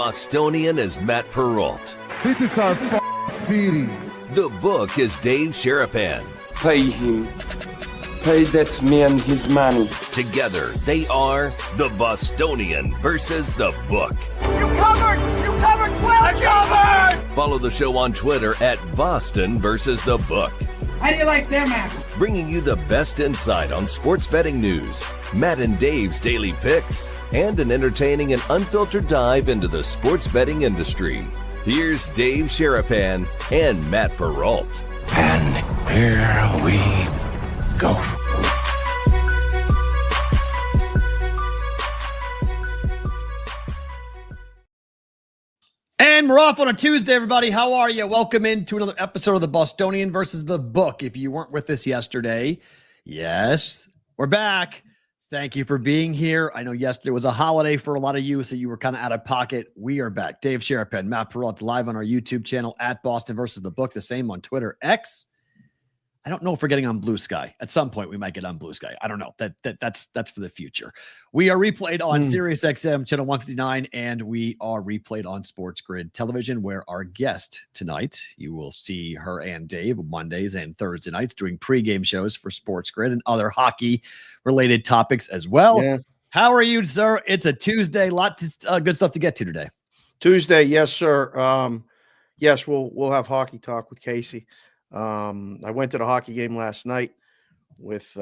Bostonian is Matt Perrault. This is our city. The book is Dave Sharapan. Pay him. Pay that man his money. Together, they are the Bostonian versus the book. You covered! You covered 12! Covered! Follow the show on Twitter at Boston versus the book. How do you like their match? Bringing you the best insight on sports betting news, Matt and Dave's daily picks, and an entertaining and unfiltered dive into the sports betting industry. Here's Dave Sharapan and Matt Perrault. And here we go. And we're off on a Tuesday, everybody. How are you? Welcome into another episode of the Bostonian versus the book. If you weren't with us yesterday, yes, we're back. Thank you for being here. I know yesterday was a holiday for a lot of you, so you were kind of out of pocket. We are back. Dave Sharapan, Matt Perrault, live on our YouTube channel at Boston versus the book. The same on Twitter, X. I don't know if we're getting on Blue Sky. At some point, we might get on Blue Sky. I don't know. That's for the future. We are replayed on Sirius XM channel 159, and we are replayed on Sports Grid Television, where our guest tonight, you will see her and Dave Mondays and Thursday nights doing pregame shows for Sports Grid and other hockey-related topics as well. Yeah. How are you, sir? It's a Tuesday. Lots of good stuff to get to today. Tuesday, yes, sir. Yes, we'll have hockey talk with Casey. I went to the hockey game last night with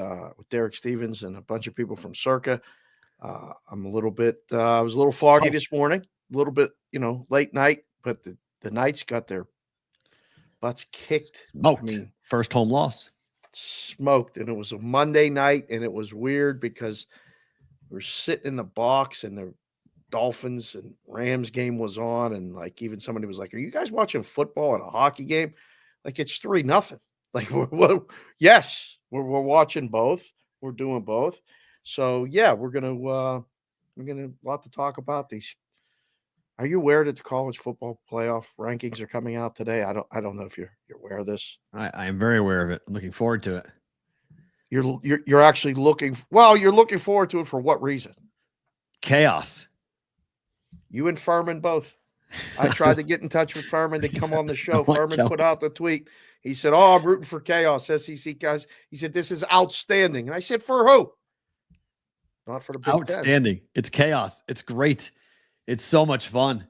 Derek Stevens and a bunch of people from Circa. I'm a little bit, I was a little foggy this morning, a little bit, late night, but the Knights got their butts kicked. Smoked. First home loss. Smoked. And it was a Monday night, and it was weird because we were sitting in the box and the Dolphins and Rams game was on. And even somebody was like, "Are you guys watching football at a hockey game?" Like, it's 3-0. Like, yes, we're watching both. We're doing both. So yeah, we're gonna a lot to talk about these. Are you aware that the college football playoff rankings are coming out today? I don't know if you're aware of this. I am very aware of it. I'm looking forward to it. You're actually looking. Well, you're looking forward to it for what reason? Chaos. You and Furman both. I tried to get in touch with Furman to come on the show. Furman put out the tweet. He said, "Oh, I'm rooting for chaos, SEC guys." He said, "This is outstanding." And I said, "For who?" Not for the Big Outstanding. 10. It's chaos. It's great. It's so much fun.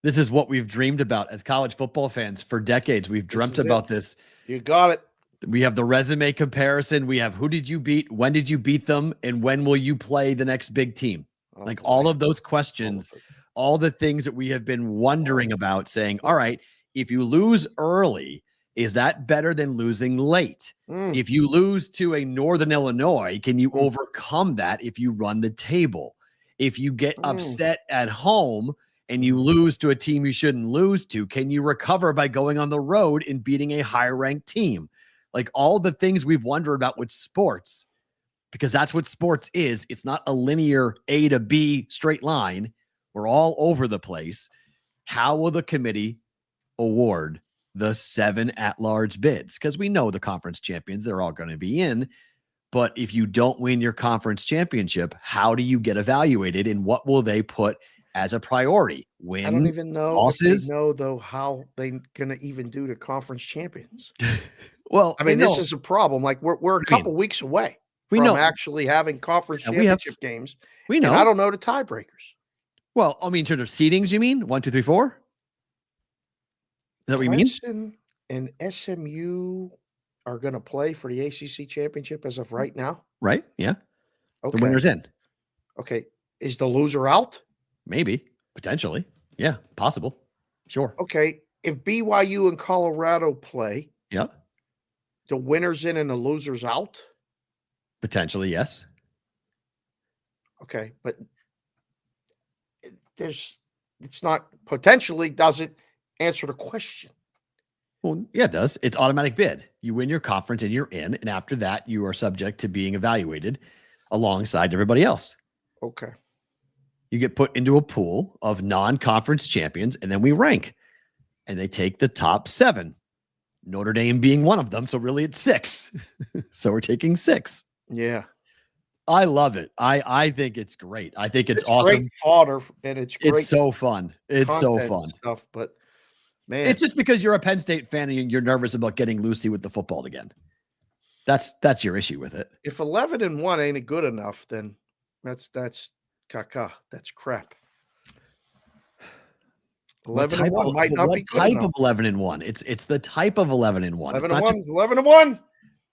This is what we've dreamed about as college football fans for decades. We've dreamt about this. You got it. We have the resume comparison. We have who did you beat? When did you beat them? And when will you play the next big team? All of those questions. All the things that we have been wondering about, saying, all right, if you lose early, is that better than losing late? If you lose to a Northern Illinois, can you overcome that if you run the table? If you get upset at home and you lose to a team you shouldn't lose to, can you recover by going on the road and beating a higher ranked team? Like all the things we've wondered about with sports, because that's what sports is. It's not a linear A to B straight line. We're all over the place. How will the committee award the 7 at-large bids? Because we know the conference champions, they're all going to be in. But if you don't win your conference championship, how do you get evaluated and what will they put as a priority? Win, I don't even know losses? if they know, though, how they're going to even do the conference champions. Well, I mean, this is a problem. Like, we're a couple weeks away from actually having conference championship games. We know. And I don't know the tiebreakers. Well, I mean, in terms of seedings, you mean 1, 2, 3, 4? Is that what you mean? Clemson and SMU are going to play for the ACC championship as of right now. Right? Yeah. Okay. The winner's in. Okay. Is the loser out? Maybe. Potentially. Yeah. Possible. Sure. Okay. If BYU and Colorado play, the winner's in and the loser's out? Potentially, yes. Okay. But it's not potentially doesn't answer the question. Well, yeah, it does. It's automatic bid. You win your conference and you're in. And after that, you are subject to being evaluated alongside everybody else. Okay. You get put into a pool of non-conference champions, and then we rank. And they take the top 7. Notre Dame being one of them. So really it's 6. So we're taking 6. Yeah. I love it. I think it's great. I think it's great awesome. fodder, and it's great. It's so fun. It's so content and fun. stuff. But man, It's just because you're a Penn State fan and you're nervous about getting Lucy with the football again. That's your issue with it. if 11-1 ain't good enough, then that's caca. That's crap. 11-1 might not be good type enough. of 11-1? It's the type of 11-1. 11-1 is 11-1.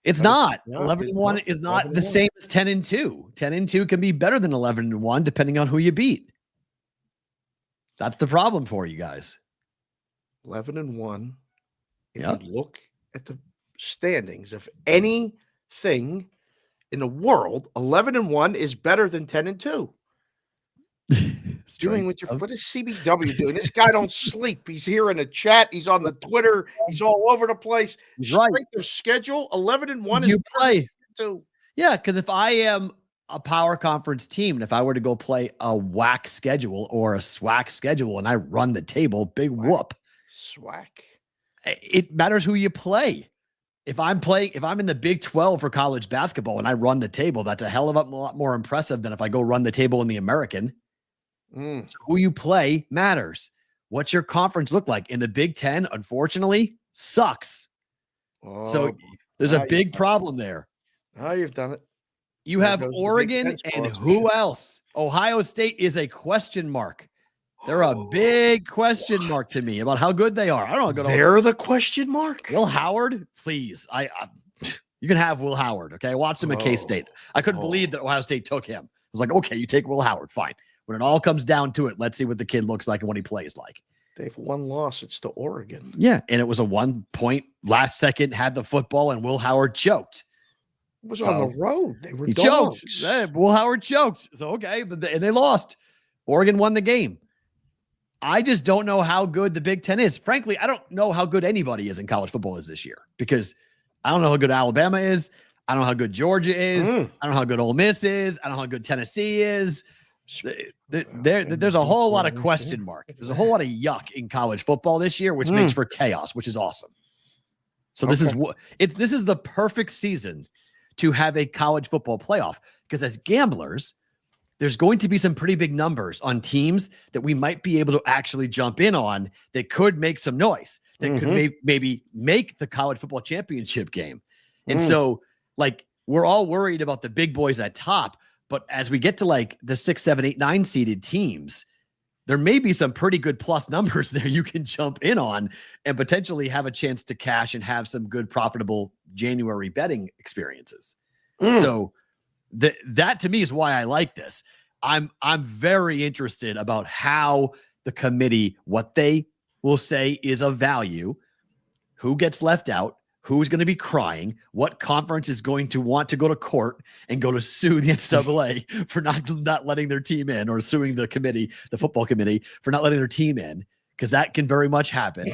It's not. Yeah, 11-1 is not the 11-1. same as 10-2. 10-2 can be better than 11-1 depending on who you beat. That's the problem for you guys. 11-1. If Yep. you look at the standings of anything in the world, 11-1 is better than 10-2. Doing with your what is CBW doing? This guy don't sleep. He's here in the chat. He's on the Twitter. He's all over the place. He's right. Strength of schedule 11-1 is You play. too. Yeah, because if I am a power conference team, and if I were to go play a whack schedule or a SWAC schedule and I run the table, big whoop. SWAC. It matters who you play. If I'm in the Big 12 for college basketball and I run the table, that's a hell of a lot more impressive than if I go run the table in the American. So who you play matters. What's your conference look like? In the Big 10, unfortunately, sucks. So there's a big problem there. Oh, you've done it. You There have goes the Big Oregon Ten and scores. who else? Ohio State is a question mark. They're a big question mark to me about how good they are. I don't know. They're the question mark. Will Howard, please. You can have Will Howard. Okay. I watched him at K-State. I couldn't believe that Ohio State took him. I was like, okay, you take Will Howard. Fine. When it all comes down to it, let's see what the kid looks like and what he plays like. They have one loss. It's to Oregon. Yeah. And it was a 1 point last second, had the football, and Will Howard choked. It was on the road. They were He dogs. choked. Yeah, Will Howard choked. So, okay. And they lost. Oregon won the game. I just don't know how good the Big Ten is. Frankly, I don't know how good anybody is in college football is this year because I don't know how good Alabama is. I don't know how good Georgia is. I don't know how good Ole Miss is. I don't know how good Tennessee is. There's a whole lot of question mark. There's a whole lot of yuck in college football this year, which makes for chaos, which is awesome. So this is the perfect season to have a college football playoff because as gamblers, there's going to be some pretty big numbers on teams that we might be able to actually jump in on that could make some noise, that could maybe make the college football championship game. And so, like, we're all worried about the big boys at top. But as we get to like the 6, 7, 8, 9 seeded teams, there may be some pretty good plus numbers there you can jump in on and potentially have a chance to cash and have some good profitable January betting experiences. So that to me is why I like this. I'm very interested about how the committee, what they will say is of value, who gets left out, who's going to be crying, what conference is going to want to go to court and go to sue the NCAA for not letting their team in, or suing the committee, the football committee, for not letting their team in, because that can very much happen.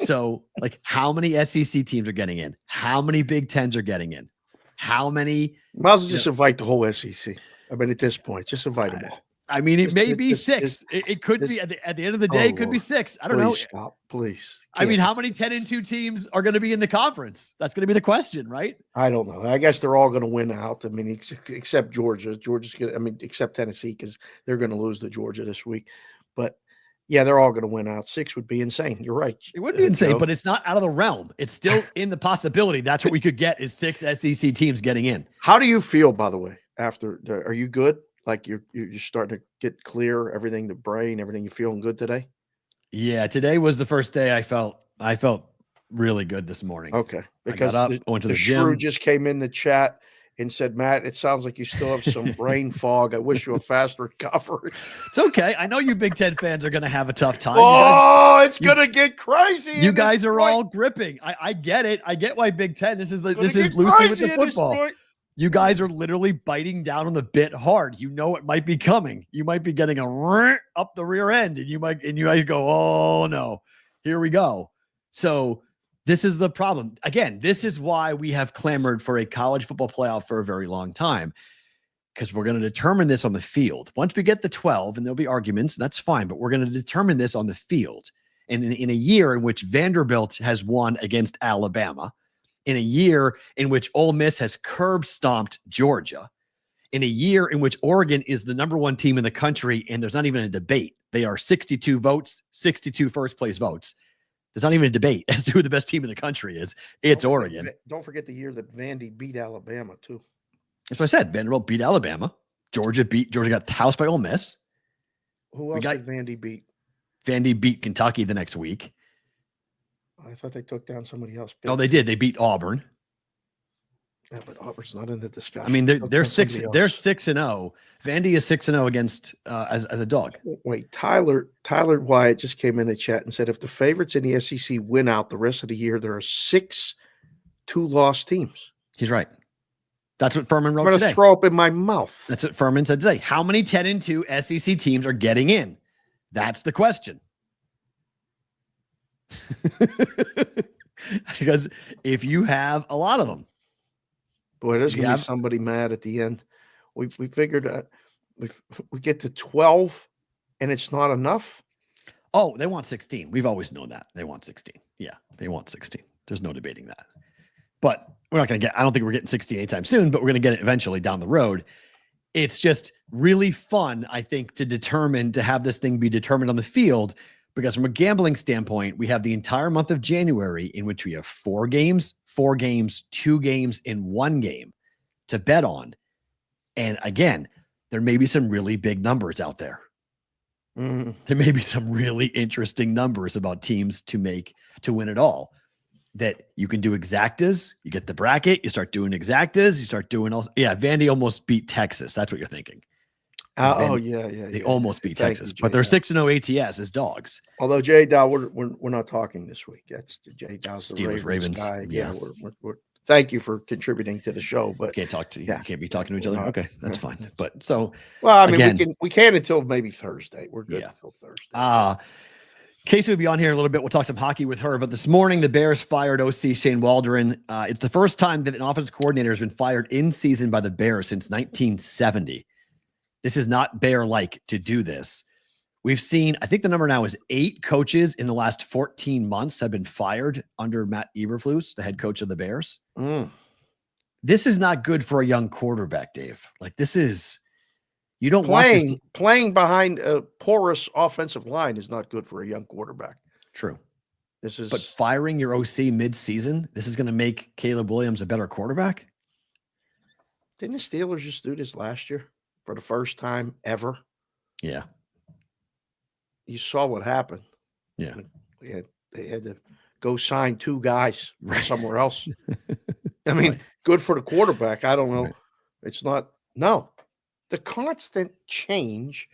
So, like, how many SEC teams are getting in? How many Big Tens are getting in? How many? Might as well just invite the whole SEC. I mean, at this point, just invite them all. I mean, it may be 6. It could be at the end of the day. It could be 6. I don't know. Stop, please. I mean, how many 10-2 teams are going to be in the conference? That's going to be the question, right? I don't know. I guess they're all going to win out. I mean, except Georgia. Georgia's going to, I mean, except Tennessee, because they're going to lose to Georgia this week. But yeah, they're all going to win out. 6 would be insane. You're right. It would be insane, but it's not out of the realm. It's still in the possibility. That's what we could get, is 6 SEC teams getting in. How do you feel, by the way, after? Are you good? Like you're starting to get clear, everything, the brain, everything. You feeling good today? Yeah, today was the first day I felt really good this morning. Okay, because I got up, went to the shrew gym. just came in the chat and said, Matt, it sounds like you still have some brain fog. I wish you a fast recovery. It's okay. I know you Big Ten fans are going to have a tough time. It's going to get crazy. You guys are all gripping. I get it. I get why Big Ten. This is Lucy with the football. You guys are literally biting down on the bit hard. You know it might be coming. You might be getting a up the rear end, and you might go, oh no, here we go. So this is the problem. Again, this is why we have clamored for a college football playoff for a very long time, because we're going to determine this on the field. Once we get the 12, and there'll be arguments, that's fine, but we're going to determine this on the field. And in a year in which Vanderbilt has won against Alabama, in a year in which Ole Miss has curb stomped Georgia, in a year in which Oregon is the number one team in the country, and there's not even a debate. They are 62 votes, 62 first place votes. There's not even a debate as to who the best team in the country is. It's Oregon. Don't forget the year that Vandy beat Alabama, too. That's what I said. Vanderbilt beat Alabama. Georgia got housed by Ole Miss. Who else did Vandy beat? Vandy beat Kentucky the next week. I thought they took down somebody else. Oh, they did. They beat Auburn. Yeah, but Auburn's not in the discussion. I mean, they're 6-0. Vandy is 6-0 against as a dog. Wait, Tyler Wyatt just came in the chat and said if the favorites in the SEC win out the rest of the year, there are 6 2-loss teams. He's right. That's what Furman wrote today. I'm going to throw up in my mouth. That's what Furman said today. How many 10-2 SEC teams are getting in? That's the question. Because if you have a lot of them, boy, there's going to be somebody mad at the end. We figured we get to 12 and it's not enough. Oh, they want 16. We've always known that. They want 16. Yeah, they want 16. There's no debating that. But we're not going to I don't think we're getting 16 anytime soon, but we're going to get it eventually down the road. It's just really fun, I think, to have this thing be determined on the field, because from a gambling standpoint, we have the entire month of January in which we have 4 games, 2 games, and 1 game to bet on. And again, there may be some really big numbers out there. There may be some really interesting numbers about teams to win it all. That you can do exactas, you get the bracket, you start doing exactas, you start doing all. Yeah, Vandy almost beat Texas. That's what you're thinking. They almost beat Texas, but they're 6-0 ATS as dogs. Although Jay Dow, we're not talking this week. That's the Jay Dow, Steelers Ravens guy. Yeah, we're thank you for contributing to the show, but can't talk to you. Yeah. Can't be talking to each other. Okay, that's fine. But so, well, I mean, again, we can until maybe Thursday. We're good until Thursday. Casey will be on here a little bit. We'll talk some hockey with her. But this morning, the Bears fired OC Shane Waldron. It's the first time that an offensive coordinator has been fired in season by the Bears since 1970. This is not Bear-like to do this. We've seen, I think the number now is 8 coaches in the last 14 months have been fired under Matt Eberflus, the head coach of the Bears. This is not good for a young quarterback, Dave. Like, this is, you don't playing behind a porous offensive line is not good for a young quarterback. True. But firing your OC mid-season, this is going to make Caleb Williams a better quarterback? Didn't the Steelers just do this last year for the first time ever? Yeah. You saw what happened. Yeah. They had to go sign 2 guys from somewhere else. I mean, good for the quarterback. I don't know. It's not. No. The constant change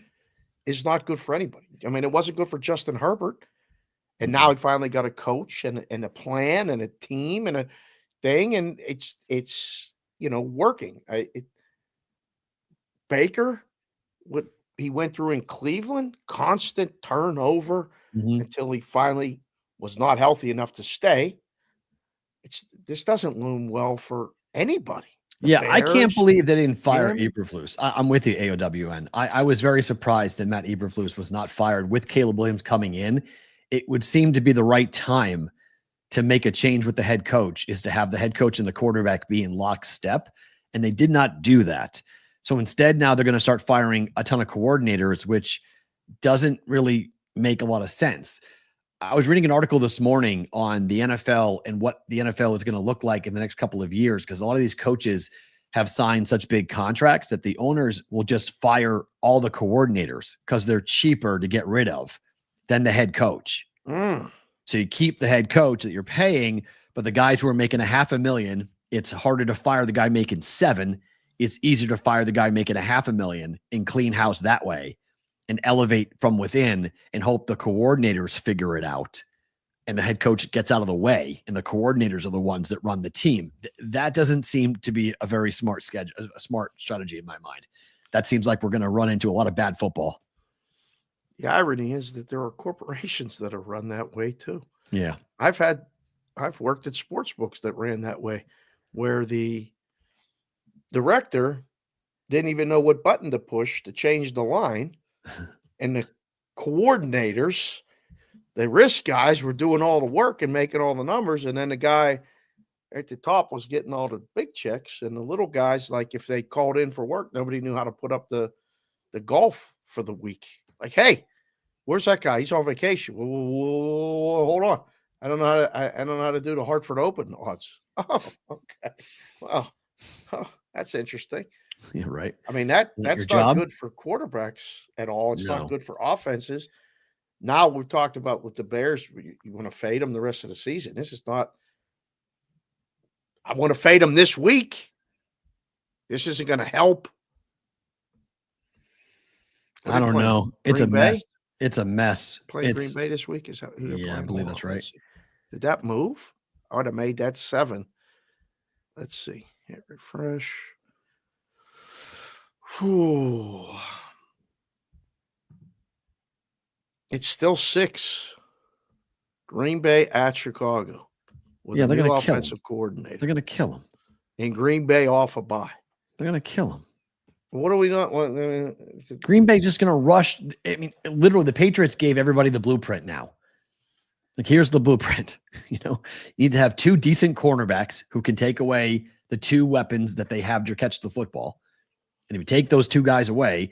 is not good for anybody. I mean, it wasn't good for Justin Herbert. And now he finally got a coach and a plan and a team and a thing. And it's working. Baker, what he went through in Cleveland, constant turnover until he finally was not healthy enough to stay. This doesn't loom well for anybody. Bears, I can't believe they didn't fire Eberflus. I'm with you, AOWN. I was very surprised that Matt Eberflus was not fired with Caleb Williams coming in. It would seem to be the right time to make a change with the head coach, is to have the head coach and the quarterback be in lockstep. And they did not do that. So instead, now they're going to start firing a ton of coordinators, which doesn't really make a lot of sense. I was reading an article this morning on the NFL and what the NFL is going to look like in the next couple of years, because a lot of these coaches have signed such big contracts that the owners will just fire all the coordinators because they're cheaper to get rid of than the head coach. So you keep the head coach that you're paying, but the guys who are making $500,000, it's harder to fire the guy making $7 million. It's easier to fire the guy making $500,000 and clean house that way and elevate from within and hope the coordinators figure it out and the head coach gets out of the way and the coordinators are the ones that run the team. That doesn't seem to be a very smart smart strategy in my mind. That seems like we're going to run into a lot of bad football. The irony is that there are corporations that are run that way too. Yeah. I've worked at sports books that ran that way, where the director didn't even know what button to push to change the line. And the coordinators, the risk guys, were doing all the work and making all the numbers. And then the guy at the top was getting all the big checks, and the little guys, like if they called in for work, nobody knew how to put up the golf for the week. Like, hey, where's that guy? He's on vacation. Whoa, hold on. I don't know how to do the Hartford Open odds. Oh, okay. Well, that's interesting. Yeah, right. I mean, that's not job? good for quarterbacks at all. It's No. not good for offenses. Now we've talked about with the Bears, you want to fade them the rest of the season. This is not. I want to fade them this week. This isn't going to help. I don't know. It's Green a Bay? mess. It's a mess. Playing Green Bay this week? Is that who they're Yeah, I playing? believe Hold that's on, right. let's see. Did that move? I would have made that 7. Let's see. Hit refresh. Whew. It's still 6. Green Bay at Chicago. With Yeah, a they're new going to kill him. offensive coordinator. They're going to kill him. And Green Bay off a bye. They're going to kill him. What are we not? Green Bay just going to rush. I mean, literally, the Patriots gave everybody the blueprint now. Like, here's the blueprint. You need to have 2 decent cornerbacks who can take away the 2 weapons that they have to catch the football. And if you take those 2 guys away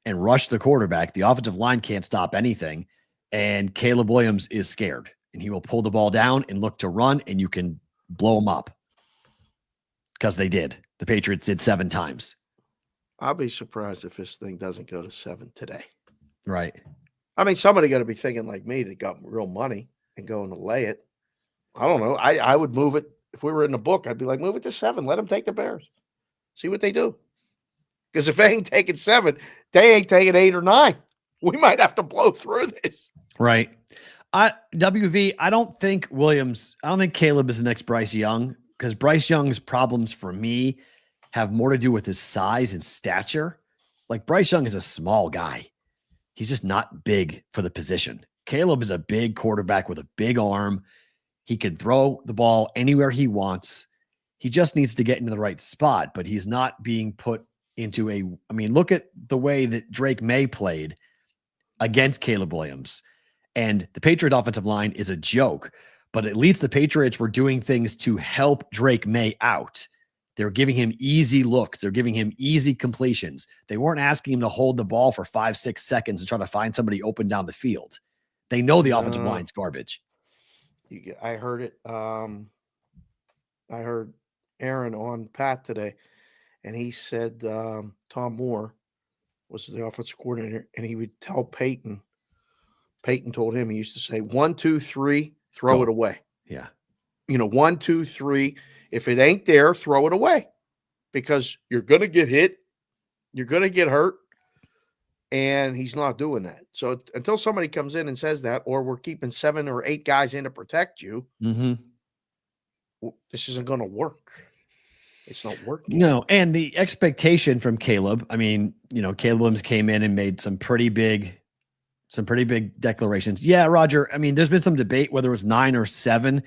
and rush the quarterback, the offensive line can't stop anything. And Caleb Williams is scared. And he will pull the ball down and look to run, and you can blow him up. Because they did. The Patriots did 7 times. I'll be surprised if this thing doesn't go to 7 today. Right. I mean, somebody got to be thinking like me that got real money and going to lay it. I don't know. I would move it. If we were in the book, I'd be like, move it to 7. Let them take the Bears. See what they do. Because if they ain't taking 7, they ain't taking 8 or 9. We might have to blow through this. Right. WV, I don't think Caleb is the next Bryce Young, because Bryce Young's problems for me have more to do with his size and stature. Like, Bryce Young is a small guy. He's just not big for the position. Caleb is a big quarterback with a big arm. He can throw the ball anywhere he wants. He just needs to get into the right spot, but he's not being put into look at the way that Drake May played against Caleb Williams. And the Patriot offensive line is a joke, but at least the Patriots were doing things to help Drake May out. They're giving him easy looks. They're giving him easy completions. They weren't asking him to hold the ball for 5-6 seconds and try to find somebody open down the field. They know the offensive line's garbage. I heard it. I heard Aaron on Pat today, and he said Tom Moore was the offensive coordinator, and he would tell Peyton. Peyton told him, he used to say, 1, 2, 3, throw it away. Yeah. 1, 2, 3. If it ain't there, throw it away, because you're going to get hit. You're going to get hurt. And he's not doing that. So until somebody comes in and says that, or we're keeping 7 or 8 guys in to protect you, this isn't going to work. It's not working. No. And the expectation from Caleb, Caleb Williams came in and made some pretty big declarations. Yeah, Roger. There's been some debate whether it was 9 or 7,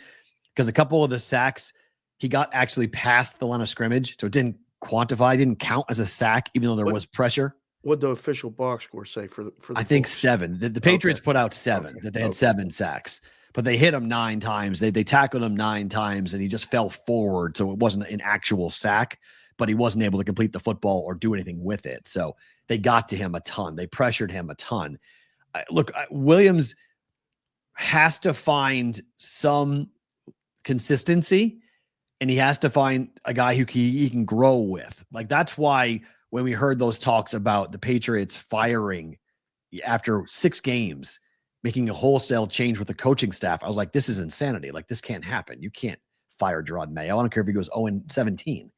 because a couple of the sacks, he got actually past the line of scrimmage. So it didn't count as a sack, even though there was pressure. What'd the official box score say for the I think 7. The Patriots put out 7, that they had 7 sacks, but they hit him 9 times. They tackled him 9 times, and he just fell forward. So it wasn't an actual sack, but he wasn't able to complete the football or do anything with it. So they got to him a ton. They pressured him a ton. Look, Williams has to find some consistency, and he has to find a guy who he can grow with. Like, that's why when we heard those talks about the Patriots firing after 6 games, making a wholesale change with the coaching staff, I was like, this is insanity. Like, this can't happen. You can't fire Gerard Mayo. I don't care if he goes 0-17.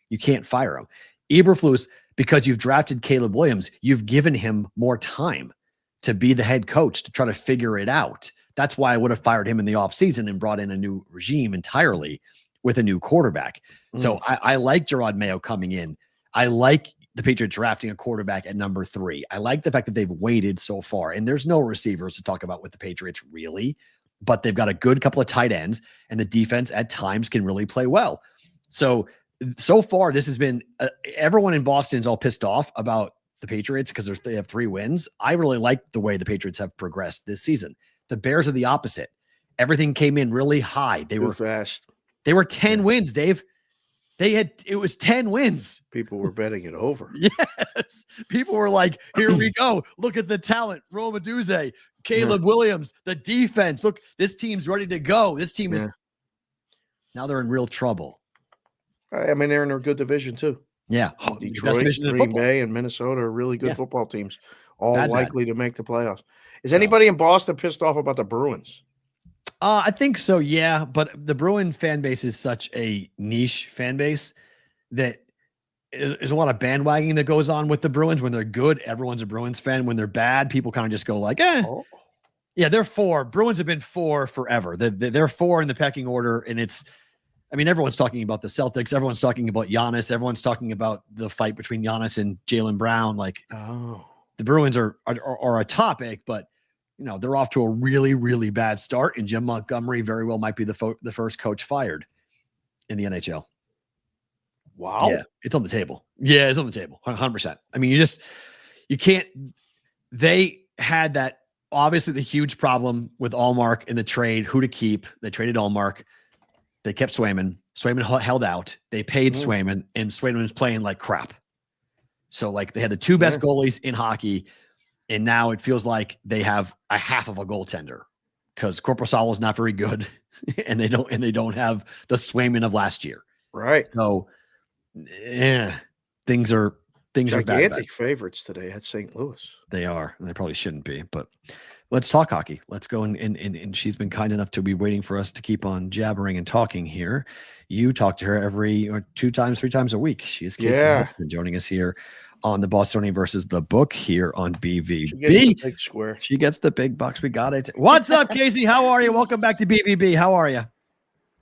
You can't fire him. Eberflus, because you've drafted Caleb Williams, you've given him more time to be the head coach, to try to figure it out. That's why I would have fired him in the offseason and brought in a new regime entirely with a new quarterback. So I like Gerard Mayo coming in. I like the Patriots drafting a quarterback at number 3. I like the fact that they've waited so far, and there's no receivers to talk about with the Patriots really, but they've got a good couple of tight ends, and the defense at times can really play well. So far, this has been everyone in Boston's all pissed off about the Patriots because they have 3 wins. I really like the way the Patriots have progressed this season. The Bears are the opposite. Everything came in really high. They were fast. They were 10 wins, Dave. It was 10 wins. People were betting it over. Yes. People were like, here we go. Look at the talent. Roma Duze, Caleb Williams, the defense. Look, this team's ready to go. This team is now they're in real trouble. I mean, they're in a good division too. Yeah. Detroit, Green Bay, and Minnesota are really good football teams, all likely to make the playoffs. Is anybody in Boston pissed off about the Bruins? I think so, yeah. But the Bruin fan base is such a niche fan base that there's a lot of bandwagoning that goes on with the Bruins. When they're good, everyone's a Bruins fan. When they're bad, people kind of just go like, yeah, they're 4. Bruins have been 4 forever. They're 4 in the pecking order, and everyone's talking about the Celtics. Everyone's talking about Giannis. Everyone's talking about the fight between Giannis and Jaylen Brown. The Bruins are a topic, but they're off to a really, really bad start, and Jim Montgomery very well might be the first coach fired in the NHL. Wow. Yeah, it's on the table. Yeah, it's on the table. 100%. I mean, you can't. They had that, obviously, the huge problem with Allmark in the trade, who to keep. They traded Allmark. They kept Swayman. Swayman held out. They paid Swayman, and Swayman was playing like crap. So, they had the 2 best goalies in hockey, and now it feels like they have a half of a goaltender because Korpisalo is not very good, and they don't have the Swayman of last year. Right. So, things are gigantic favorites today at St. Louis. They are, and they probably shouldn't be, but let's talk hockey. Let's go and she's been kind enough to be waiting for us to keep on jabbering and talking here. You talk to her every 3 times a week. She is Casey Hudson joining us here on the Bostonian versus the Book here on BVB. She gets the big square. She gets the big bucks. We got it. What's up, Casey? How are you? Welcome back to BVB. How are you?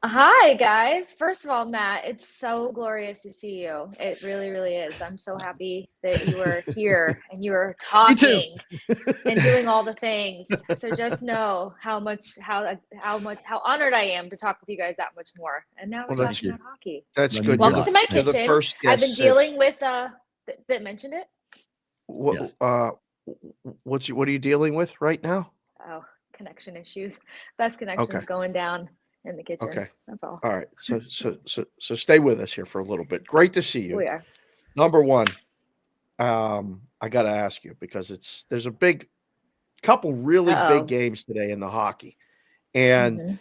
Hi, guys. First of all, Matt, it's so glorious to see you. It really, really is. I'm so happy that you were here and you were talking and doing all the things. So just know how honored I am to talk with you guys that much more. And now we're talking about hockey. That's good. Welcome to my kitchen. The first I've been dealing with that mentioned it. What are you dealing with right now? Oh, connection issues. Best connections going down in the kitchen. Okay. That's all. All right. So stay with us here for a little bit. Great to see you. We are. Number one, I got to ask you because there's a couple really big games today in the hockey. And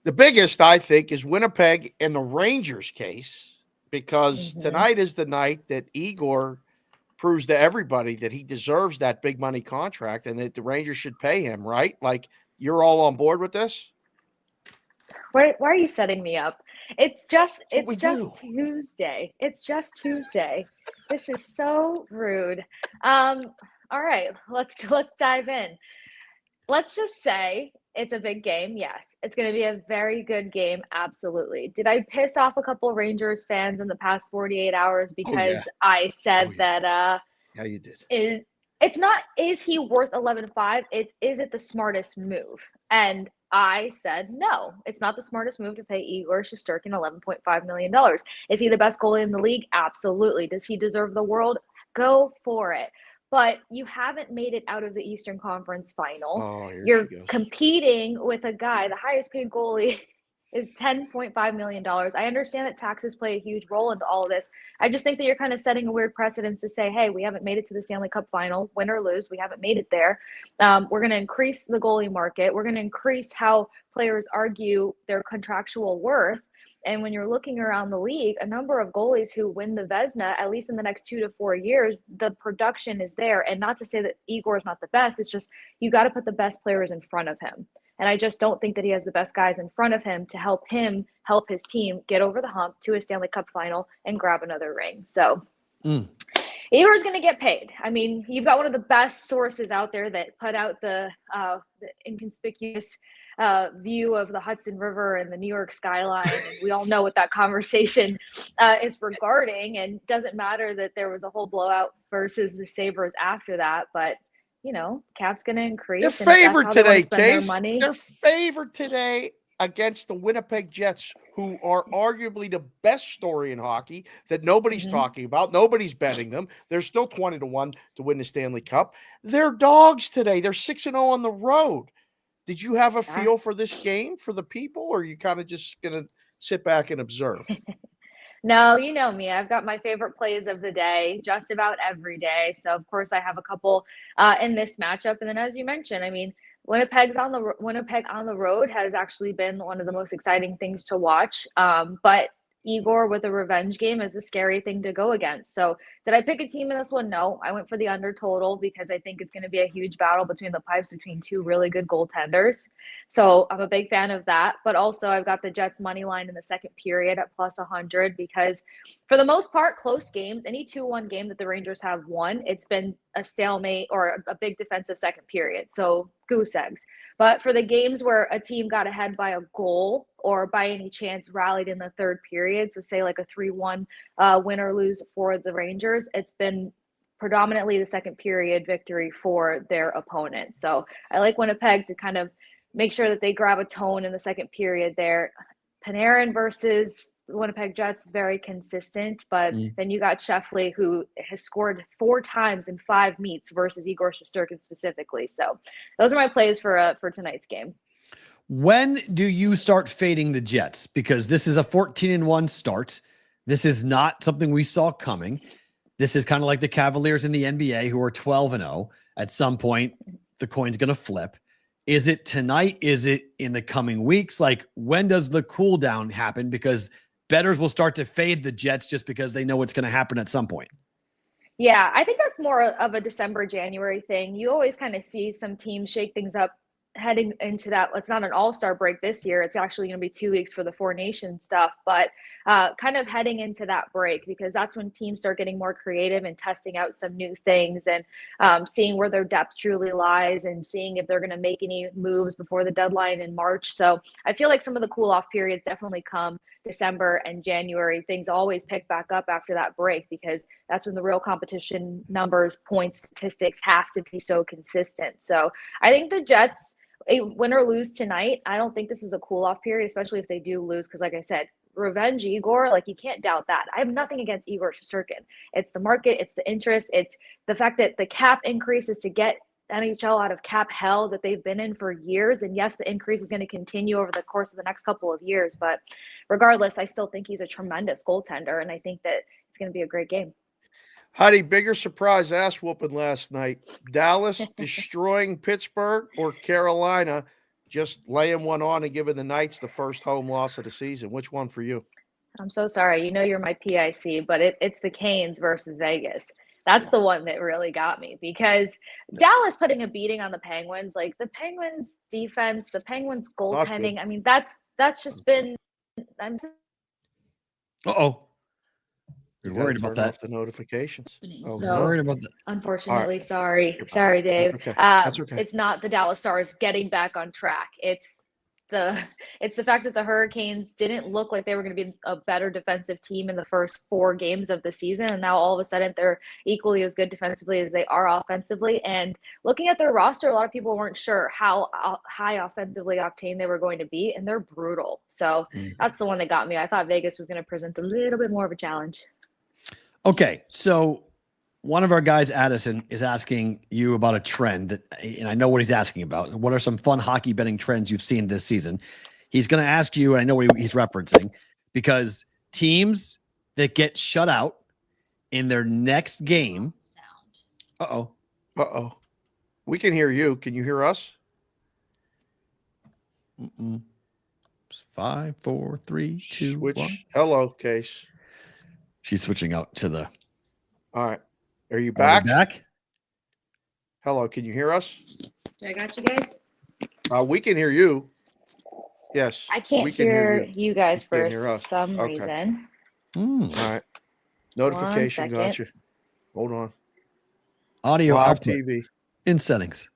the biggest, I think, is Winnipeg and the Rangers case, because tonight is the night that Igor proves to everybody that he deserves that big money contract and that the Rangers should pay him, right? You're all on board with this? Why are you setting me up? It's just Tuesday. It's just Tuesday. This is so rude. All right, let's dive in. Let's just say it's a big game. Yes, it's going to be a very good game. Absolutely. Did I piss off a couple Rangers fans in the past 48 hours because I said that? Yeah, you did. It's not, is he worth 11.5? Is it the smartest move? And I said, no, it's not the smartest move to pay Igor Shesterkin $11.5 million. Is he the best goalie in the league? Absolutely. Does he deserve the world? Go for it. But you haven't made it out of the Eastern Conference final. Oh, you're competing with a guy, the highest paid goalie is $10.5 million. I understand that taxes play a huge role into all of this. I just think that you're kind of setting a weird precedence to say, hey, we haven't made it to the Stanley Cup final, win or lose. We haven't made it there. We're going to increase the goalie market. We're going to increase how players argue their contractual worth. And when you're looking around the league, a number of goalies who win the Vezina, at least in the next 2 to 4 years, the production is there. And not to say that Igor is not the best, it's just you got to put the best players in front of him. And I just don't think that he has the best guys in front of him to help his team get over the hump to a Stanley Cup final and grab another ring. So Igor's going to get paid. I mean, you've got one of the best sources out there that put out the inconspicuous view of the Hudson River and the New York skyline. And we all know what that conversation is regarding. And it doesn't matter that there was a whole blowout versus the Sabres after that. But, cap's going to increase. They're favored today, Case. They're favored today against the Winnipeg Jets, who are arguably the best story in hockey that nobody's talking about. Nobody's betting them. They're still 20-1 to win the Stanley Cup. They're dogs today. They're 6-0 on the road. Did you have a feel for this game for the people, or are you kind of just going to sit back and observe? No, you know me. I've got my favorite plays of the day, just about every day. So of course I have a couple in this matchup. And then as you mentioned, I mean, Winnipeg on the road has actually been one of the most exciting things to watch. But Igor with a revenge game is a scary thing to go against. So did I pick a team in this one? No, I went for the under total because I think it's going to be a huge battle between the pipes between two really good goaltenders. So I'm a big fan of that. But also I've got the Jets money line in the second period at plus 100 because for the most part, close games, any 2-1 game that the Rangers have won, it's been a stalemate or a big defensive second period. So goose eggs. But for the games where a team got ahead by a goal or by any chance rallied in the third period, so say like a 3-1 win or lose for the Rangers, it's been predominantly the second period victory for their opponent. So I like Winnipeg to kind of make sure that they grab a tone in the second period there. Panarin versus the Winnipeg Jets is very consistent, but then you got Sheffley, who has scored 4 times in 5 meets versus Igor Shesterkin specifically. So those are my plays for tonight's game. When do you start fading the Jets? Because this is a 14-1 start. This is not something we saw coming. This is kind of like the Cavaliers in the NBA who are 12-0. At some point, the coin's going to flip. Is it tonight? Is it in the coming weeks? Like, when does the cool down happen? Because bettors will start to fade the Jets just because they know what's going to happen at some point. Yeah, I think that's more of a December, January thing. You always kind of see some teams shake things up heading into that. It's not an all-star break this year. It's actually going to be 2 weeks for the Four Nations stuff, but kind of heading into that break, because that's when teams start getting more creative and testing out some new things and seeing where their depth truly lies and seeing if they're going to make any moves before the deadline in March. So I feel like some of the cool off periods definitely come December and January. Things always pick back up after that break because that's when the real competition numbers, points, statistics have to be so consistent. So I think the Jets, win or lose tonight, I don't think this is a cool off period, especially if they do lose. Because like I said, revenge Igor, like you can't doubt that. I have nothing against Igor Shesterkin. It's the market, it's the interest, it's the fact that the cap increase is to get NHL out of cap hell that they've been in for years. And yes, the increase is going to continue over the course of the next couple of years. But regardless, I still think he's a tremendous goaltender. And I think that it's going to be a great game. Heidi, bigger surprise ass whooping last night. Dallas destroying Pittsburgh or Carolina just laying one on and giving the Knights the first home loss of the season? Which one for you? I'm so sorry. You know you're my PIC, but it's the Canes versus Vegas. That's the one that really got me because Dallas putting a beating on the Penguins, like the Penguins defense, the Penguins goaltending. I mean, that's just been. You're worried about that. Off the notifications. So, worried about that. Unfortunately, sorry, Dave. Okay. That's okay. It's not the Dallas Stars getting back on track. It's the fact that the Hurricanes didn't look like they were going to be a better defensive team in the first 4 games of the season, and now all of a sudden they're equally as good defensively as they are offensively. And looking at their roster, a lot of people weren't sure how high offensively octane they were going to be, and they're brutal. So that's the one that got me. I thought Vegas was going to present a little bit more of a challenge. Okay, so one of our guys, Addison, is asking you about a trend that, and I know what he's asking about. What are some fun hockey betting trends you've seen this season? He's going to ask you, and I know what he's referencing, because teams that get shut out in their next game. Uh-oh. We can hear you. Can you hear us? 5, 4, 3, 2, Switch. 1. Hello, Case. She's switching out to the. All right. Are you back? Back? Hello. Can you hear us? I got you guys. We can hear you. Yes. I can't hear you guys for some reason. All right. Notification got you. Hold on. Audio Live output TV in settings.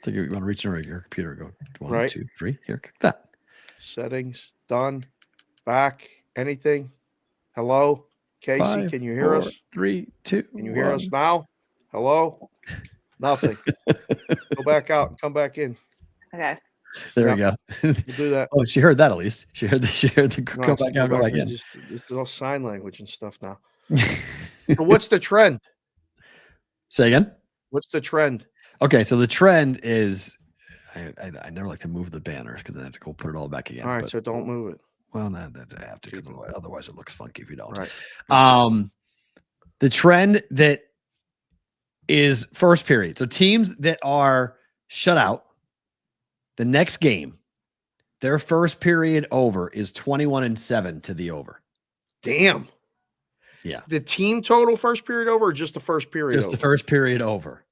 So you want to reach into your computer and go 1, 2, 3. Here, click that. Settings done. Back. Anything? Hello, Casey. 5, can you hear 4, us? 3, 2. Can you hear us now? Hello. Nothing. Go back out and come back in. Okay. There we go. We'll do that. Oh, she heard that at least. She heard the go back out, go back in. It's all sign language and stuff now. So what's the trend? Say again? What's the trend? Okay, so the trend is I never like to move the banner because I have to go put it all back again. All right, but, so don't move it. Well, that's I have to because otherwise it looks funky if you don't. Right. The trend that is first period. So teams that are shut out, the next game, their first period over is 21-7 to the over. Damn. Yeah. The team total first period over or just the first period Just over? the first period over.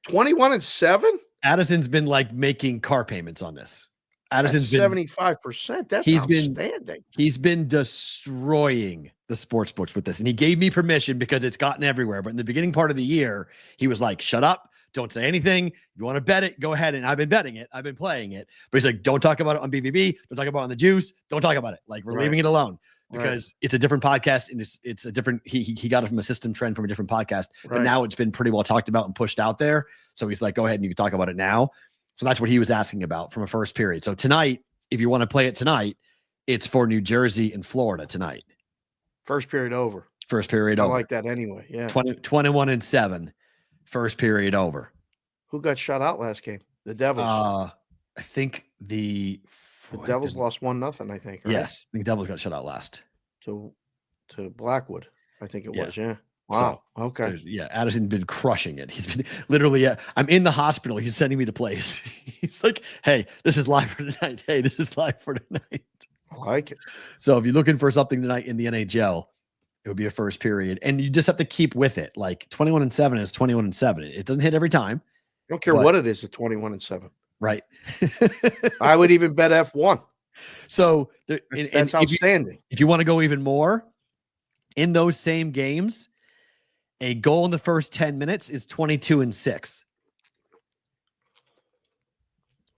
21-7? Addison's been like making car payments on this. Addison's That's been 75%. That's he's outstanding. He's been destroying the sports books with this. And he gave me permission because it's gotten everywhere. But in the beginning part of the year, he was like, shut up. Don't say anything. You want to bet it? Go ahead. And I've been betting it. I've been playing it. But he's like, don't talk about it on BBB. Don't talk about it on the juice. Don't talk about it. Like we're leaving it alone because it's a different podcast and it's a different, he got it from a system trend from a different podcast, but now it's been pretty well talked about and pushed out there. So he's like, go ahead and you can talk about it now. So that's what he was asking about from a first period. So tonight, if you want to play it tonight, it's for New Jersey and Florida tonight. First period over. First period over. I like that anyway. Yeah. 21-7. First period over. Who got shut out last game? The Devils. I think the Devils lost 1-0, I think. Right? Yes. I think Devils got shut out last. To Blackwood, I think it was. Yeah. Wow. So, okay. Addison's been crushing it. He's been literally, I'm in the hospital. He's sending me the plays. He's like, hey, this is live for tonight. Hey, this is live for tonight. I like it. So if you're looking for something tonight in the NHL, it would be a first period. And you just have to keep with it. Like 21-7 is 21-7. It doesn't hit every time. I don't care what it is at 21-7. Right. I would even bet F1. So that's outstanding. If you want to go even more, in those same games, a goal in the first 10 minutes is 22-6.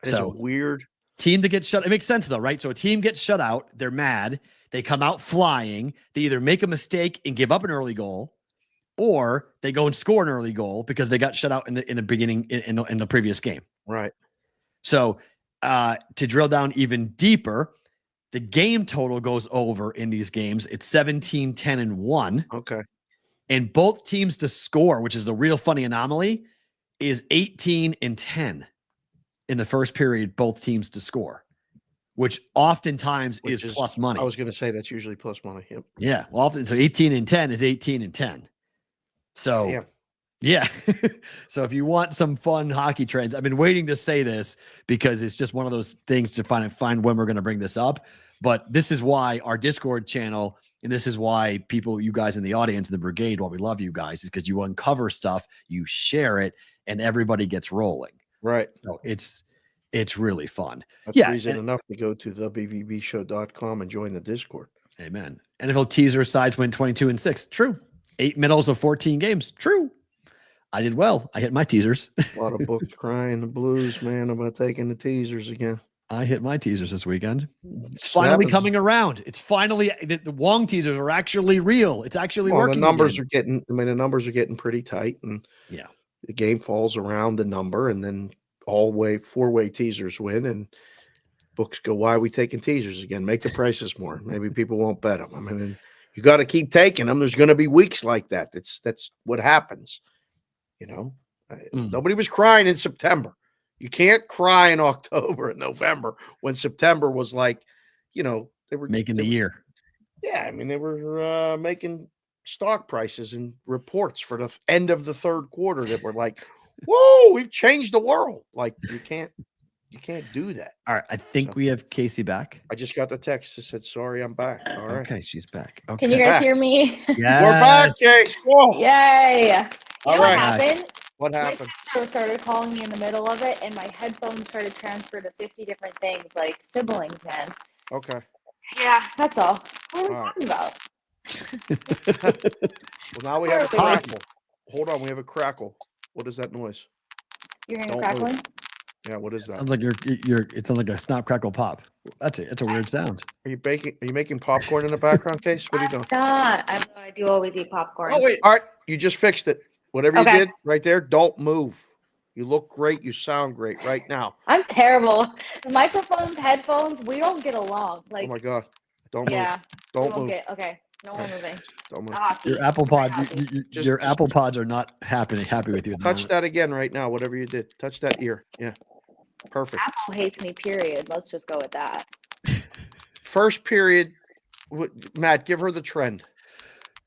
So weird team to get shut. It makes sense though, right? So a team gets shut out. They're mad. They come out flying. They either make a mistake and give up an early goal, or they go and score an early goal because they got shut out in the beginning in the previous game. Right. So to drill down even deeper, the game total goes over in these games. It's 17-10-1. Okay. And both teams to score, which is a real funny anomaly, is 18-10 in the first period, both teams to score, which oftentimes is plus money. I was going to say that's usually plus money. Yep. Yeah. Well, often, so 18-10 is 18-10. So, yeah. So if you want some fun hockey trends, I've been waiting to say this because it's just one of those things to find when we're going to bring this up. But this is why our Discord channel, and this is why you guys in the audience, in the brigade, why we love you guys, is because you uncover stuff, you share it, and everybody gets rolling. Right. So it's really fun. That's reason enough to go to thebvbshow.com and join the Discord. Amen. NFL teaser sides win 22-6. True. 8 middles of 14 games. True. I did well. I hit my teasers. A lot of books crying the blues, man, about taking the teasers again. I hit my teasers this weekend. It's finally coming around. It's finally the Wong teasers are actually real. It's actually working. The numbers are getting. I mean, the numbers are getting pretty tight, and the game falls around the number, and then four-way teasers win, and books go, why are we taking teasers again? Make the prices more. Maybe people won't bet them. I mean, you got to keep taking them. There's going to be weeks like that. That's what happens. You know, nobody was crying in September. You can't cry in October and November when September was like, they were making the year. Yeah, I mean, they were making stock prices and reports for the end of the third quarter that were like, whoa, we've changed the world. Like you can't do that. All right. I think we have Casey back. I just got the text that said, sorry, I'm back. All right. Okay. She's back. Okay. Can you guys hear me? Yes. We're back, Kate. Whoa. Yay. All What right. happened? What happened? My sister started calling me in the middle of it, and my headphones started transfer to 50 different things, like siblings, man. Okay. Yeah, that's all. What are we talking about? Well, now we have a crackle. Hold on, we have a crackle. What is that noise? You're hearing a crackling? Yeah, what is that? Sounds like it sounds like a snap, crackle, pop. That's it. It's a weird sound. Are you making popcorn in the background, Case? What are you doing? I do always eat popcorn. Oh wait, all right. You just fixed it. Whatever you did right there, don't move. You look great. You sound great right now. I'm terrible. The microphones, headphones, we don't get along. Like, oh my God. Don't move. Don't move. Okay. No more moving. Don't move. Your Apple Pod, your Apple Pods are not happy with you. Touch that again right now, whatever you did. Touch that ear. Yeah. Perfect. Apple hates me, period. Let's just go with that. First period, Matt, give her the trend.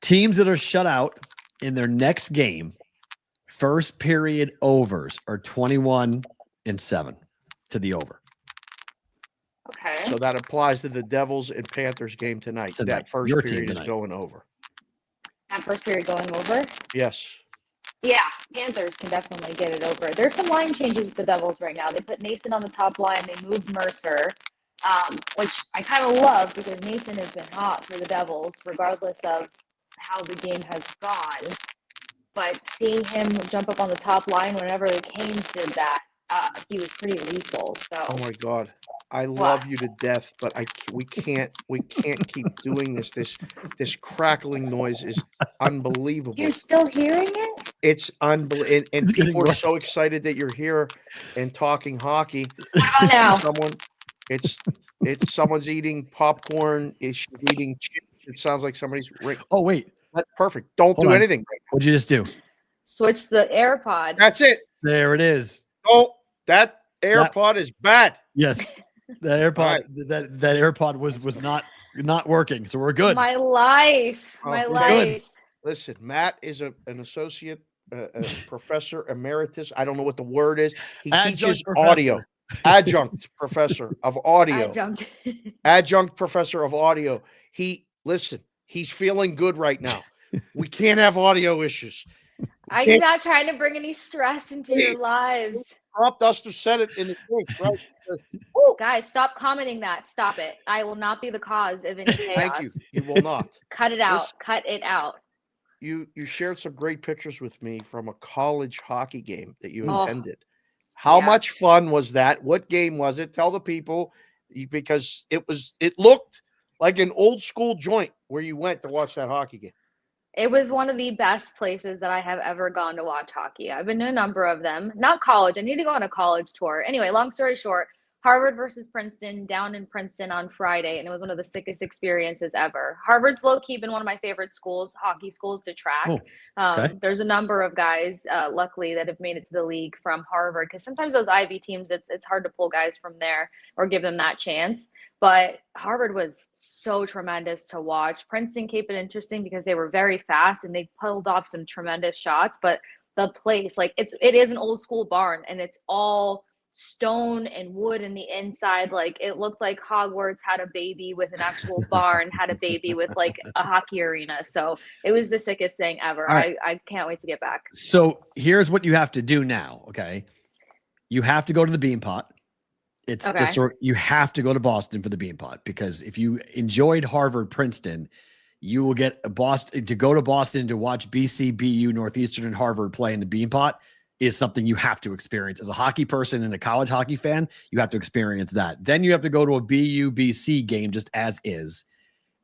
Teams that are shut out in their next game, first period overs are 21-7 to the over. Okay. So that applies to the Devils and Panthers game tonight. That first Your period team is tonight. going over. That first period going over? Yes. Yeah, Panthers can definitely get it over. There's some line changes with the Devils right now. They put Nason on the top line. They moved Mercer, which I kind of love because Nason has been hot for the Devils, regardless of how the game has gone. But seeing him jump up on the top line whenever the Canes did that, he was pretty lethal. So. Oh my God, I love you to death, but we can't keep doing this. This crackling noise is unbelievable. You're still hearing it? It's unbelievable, and people are so excited that you're here and talking hockey. What about now? It's someone's eating popcorn. She's eating chips. It sounds like somebody's. Oh wait, that's perfect. Don't do anything. What'd you just do? Switch the AirPod. That's it. There it is. Oh, that AirPod is bad. Yes, the AirPod. Right. That AirPod was not working. So we're good. My life. My life. Good. Listen, Matt is an associate professor emeritus. I don't know what the word is. He teaches audio. Adjunct professor of audio. Adjunct professor of audio. He's feeling good right now. We can't have audio issues. I'm not trying to bring any stress into your lives. Prop Duster said it in the case, right? Guys, stop commenting that. Stop it. I will not be the cause of any chaos. Thank you. You will not. Cut it out. Cut it out. You shared some great pictures with me from a college hockey game that you attended. How much fun was that? What game was it? Tell the people, because it looked like an old school joint where you went to watch that hockey game. It was one of the best places that I have ever gone to watch hockey. I've been to a number of them. Not college. I need to go on a college tour. Anyway, long story short, Harvard versus Princeton down in Princeton on Friday, and it was one of the sickest experiences ever. Harvard's low-key been one of my favorite schools, hockey schools to track. There's a number of guys, luckily, that have made it to the league from Harvard, because sometimes those Ivy teams, it's hard to pull guys from there or give them that chance. But Harvard was so tremendous to watch. Princeton kept it interesting because they were very fast and they pulled off some tremendous shots. But the place, like it is an old school barn, and it's all stone and wood in the inside. Like it looked like Hogwarts had a baby with an actual barn, had a baby with like a hockey arena. So it was the sickest thing ever. Right. I can't wait to get back. So here's what you have to do now. Okay. You have to go to the Bean Pot. It's just, you have to go to Boston for the Bean Pot, because if you enjoyed Harvard, Princeton, you will get Boston to go to Boston to watch BC, BU, Northeastern, and Harvard play in the Bean Pot is something you have to experience as a hockey person and a college hockey fan. You have to experience that. Then you have to go to a BU, BC game just as is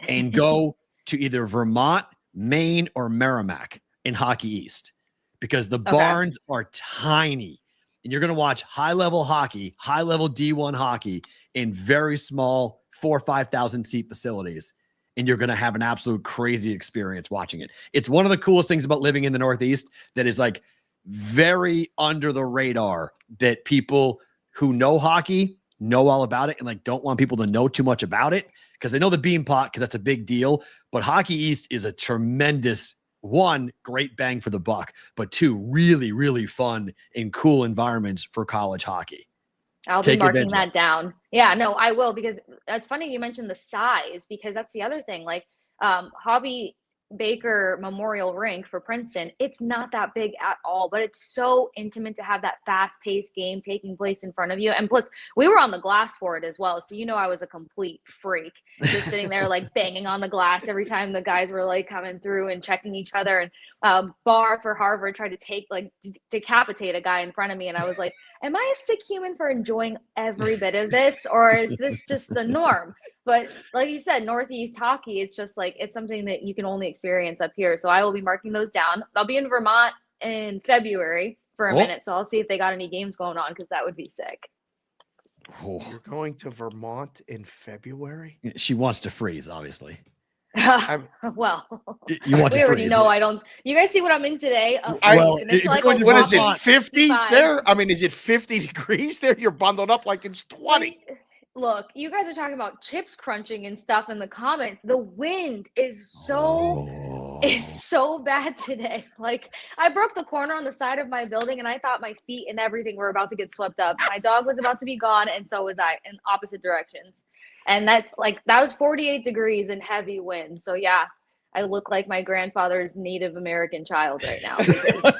and go to either Vermont, Maine, or Merrimack in Hockey East, because the barns are tiny. And you're going to watch high-level hockey, high-level D1 hockey in very small 4,000 or 5,000 seat facilities. And you're going to have an absolute crazy experience watching it. It's one of the coolest things about living in the Northeast that is like very under the radar, that people who know hockey know all about it and like don't want people to know too much about it, because they know the Bean Pot because that's a big deal. But Hockey East is a tremendous, one, great bang for the buck, but two, really, really fun and cool environments for college hockey. I'll be marking that down. Yeah, no, I will, because it's funny you mentioned the size, because that's the other thing. Like Hobby Baker Memorial Rink for Princeton, it's not that big at all, but it's so intimate to have that fast-paced game taking place in front of you. And plus, we were on the glass for it as well, so I was a complete freak, just sitting there like banging on the glass every time the guys were like coming through and checking each other. And Barr for Harvard tried to decapitate a guy in front of me, and I was like, am I a sick human for enjoying every bit of this, or is this just the norm? But like you said, Northeast hockey, it's just like, it's something that you can only experience up here. So I will be marking those down. I'll be in Vermont in February for a minute. So I'll see if they got any games going on, because that would be sick. You're going to Vermont in February? She wants to freeze, obviously. Well, You want we to already freeze know it. I don't. You guys see what I'm in today? Well, It's like what What is it, Vermont. 50 55. there? I mean, is it 50 degrees there? You're bundled up like it's 20. Look, you guys are talking about chips crunching and stuff in the comments. The wind is so bad today. Like I broke the corner on the side of my building and I thought my feet and everything were about to get swept up. My dog was about to be gone and so was I in opposite directions. And that was 48 degrees and heavy wind. So yeah, I look like my grandfather's Native American child right now because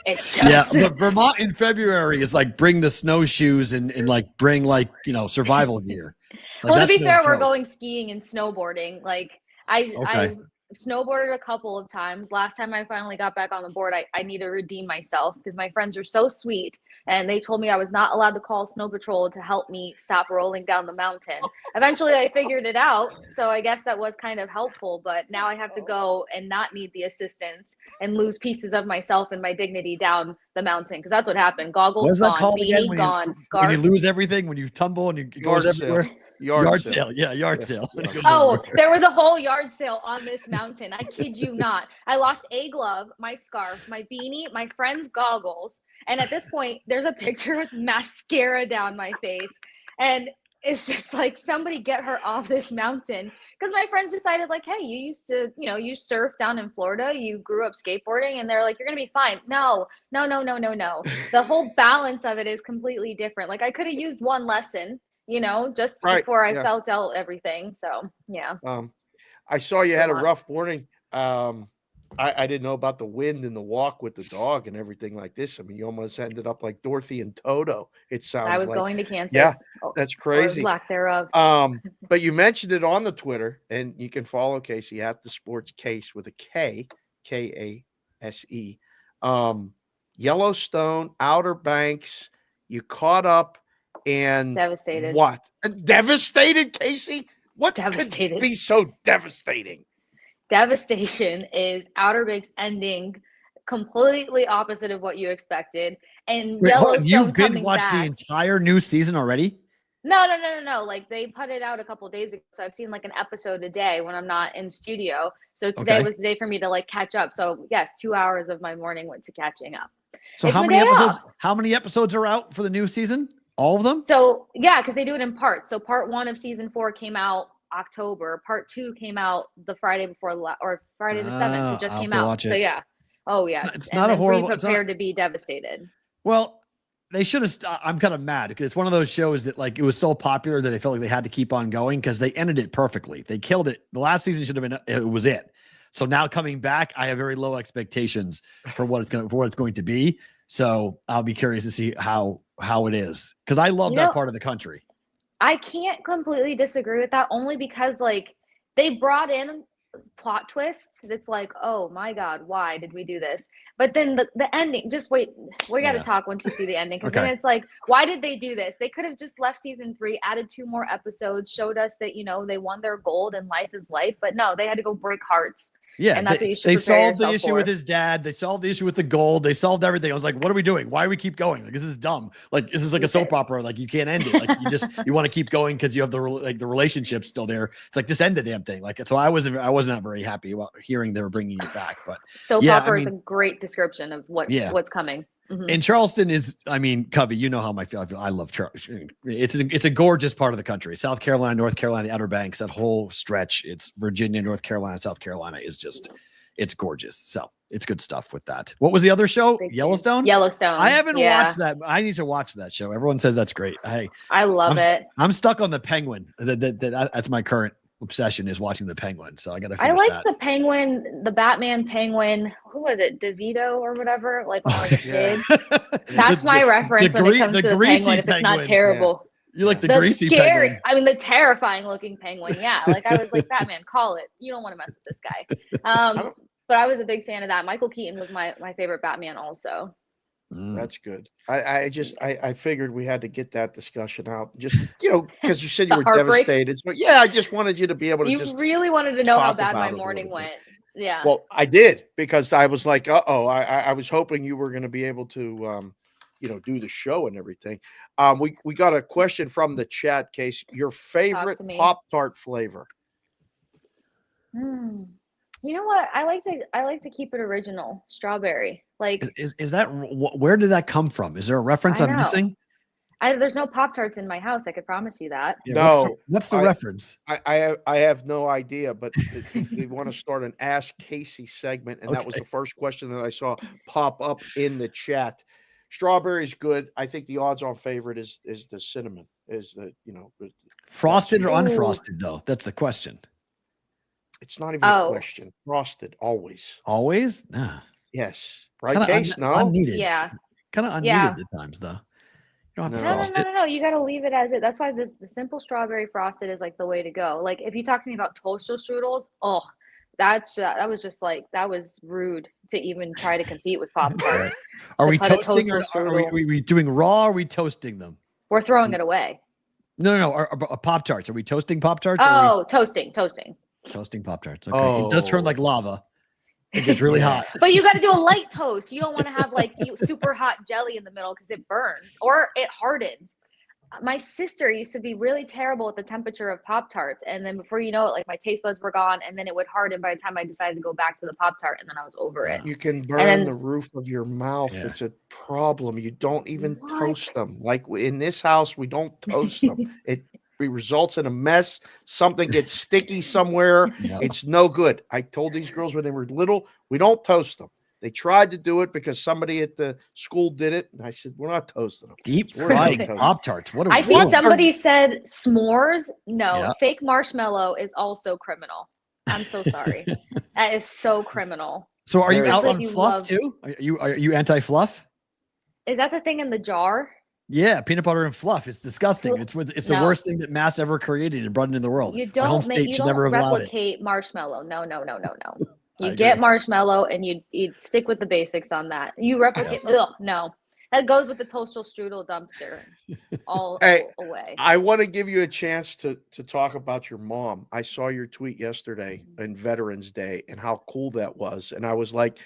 it's just But Vermont in February is like bring the snowshoes and like bring like survival gear. Like, well, to that's be no fair, we're joke. going skiing and snowboarding. Like Okay. I snowboarded a couple of times. Last time I finally got back on the board, I need to redeem myself because my friends are so sweet and they told me I was not allowed to call snow patrol to help me stop rolling down the mountain. Eventually I figured it out, so I guess that was kind of helpful, but now I have to go and not need the assistance and lose pieces of myself and my dignity down the mountain because that's what happened. Goggles What's that gone, called again? beanie gone, When scarf. you lose everything, when you tumble and it goes Yard sale. everywhere. Yard sale. Yeah, yard sale. When it goes Oh, everywhere. there was a whole yard sale on this mountain. I kid you not. I lost a glove, my scarf, my beanie, my friend's goggles. And at this point, there's a picture with mascara down my face. And it's just like, somebody get her off this mountain. Because my friends decided, like, hey, you used to, you surf down in Florida. You grew up skateboarding. And they're like, you're going to be fine. No. The whole balance of it is completely different. Like, I could have used one lesson. Just before I felt out everything. So, yeah. I saw you had a Vermont. rough morning. I didn't know about the wind and the walk with the dog and everything like this. I mean, you almost ended up like Dorothy and Toto. It sounds I was like. going to Kansas. Yeah, that's crazy. Or lack thereof. But you mentioned it on the Twitter, and you can follow Casey at the Sports Case with a K, Kase. Yellowstone, Outer Banks. You caught up. And Devastated. What? Devastated, Casey? What Devastated. could be so devastating? Devastation is Outer Banks ending completely opposite of what you expected, and Wait, hold on. Yellowstone You've been coming watched back. the entire new season already? No. Like they put it out a couple days ago, so I've seen like an episode a day when I'm not in studio. So today was the day for me to like catch up. So yes, 2 hours of my morning went to catching up. So how many episodes? How many episodes are out for the new season? All of them? So yeah, because they do it in parts. So part 1 of season 4 came out October. Part 2 came out the Friday before or Friday the 7th. It just came out. So yeah. Oh yes. It's not a horrible. Be prepared to be devastated. Well, they should have. I'm kind of mad because it's one of those shows that like it was so popular that they felt like they had to keep on going because they ended it perfectly. They killed it. The last season should have been. It was it. So now coming back, I have very low expectations for what it's going to be. So I'll be curious to see how it is because I love that part of the country. I can't completely disagree with that only because like they brought in plot twists that's like, oh my God, why did we do this? But then the ending, just wait, we got to talk once you see the ending because then it's like, why did they do this? They could have just left season 3, added 2 more episodes, showed us that, they won their gold and life is life. But no, they had to go break hearts. Yeah, and that's what you should they solved the yourself issue for. with his dad. They solved the issue with the gold. They solved everything. I was like, what are we doing? Why do we keep going? Like, this is dumb. Like, this is like a soap opera. Like, you can't end it. Like, you want to keep going because you have the relationship still there. It's like, just end the damn thing. Like, so I was not very happy about hearing they were bringing it back. But soap opera is a great description of what's coming. Mm-hmm. And Charleston is, I mean, Covey, you know how I feel. I love Charleston. It's a gorgeous part of the country. South Carolina, North Carolina, the Outer Banks, that whole stretch. It's Virginia, North Carolina, South Carolina is just, it's gorgeous. So it's good stuff with that. What was the other show? Yellowstone? Yellowstone. I haven't watched that. I need to watch that show. Everyone says that's great. I love it. I'm stuck on the Penguin. That's my current obsession is watching the Penguin. So I got to finish that. I like the Penguin, the Batman Penguin. Who was it? DeVito or whatever? Like when I was a kid. That's my reference when it comes to the Penguin. If it's not terrible. Yeah. You like the greasy scary, penguin. I mean, the terrifying looking penguin. Yeah. Like I was like, Batman, call it. You don't want to mess with this guy. But I was a big fan of that. Michael Keaton was my favorite Batman also. That's good. I figured we had to get that discussion out. Just, because you said you were devastated. So yeah, I just wanted you to be able to You really wanted to know how bad my morning went. Yeah. Well, I did because I was like, I was hoping you were going to be able to do the show and everything. We got a question from the chat, Case. Your favorite Pop-Tart flavor? You know what? I like to keep it original. Strawberry. Like, Is that where did that come from? Is there a reference I I'm know. missing? There's no Pop-Tarts in my house. I could promise you that. Yeah, No, what's the I- reference? I have no idea, but they want to start an Ask Casey segment, and that was Okay. the first question that I saw pop up in the chat. Strawberry's good. I think the odds-on favorite is the cinnamon. Is the Frosted or Ooh. unfrosted though? That's the question. It's not even a question. Frosted always. Always? Nah. Yes. Right, Kinda Case? No. unneeded. Yeah. Kind of unneeded Yeah. at times though. You don't have to No. frost it. No. You got to leave it as it. That's why the simple strawberry frosted is like the way to go. Like if you talk to me about toaster strudels, that was rude to even try to compete with Pop-Tart. Are we put a toasting or toaster are we doing raw? Or are we toasting them? We're throwing it away. No. Are Pop-Tarts. Are we toasting Pop-Tarts? Oh, toasting. Toasting Pop-Tarts. Okay. It does turn like lava. It gets really hot. But you got to do a light toast. You don't want to have like super hot jelly in the middle because it burns or it hardens. My sister used to be really terrible at the temperature of Pop-Tarts. And then before you know it, like my taste buds were gone and then it would harden by the time I decided to go back to the Pop-Tart and then I was over it. You can burn the roof of your mouth. Yeah. It's a problem. You don't even toast them. Like in this house, we don't toast them. It results in a mess. Something gets sticky somewhere. Yep. It's no good. I told these girls when they were little, we don't toast them. They tried to do it because somebody at the school did it. And I said, we're not toasting them. Deep We're not fried toasting. Pop-Tarts. What are we I see doing? somebody said s'mores. No, Yeah. fake marshmallow is also criminal. I'm so sorry. That is so criminal. So are you out Especially on if you fluff love- too? Are you anti-fluff? Is that the thing in the jar? Yeah, peanut butter and fluff. It's disgusting. It's the No. worst thing that mass ever created and brought into the world. You My home don't state should never have allowed it. replicate marshmallow. No. I You get agree. marshmallow and you stick with the basics on that. You replicate. No. That goes with the toaster strudel dumpster all away. I want to give you a chance to talk about your mom. I saw your tweet yesterday in Veterans Day and how cool that was. And I was like,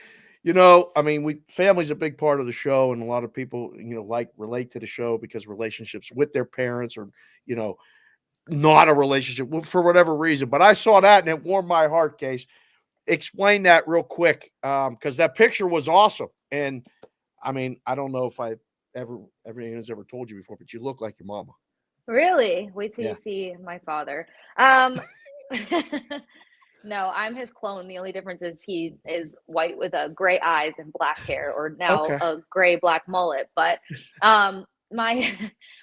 family's a big part of the show, and a lot of people, relate to the show because relationships with their parents or, not a relationship for whatever reason. But I saw that and it warmed my heart, Case. Explain that real quick, because that picture was awesome. And I don't know if anyone's ever told you before, but you look like your mama. Really? Wait till you see my father. No, I'm his clone. The only difference is he is white with gray eyes and black hair, or now a gray black mullet. But my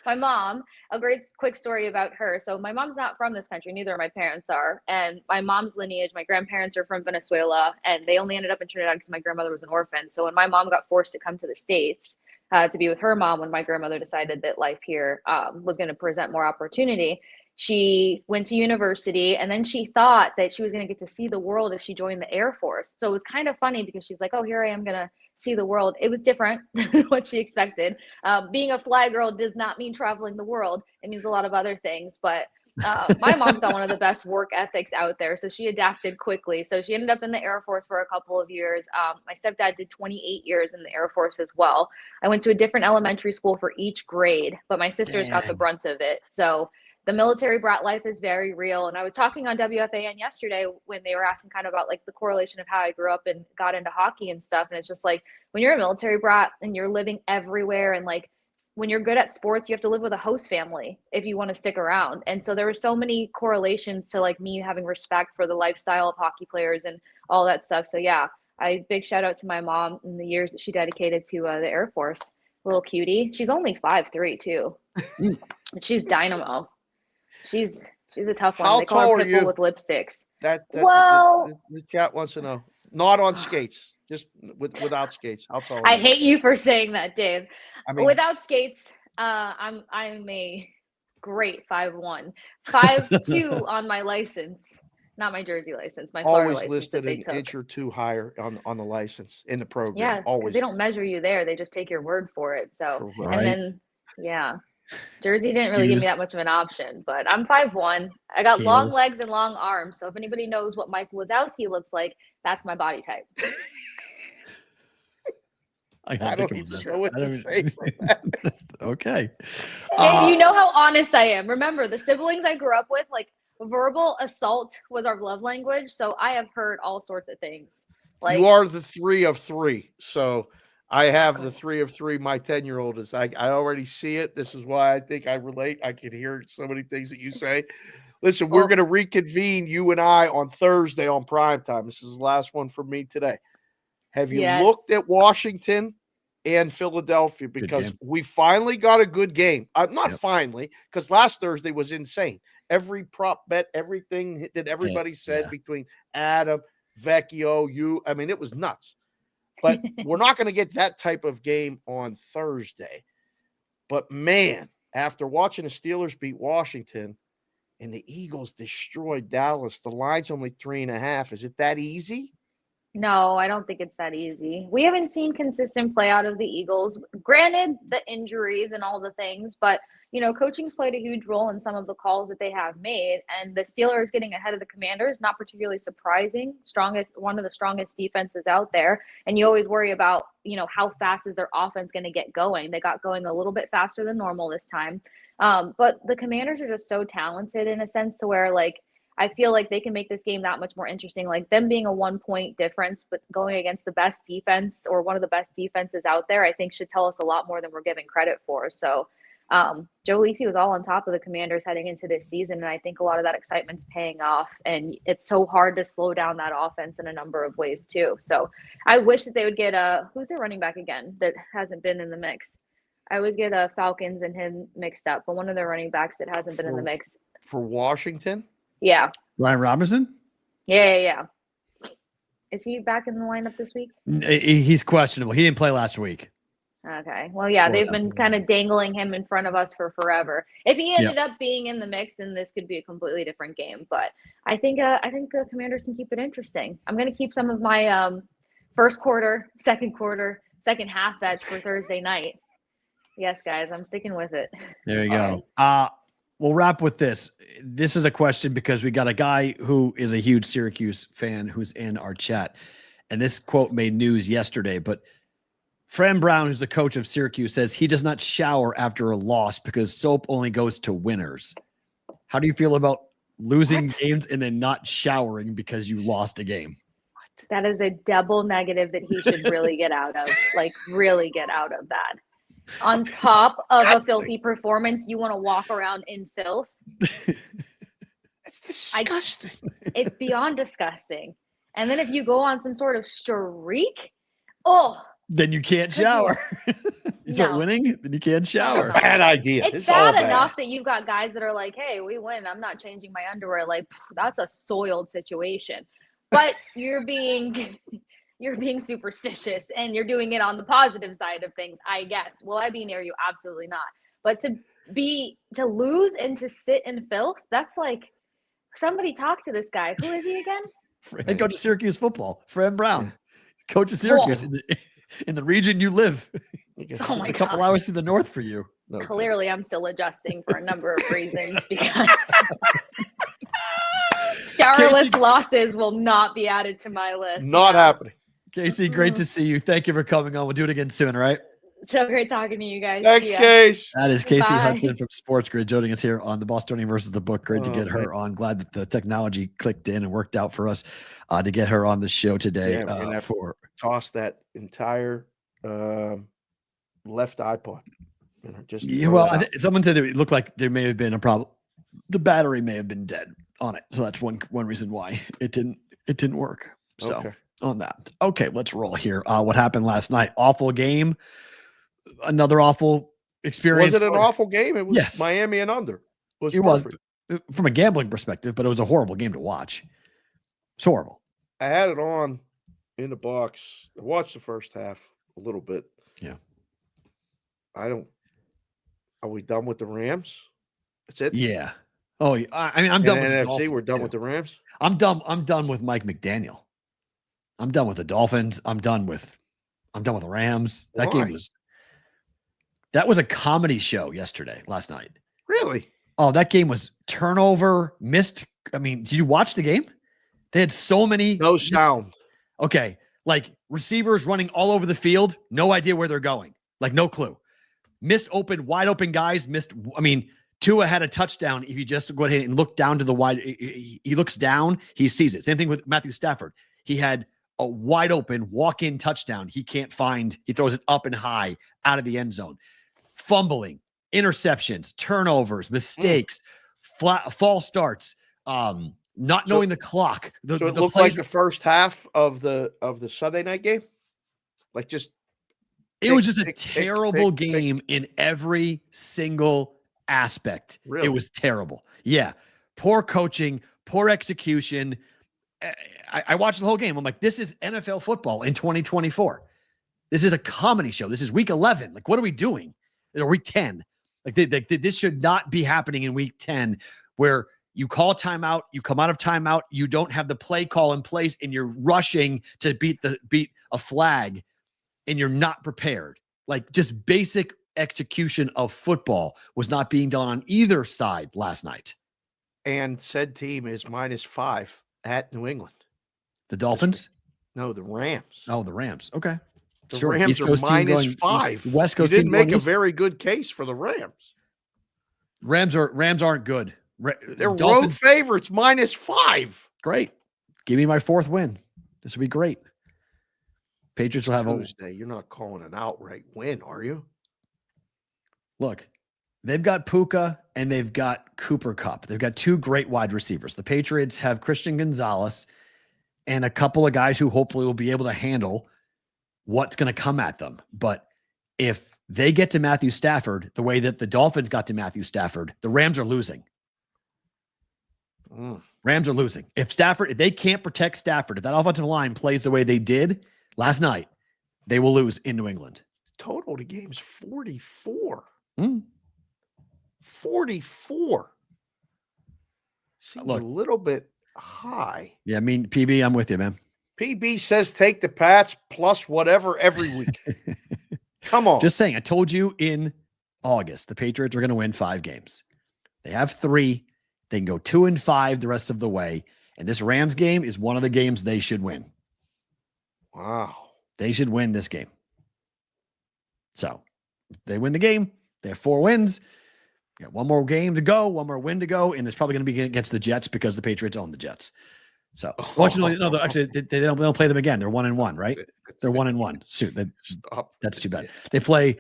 mom, a great quick story about her. So my mom's not from this country, neither of my parents are. And my mom's lineage, my grandparents are from Venezuela, and they only ended up in Trinidad because my grandmother was an orphan. So when my mom got forced to come to the States to be with her mom, when my grandmother decided that life here was going to present more opportunity, she went to university, and then she thought that she was going to get to see the world if she joined the Air Force. So it was kind of funny because she's like, oh, here I am going to see the world. It was different than what she expected. Being a fly girl does not mean traveling the world. It means a lot of other things. But my mom's got one of the best work ethics out there. So she adapted quickly. So she ended up in the Air Force for a couple of years. My stepdad did 28 years in the Air Force as well. I went to a different elementary school for each grade, but my sisters got the brunt of it. So the military brat life is very real. And I was talking on WFAN yesterday when they were asking kind of about like the correlation of how I grew up and got into hockey and stuff. And it's just like, when you're a military brat and you're living everywhere, and like when you're good at sports, you have to live with a host family if you want to stick around. And so there were so many correlations to like me having respect for the lifestyle of hockey players and all that stuff. So yeah, big shout out to my mom in the years that she dedicated to the Air Force. Little cutie. She's only 5'3" too. She's dynamo. She's a tough one. How they call tall her are Pitbull you? with lipsticks. The chat wants to know. Not on skates, just without skates. How tall? I hate you for saying that, Dave. Without skates, I'm a great 5'1", 5'2" on my license, not my Jersey license. My Florida always license listed an took. inch or two higher on the license in the program. Yeah, always. they don't measure you there; they just take your word for it. So, Right. and then Jersey didn't really give me that much of an option, but I'm 5'1". I got long legs and long arms. So if anybody knows what Mike Wazowski looks like, that's my body type. I don't even know what to say for that. Okay. Hey, you know how honest I am. Remember, the siblings I grew up with, like verbal assault was our love language. So I have heard all sorts of things. Like, you are the 3 of 3. So I have the 3 of 3. My 10-year-old is. I already see it. This is why I think I relate. I can hear so many things that you say. Listen, we're going to reconvene, you and I, on Thursday on primetime. This is the last one for me today. Have you looked at Washington and Philadelphia? Because we finally got a good game. Not finally, because last Thursday was insane. Every prop bet, everything that everybody said between Adam, Vecchio, you. I mean, it was nuts. But we're not going to get that type of game on Thursday. But, man, after watching the Steelers beat Washington and the Eagles destroyed Dallas, the line's only 3.5. Is it that easy? No, I don't think it's that easy. We haven't seen consistent play out of the Eagles. Granted, the injuries and all the things, but coaching's played a huge role in some of the calls that they have made. And the Steelers getting ahead of the Commanders, not particularly surprising. One of the strongest defenses out there. And you always worry about, how fast is their offense going to get going. They got going a little bit faster than normal this time. But the Commanders are just so talented in a sense to where, like, I feel like they can make this game that much more interesting. Like, them being a 1-point difference, but going against the best defense or one of the best defenses out there, I think should tell us a lot more than we're giving credit for. So Joe Lisi was all on top of the Commanders heading into this season, and I think a lot of that excitement's paying off. And it's so hard to slow down that offense in a number of ways too. So I wish that they would get who's their running back again that hasn't been in the mix. I always get Falcons and him mixed up, but one of their running backs that hasn't been in the mix for Washington. Yeah. Ryan Robinson? Yeah. Is he back in the lineup this week? He's questionable. He didn't play last week. Okay. Well, yeah, they've been kind of dangling him in front of us for forever. If he ended up being in the mix, then this could be a completely different game. But I think the Commanders can keep it interesting. I'm going to keep some of my first quarter, second half bets for Thursday night. Yes, guys, I'm sticking with it. There you go. We'll wrap with this. This is a question because we got a guy who is a huge Syracuse fan who's in our chat. And this quote made news yesterday. But Fran Brown, who's the coach of Syracuse, says he does not shower after a loss because soap only goes to winners. How do you feel about losing games and then not showering because you lost a game? That is a double negative that he should really get out of. Like, really get out of that. On top of a filthy performance, you want to walk around in filth? It's disgusting. It's beyond disgusting. And then if you go on some sort of streak, then you can't shower. You start winning, then you can't shower. It's a bad idea. It's bad enough that you've got guys that are like, hey, we win. I'm not changing my underwear. Like, that's a soiled situation. But you're being superstitious and you're doing it on the positive side of things, I guess. Will I be near you? Absolutely not. But to lose and to sit in filth, that's like, somebody talk to this guy. Who is he again? Head coach of Syracuse football, Fran Brown, coach of Syracuse in the region you live. It's a couple hours to the north for you. Clearly, I'm still adjusting for a number of reasons because showerless losses will not be added to my list. Not happening. Casey, great to see you. Thank you for coming on. We'll do it again soon, all right? So great talking to you guys. Thanks, Case. That is Casey Hudson from Sports Grid joining us here on the Bostonian versus the Book. Great to get her on. Glad that the technology clicked in and worked out for us to get her on the show today. Toss that entire left iPod. Someone said it looked like there may have been a problem. The battery may have been dead on it, so that's one reason why it didn't work. So on that, okay, let's roll here. What happened last night? Awful game. Another awful experience. Was it an awful game? It was Miami and under. It was from a gambling perspective, but it was a horrible game to watch. It's horrible. I had it on in the box. I watched the first half a little bit. Yeah. Are we done with the Rams? That's it? Yeah. Oh, I mean, I'm done with the NFC. Dolphins. We're done with the Rams. I'm done with Mike McDaniel. I'm done with the Dolphins. I'm done with the Rams. That was a comedy show last night. Really? Oh, that game was turnover, missed. I mean, did you watch the game? They had so many. No sound. Okay. Like receivers running all over the field. No idea where they're going. Like no clue. Wide open guys. Tua had a touchdown. If you just go ahead and look down to the wide, he looks down, he sees it. Same thing with Matthew Stafford. He had a wide open walk-in touchdown. He can't find, he throws it up and high out of the end zone. Fumbling, interceptions, turnovers, mistakes, false starts, not knowing the clock. So it looked like the first half of the Sunday night game? Like just it was just a terrible game in every single aspect. Really? It was terrible. Yeah. Poor coaching, poor execution. I watched the whole game. I'm like, this is NFL football in 2024. This is a comedy show. This is week 11. Like, what are we doing? Or week 10. Like, this should not be happening in week 10, where you call timeout, you come out of timeout, you don't have the play call in place, and you're rushing to beat a flag, and you're not prepared. Like, just basic execution of football was not being done on either side last night. And said team is -5 at New England. The Dolphins? No, the Rams. Oh, the Rams. Okay. The Sure. Rams East are Coast team going, -5. West Coast you didn't team make a east. very good case for the Rams. Rams aren't good. They're road favorites, -5. Great. Give me my 4th win. This would be great. Patriots will have Tuesday. You're not calling an outright win, are you? Look, they've got Puka and they've got Cooper Kupp. They've got 2 great wide receivers. The Patriots have Christian Gonzalez and a couple of guys who hopefully will be able to handle what's going to come at them. But if they get to Matthew Stafford the way that the Dolphins got to Matthew Stafford, the Rams are losing. Rams are losing. If they can't protect Stafford, if that offensive line plays the way they did last night, they will lose in New England. Total of the game's 44. 44. Seems a little bit high. Yeah, I mean, PB, I'm with you, man. PB says take the Pats plus whatever every week. Come on. Just saying, I told you in August, the Patriots are going to win 5 games. They have 3. They can go 2-5 the rest of the way. And this Rams game is one of the games they should win. Wow. They should win this game. So if they win the game, they have 4 wins. Got one more game to go, one more win to go, and it's probably going to be against the Jets because the Patriots own the Jets. So, actually, they don't play them again. They're 1-1, right? They're 1-1. Shoot, that's too bad. They play.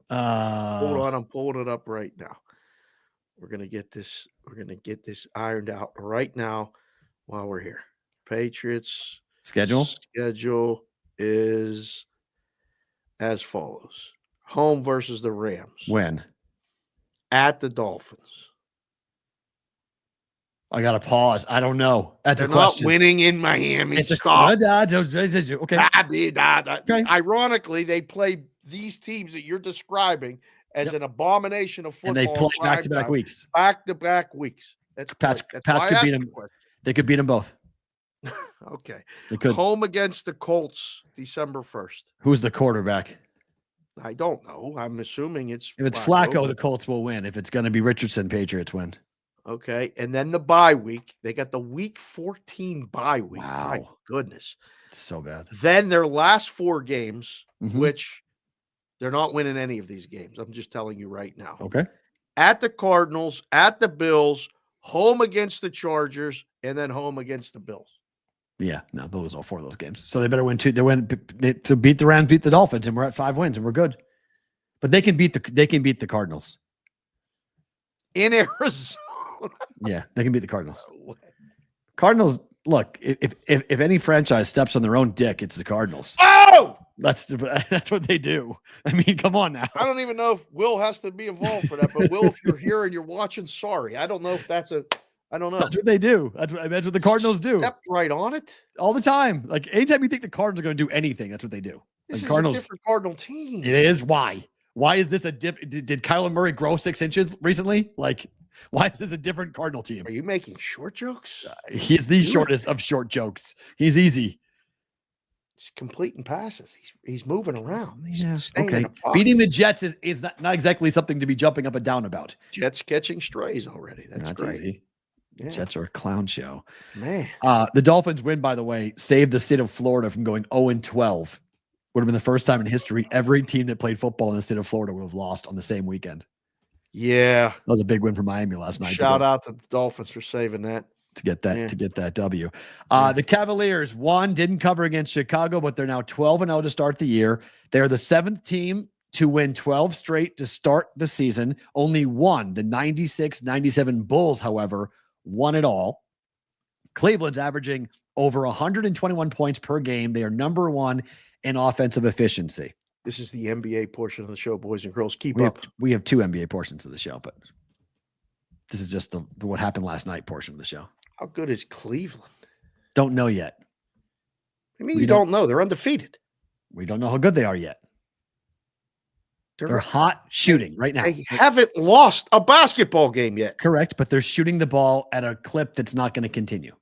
Hold on, I'm pulling it up right now. We're gonna get this. We're gonna get this ironed out right now while we're here. Patriots schedule is as follows: home versus the Rams. When? At the Dolphins. I got to pause. I don't know. That's They're a question. not winning in Miami. It's Stop. Okay. Okay. Ironically, they play these teams that you're describing as an abomination of football. And they play back-to-back weeks. Back-to-back weeks. That's Pats why could beat them. They could beat them both. Okay. They could. Home against the Colts, December 1st. Who's the quarterback? I don't know. I'm assuming it's if it's Flacco, the Colts will win. If it's going to be Richardson, Patriots win. Okay. And then the bye week. They got the week 14 bye week. Wow. My goodness. It's so bad. Then their last 4 games, which they're not winning any of these games. I'm just telling you right now. Okay. At the Cardinals, at the Bills, home against the Chargers, and then home against the Bills. Yeah, no, they'll lose all 4 of those games. So they better win 2. They win to beat the Rams, beat the Dolphins, and we're at 5 wins, and we're good. But they can beat the Cardinals in Arizona. Yeah, they can beat the Cardinals. Cardinals. Look, if any franchise steps on their own dick, it's the Cardinals. Oh, that's what they do. I mean, come on now. I don't even know if Will has to be involved for that, but Will, if you're here and you're watching, sorry, I don't know if that's a. I don't know. That's what they do. That's what the Cardinals do. Stepped right on it all the time. Like anytime you think the Cardinals are going to do anything, that's what they do. This is Cardinals, a different Cardinal team. It is. Why? Why is this a dip? Did Kyler Murray grow 6 inches recently? Like, why is this a different Cardinal team? Are you making short jokes? He's the shortest of short jokes. He's easy. He's completing passes. He's moving around. He's staying in a pocket. Beating the Jets is not exactly something to be jumping up and down about. Jets catching strays already. That's great. Easy. Yeah. Jets are a clown show. Man. The Dolphins win, by the way, saved the state of Florida from going 0-12. Would have been the first time in history every team that played football in the state of Florida would have lost on the same weekend. Yeah. That was a big win for Miami last night. Shout out to the Dolphins for saving that. To get that Yeah. to get that W. Yeah. The Cavaliers didn't cover against Chicago, but they're now 12-0 to start the year. They're the 7th team to win 12 straight to start the season. Only one, the 96-97 Bulls, however, won it all. Cleveland's averaging over 121 points per game. They are number 1 in offensive efficiency. This is the NBA portion of the show, boys and girls. Keep We up. we have 2 NBA portions of the show, but this is just the what happened last night portion of the show. How good is Cleveland? Don't know yet. I mean, you don't know. They're undefeated. We don't know how good they are yet. They're hot shooting right now. They haven't lost a basketball game yet. Correct, but they're shooting the ball at a clip that's not going to continue.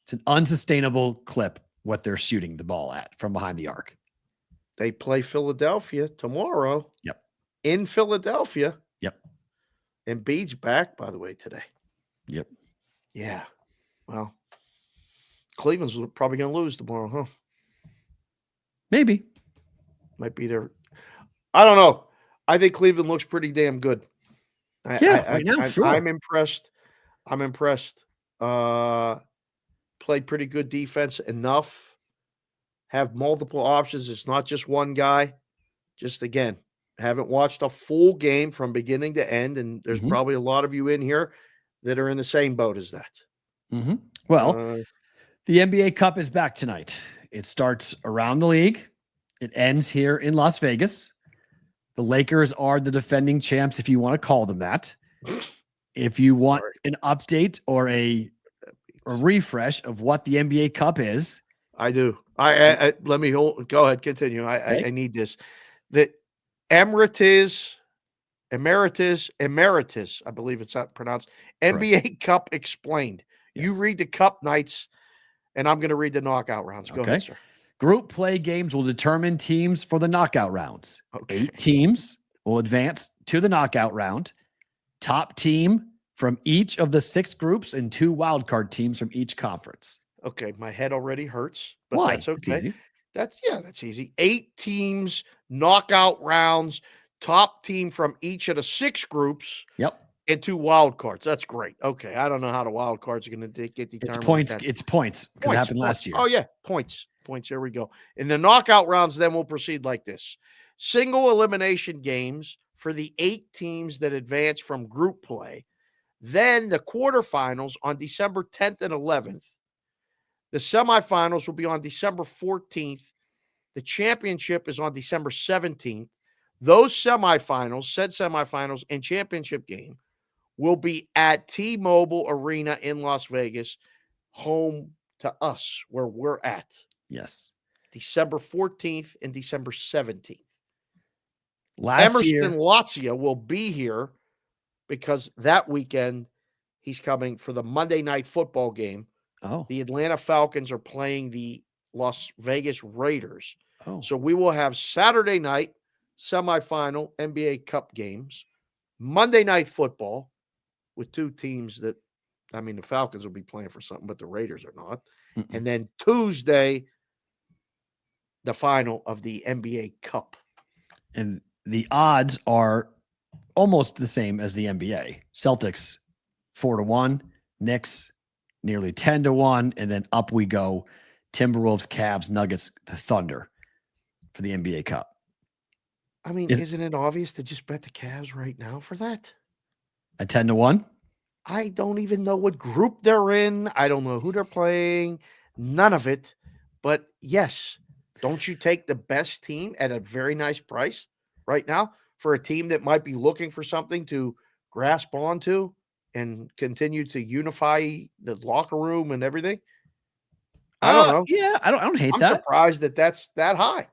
It's an unsustainable clip what they're shooting the ball at from behind the arc. They play Philadelphia tomorrow. Yep. In Philadelphia. Yep. Embiid's back, by the way, today. Yep. Yeah. Well, Cleveland's probably going to lose tomorrow, huh? Maybe. Might be their. I don't know. I think Cleveland looks pretty damn good. Right now, sure. I'm impressed. Played pretty good defense enough. Have multiple options. It's not just one guy. Just again, haven't watched a full game from beginning to end, and there's probably a lot of you in here that are in the same boat as that. Well, the NBA Cup is back tonight. It starts around the league. It ends here in Las Vegas. The Lakers are the defending champs, if you want to call them that. If you want an update or a refresh of what the NBA Cup is, I do. I let me hold. Go ahead, continue. I need this. The Emeritus, I believe it's not pronounced. NBA Cup explained. Yes. You read the Cup nights, and I'm going to read the knockout rounds. Go ahead, sir. Group play games will determine teams for the knockout rounds. 8 teams will advance to the knockout round. Top team from each of the 6 groups and 2 wildcard teams from each conference. Okay, my head already hurts, but Why? that's okay. Easy. That's easy. 8 teams, knockout rounds, top team from each of the 6 groups. Yep. And 2 wild cards. That's great. Okay, I don't know how the wild cards are going to get determined. It's points. It's points. It happened last year. Oh yeah, points. Here we go. In the knockout rounds, then we'll proceed like this: single elimination games for the 8 teams that advance from group play. Then the quarterfinals on December 10th and 11th. The semifinals will be on December 14th. The championship is on December 17th. Those semifinals, and championship game will be at T-Mobile Arena in Las Vegas, home to us, where we're at. Yes. December 14th and December 17th. Emerson Lazio will be here because that weekend he's coming for the Monday night football game. Oh. The Atlanta Falcons are playing the Las Vegas Raiders. Oh. So we will have Saturday night semifinal NBA Cup games, Monday night football with 2 teams that, I mean, the Falcons will be playing for something, but the Raiders are not. And then Tuesday, the final of the NBA Cup. And the odds are almost the same as the NBA. Celtics 4-1, Knicks nearly 10-1, and then up we go. Timberwolves, Cavs, Nuggets, the Thunder for the NBA Cup. I mean, isn't it obvious to just bet the Cavs right now for that? At 10-1? I don't even know what group they're in. I don't know who they're playing. None of it. But yes, don't you take the best team at a very nice price right now for a team that might be looking for something to grasp onto and continue to unify the locker room and everything? I don't know. Yeah, I don't hate I'm that. surprised that that's that high.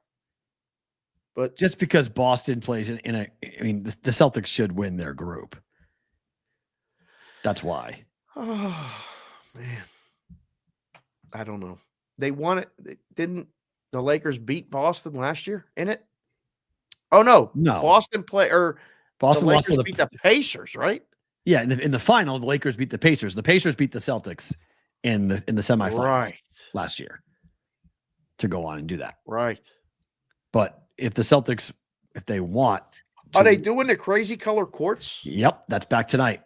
But just because Boston plays in a, I mean, the Celtics should win their group. That's why. Oh, man. I don't know. They won it. Didn't the Lakers beat Boston last year in it? Oh, no. Boston Boston the lost Lakers to beat the Pacers, right? Yeah, in the final, the Lakers beat the Pacers. The Pacers beat the Celtics in the semifinals last year to go on and do that. Right. But if the Celtics, if they want Are they doing the crazy color courts? Yep, that's back tonight.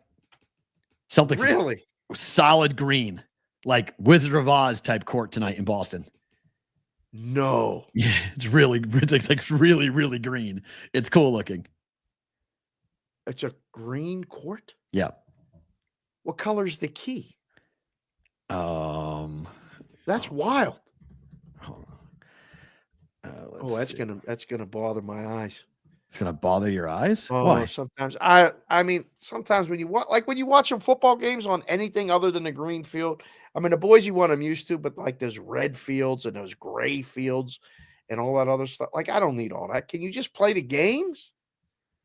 Celtics Really? Solid green, like Wizard of Oz type court tonight in Boston. No. Yeah, it's like really, really green. It's cool looking. It's a green court? Yeah. What color is the key? That's wild. Hold on. That's gonna bother my eyes. It's gonna bother your eyes. Oh, Why? sometimes sometimes when you watch some football games on anything other than the green field, I mean the boys you want I'm used to, but like those red fields and those gray fields and all that other stuff. Like I don't need all that. Can you just play the games?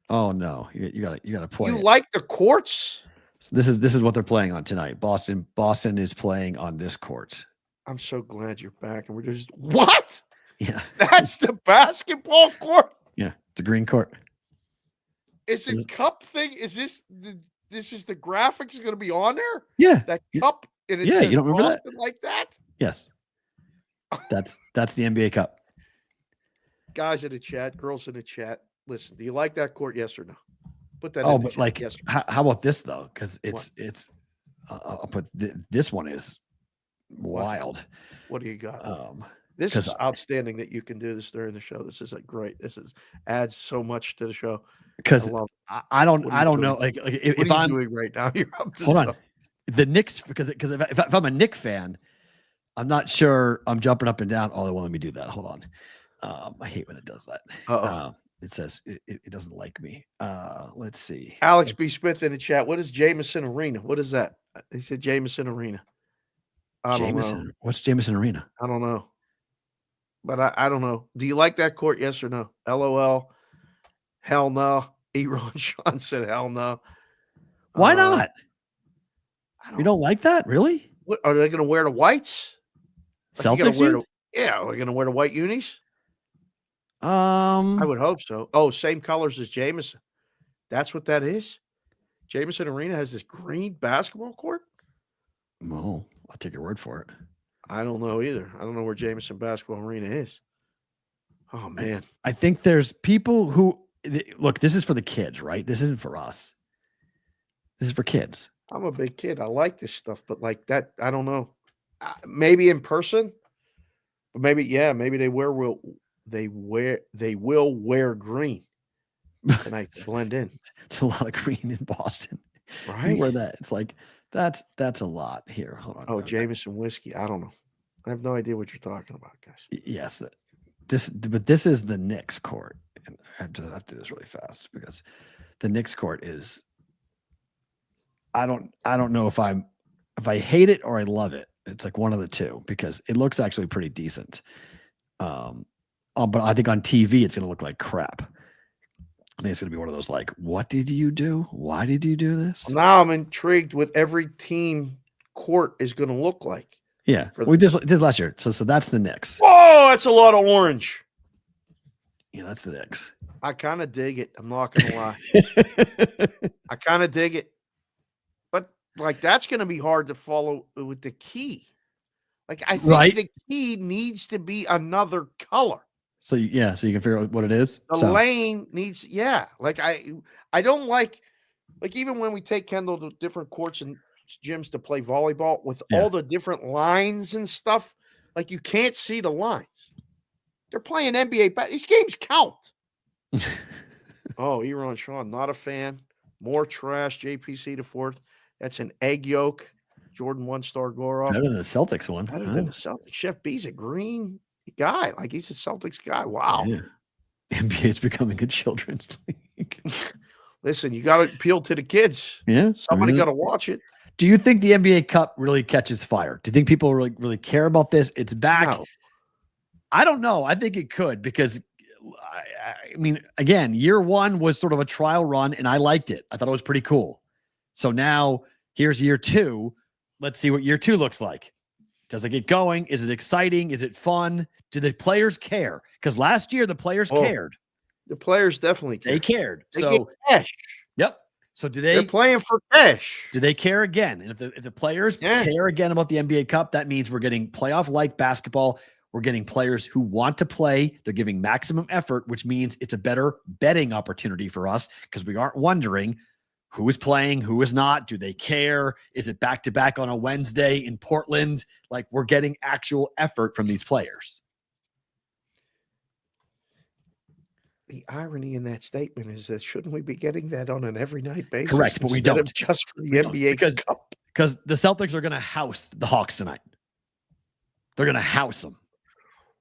Oh no, you gotta play. You it. like the courts? So this is what they're playing on tonight. Boston is playing on this court. I'm so glad you're back, and we're just what? Yeah, That's the basketball court. yeah, it's a green court. Is it cup thing? Is this the graphics going to be on there? Yeah, That cup and it yeah, says you don't remember that? Boston like that? Yes, that's the NBA Cup. Guys in the chat, girls in the chat. Listen, do you like that court? Yes or no? Put that. Oh, in the but chat. like, yes. how about this though? Because I'll put this one is wild. What do you got? This is outstanding that you can do this during the show. This is great. Adds so much to the show. Because I don't know. Like if I'm doing right now, you're up to hold on. The Knicks, because if I'm a Knicks fan, I'm not sure I'm jumping up and down. Oh, they won't let me do that. Hold on. I hate when it does that. It says it doesn't like me. Let's see. Alex B. Smith in the chat. What is Jameson Arena? What is that? He said Jameson Arena. I don't know. What's Jameson Arena? I don't know. But I don't know. Do you like that court? Yes or no? LOL. Hell no. Eron Sean said hell no. Why not? You don't like that? Really? What are they going to wear the whites? Celtics? Yeah, we're going to wear the white unis. I would hope so. Oh, same colors as Jameson. That's what that is. Jameson Arena has this green basketball court. Well, I'll take your word for it. I don't know either. I don't know where Jameson Basketball Arena is. Oh man, I think there's people who look. This is for the kids, right? This isn't for us. This is for kids. I'm a big kid. I like this stuff, but like that, I don't know. Maybe in person, but maybe they will wear green, and I blend in. It's a lot of green in Boston, right? You wear that. It's like that's a lot. Here, hold on. Oh, Jameson whiskey. I don't know. I have no idea what you're talking about, guys. Yes, but this is the Knicks court, and I have to do this really fast because the Knicks court is. I don't know if I hate it or I love it. It's like one of the two because it looks actually pretty decent. But I think on TV it's going to look like crap. I think it's going to be one of those like, what did you do? Why did you do this? Now I'm intrigued what every team court is going to look like. Yeah, we did last year. So that's the Knicks. Oh, that's a lot of orange. Yeah, that's the Knicks. I kind of dig it. I'm not going to lie. I kind of dig it. But like that's going to be hard to follow with the key. Like I think the key needs to be another color. So you can figure out what it is. The lane needs, like I don't like even when we take Kendall to different courts and gyms to play volleyball with all the different lines and stuff, like you can't see the lines. They're playing NBA. These games count. Oh, Eron Sean, not a fan. More trash. JPC to fourth. That's an egg yolk. Jordan 1-star Goroff. Better than the Celtics one. Better than the Celtics. Chef B's a green guy. Like he's a Celtics guy. Wow. Yeah. NBA is becoming a children's league. Listen, you got to appeal to the kids. Yeah. Somebody got to watch it. Do you think the NBA Cup really catches fire? Do you think people really care about this? It's back. No. I don't know. I think it could because, I mean, again, year one was sort of a trial run, and I liked it. I thought it was pretty cool. So now here's year two. Let's see what year two looks like. Does it get going? Is it exciting? Is it fun? Do the players care? Because last year the players cared. The players definitely cared. They cared. They get cash. Yep. So they're playing for cash. Do they care again? And if the players care again about the NBA Cup, that means we're getting playoff-like basketball. We're getting players who want to play. They're giving maximum effort, which means it's a better betting opportunity for us because we aren't wondering who is playing, who is not. Do they care? Is it back-to-back on a Wednesday in Portland? Like, we're getting actual effort from these players. The irony in that statement is that shouldn't we be getting that on an every night basis? Correct, but we instead don't. of just for the NBA Cup. Because the Celtics are going to house the Hawks tonight. They're going to house them.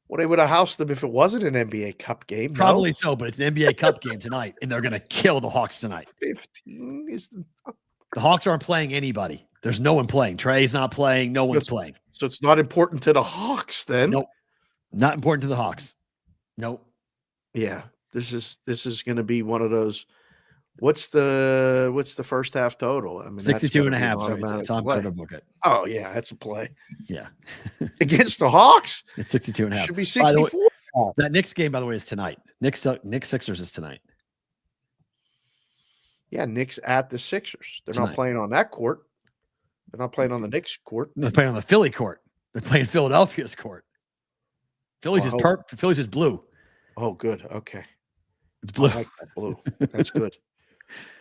Well, they would have housed them if it wasn't an NBA Cup game. Probably so, but it's an NBA Cup game tonight, and they're going to kill the Hawks tonight. 15 is the Hawks aren't playing anybody. There's no one playing. Trey's not playing. No one's playing. So it's not important to the Hawks then? Nope. Not important to the Hawks. Nope. Yeah. This is going to be one of those. What's the first half total? I mean, 62 and a half. It's on to book it. Oh yeah, that's a play. Yeah. Against the Hawks? It's 62 and a half. Should be 64. That Knicks game, by the way, is tonight. Knicks Sixers is tonight. Yeah, Knicks at the Sixers. They're not playing on that court. They're not playing on the Knicks court. They're playing on the Philly court. They're playing Philadelphia's court. Philly's is blue. Oh, good. Okay. It's blue. I like that blue. That's good.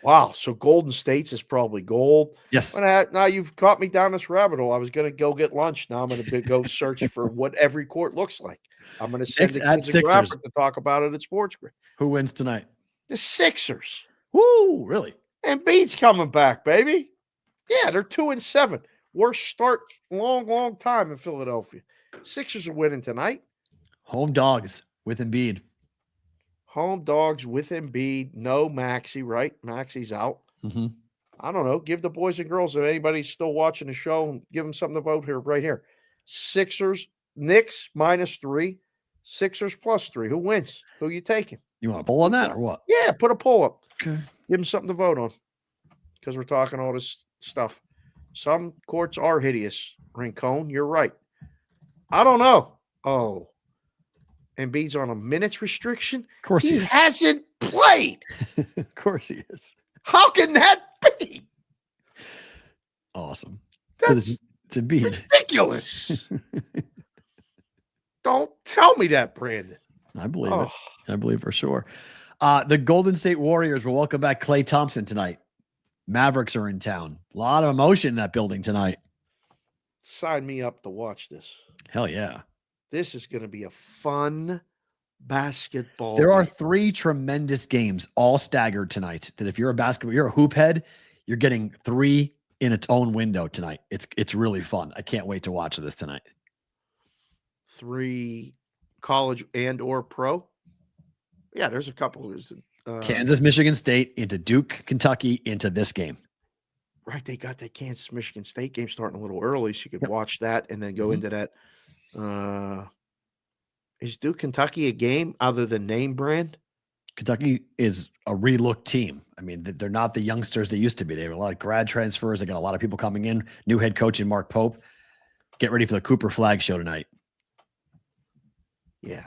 Wow. So Golden State's is probably gold. Yes. Now you've caught me down this rabbit hole. I was going to go get lunch. Now I'm going to go search for what every court looks like. I'm going to send the kids a graphic to talk about it at Sports Grid. Who wins tonight? The Sixers. Woo, really? Embiid's coming back, baby. Yeah, they're 2-7. Worst start long time in Philadelphia. Sixers are winning tonight. Home dogs with Embiid. Home dogs with Embiid. No Maxey, right? Maxey's out. Mm-hmm. I don't know. Give the boys and girls, if anybody's still watching the show, give them something to vote here, right here. Sixers, Knicks -3, Sixers +3. Who wins? Who you taking? You want a poll on that or what? Yeah, put a poll up. Okay. Give them something to vote on because we're talking all this stuff. Some courts are hideous. Rincon, you're right. I don't know. Oh. Embiid's on a minutes restriction. Of course he is. Hasn't played. Of course he is. How can that be? Awesome. That's it's Embiid. Ridiculous. Don't tell me that, Brandon. I believe it. I believe for sure. The Golden State Warriors will welcome back Klay Thompson tonight. Mavericks are in town. A lot of emotion in that building tonight. Sign me up to watch this. Hell yeah. This is going to be a fun basketball. There are 3 tremendous games all staggered tonight that if you're you're a hoop head, you're getting 3 in its own window tonight. It's really fun. I can't wait to watch this tonight. 3 college and or pro. Yeah, there's a couple. Kansas, Michigan State, into Duke, Kentucky, into this game. Right. They got that Kansas, Michigan State game starting a little early, so you could watch that and then go into that. Is Duke, Kentucky a game other than name brand? Kentucky is a relooked team. I mean, they're not the youngsters they used to be. They have a lot of grad transfers. They got a lot of people coming in. New head coach in Mark Pope. Get ready for the Cooper Flag show tonight. Yeah,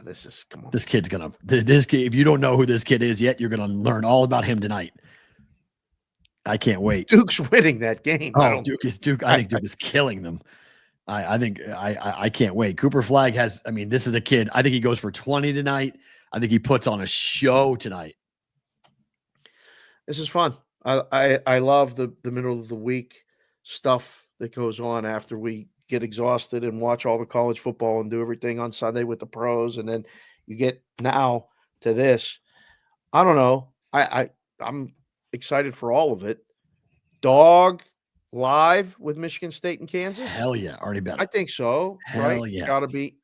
come on. This kid's this kid, if you don't know who this kid is yet, you're gonna learn all about him tonight. I can't wait. Duke's winning that game. Oh, Duke. I think Duke is killing them. I think I can't wait. Cooper Flag has, I mean, this is a kid. I think he goes for 20 tonight. I think he puts on a show tonight. This is fun. I love the middle of the week stuff that goes on after we get exhausted and watch all the college football and do everything on Sunday with the pros. And then you get now to this. I don't know. I'm excited for all of it. Dog live with Michigan State and Kansas. Hell yeah. Already bet. I think so. Hell right? yeah. Gotta be.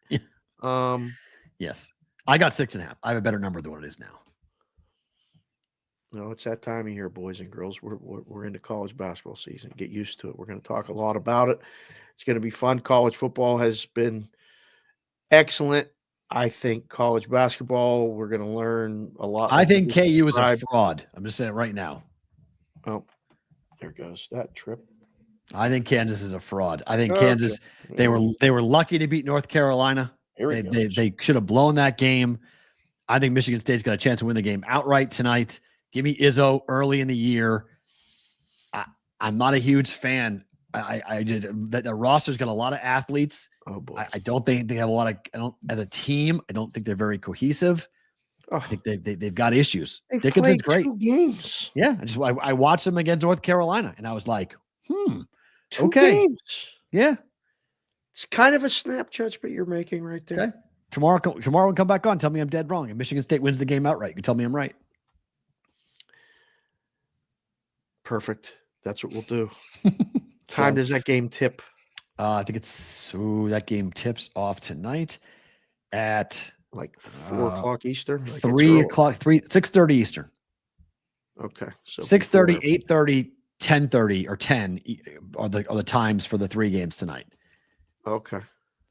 Yes. I got 6.5. I have a better number than what it is now. No, it's that time of year, boys and girls. We're into college basketball season. Get used to it. We're going to talk a lot about it. It's going to be fun. College football has been excellent. I think college basketball, we're going to learn a lot. I think KU is a fraud. I'm just saying it right now. Oh, there goes that trip. I think Kansas is a fraud. I think Kansas, they were lucky to beat North Carolina. They should have blown that game. I think Michigan State's got a chance to win the game outright tonight. Give me Izzo early in the year. I'm not a huge fan. I did that. The roster's got a lot of athletes. Oh boy. I don't think they have a lot of. As a team, I don't think they're very cohesive. Oh, I think they've got issues. they've Dickinson's played great. 2 games. Yeah, I watched them against North Carolina, and I was like, 2 okay. games. Yeah. It's kind of a snap judgment you're making right there. Okay. Tomorrow we'll come back on. Tell me I'm dead wrong. If Michigan State wins the game outright, you tell me I'm right. Perfect. That's what we'll do. Time does that game tip? I think that game tips off tonight at Like 4 o'clock Eastern? Like 3 o'clock, 6:30 Eastern. Okay. So 6:30, 8:30, 10:30, or 10 are the times for the 3 games tonight. Okay.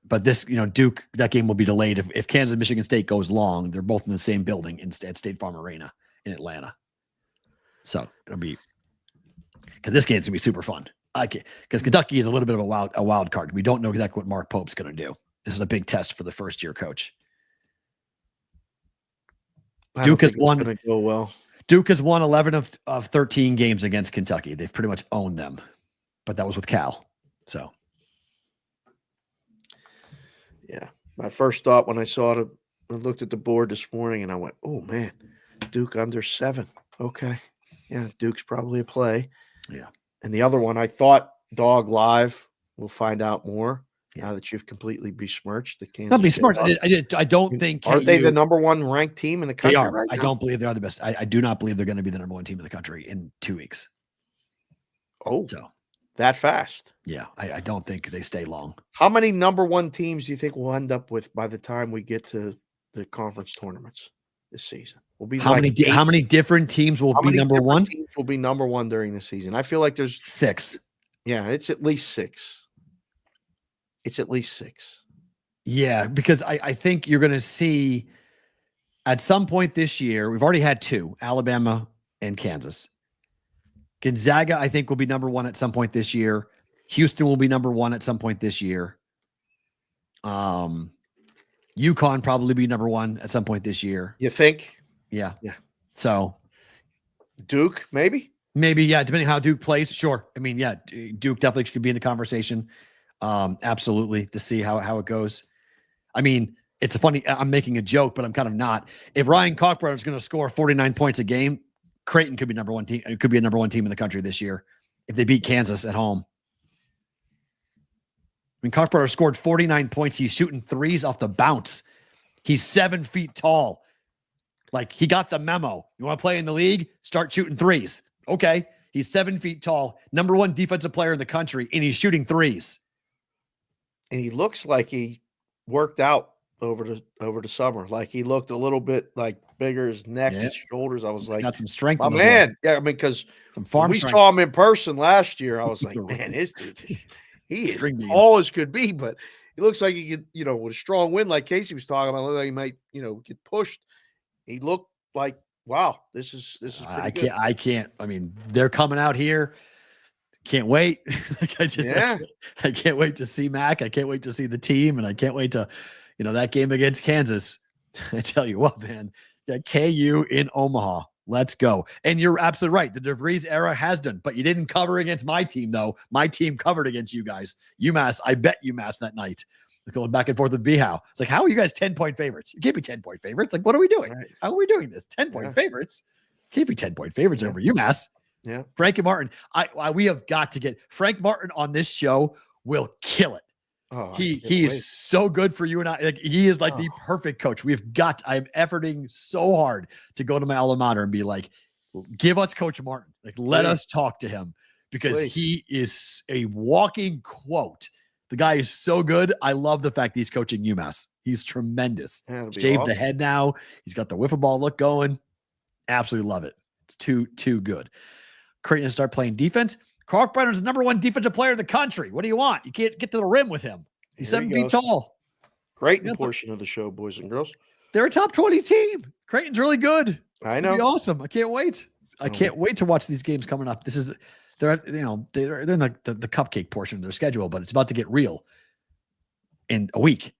But this, Duke, that game will be delayed. If Kansas and Michigan State goes long, they're both in the same building at State Farm Arena in Atlanta. So it'll be, because this game's gonna be super fun. Because Kentucky is a little bit of a wild card. We don't know exactly what Mark Pope's going to do. This is a big test for the first year coach. Duke has won. Going to go well. Duke has won 11 of 13 games against Kentucky. They've pretty much owned them, but that was with Cal. So, yeah, my first thought when I saw it, I looked at the board this morning and I went, "Oh man, Duke under 7." Okay, yeah, Duke's probably a play. Yeah. And the other one, I thought Dog Live. We'll find out more now that you've completely besmirched the Kansas. Not besmirched. I don't think. Are they the number 1 ranked team in the country? They are. Right now? I don't believe they are the best. I do not believe they're going to be the number 1 team in the country in 2 weeks. Oh, so that fast? Yeah, I don't think they stay long. How many number 1 teams do you think we'll end up with by the time we get to the conference tournaments this season? Will be how many different teams will be number 1? Teams will be number 1 during the season. I feel like there's 6. Yeah, it's at least 6. It's at least 6. Yeah, because I think you're going to see at some point this year, we've already had 2, Alabama and Kansas. Gonzaga, I think, will be number 1 at some point this year. Houston will be number 1 at some point this year. UConn probably be number 1 at some point this year. You think? Yeah. Yeah. So Duke, maybe? Maybe, yeah, depending how Duke plays. Sure. I mean, yeah, Duke definitely should be in the conversation. Absolutely, to see how it goes. I mean, it's a funny, I'm making a joke, but I'm kind of not. If Ryan Cockburn is going to score 49 points a game, Creighton could be number 1 team. It could be a number 1 team in the country this year if they beat Kansas at home. I mean, Cockburn scored 49 points. He's shooting threes off the bounce. He's 7 feet tall. Like, he got the memo. You want to play in the league? Start shooting threes. Okay. He's 7 feet tall, number 1 defensive player in the country, and he's shooting threes. And he looks like he worked out over the summer. Like, he looked a little bit like bigger, his neck, his shoulders. I was like, got some strength. Oh man. Yeah, I mean, because we saw him in person last year. I was like, man, this dude, he is tall as could be, but he looks like he could, with a strong wind, like Casey was talking about, look like he might, get pushed. He looked like, wow, this is pretty good. I can't. I mean, they're coming out here. Can't wait. I can't wait to see Mac. I can't wait to see the team, and I can't wait to, that game against Kansas. I tell you what, man, that KU in Omaha. Let's go. And you're absolutely right. The DeVries era has done, but you didn't cover against my team, though. My team covered against you guys. UMass, I bet UMass that night. Going back and forth with Behow. It's like, how are you guys 10-point favorites? You can't be 10-point favorites. Like, what are we doing? Right. How are we doing this? 10-point favorites? Can't be 10-point favorites over UMass. Yeah. Frank and Martin. We have got to get Frank Martin on this show. Will kill it. Oh, he is so good for you and I. Like, he is like the perfect coach. I'm efforting so hard to go to my alma mater and be like, give us Coach Martin. Like, let us talk to him, because he is a walking quote. The guy is so good. I love the fact that he's coaching UMass. He's tremendous. Shaved the head now. He's got the wiffle ball look going. Absolutely love it. It's too good. Creighton start playing defense. Kalkbrenner's the number 1 defensive player in the country. What do you want? You can't get to the rim with him. He's 7 feet tall. Creighton portion of the show, boys and girls. They're a top 20 team. Creighton's really good. I know. It'll be awesome. I can't wait. I can't wait to watch these games coming up. They're in the cupcake portion of their schedule, but it's about to get real in a week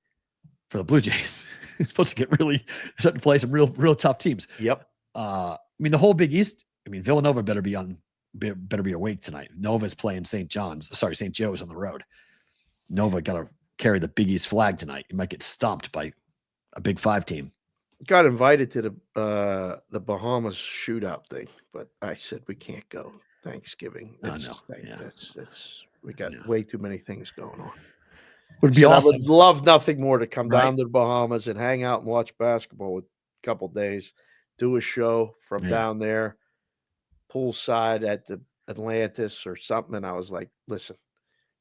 for the Blue Jays. It's supposed to get really starting to play some real tough teams. Yep. I mean, the whole Big East. I mean, Villanova better be on better be awake tonight. Nova's playing St. Joe's on the road. Nova got to carry the Big East flag tonight. You might get stomped by a Big Five team. Got invited to the Bahamas shootout thing, but I said we can't go. Thanksgiving. We got way too many things going on. Would be awesome. I would love nothing more to come down to the Bahamas and hang out and watch basketball a couple days, do a show from down there, poolside at the Atlantis or something. And I was like, listen,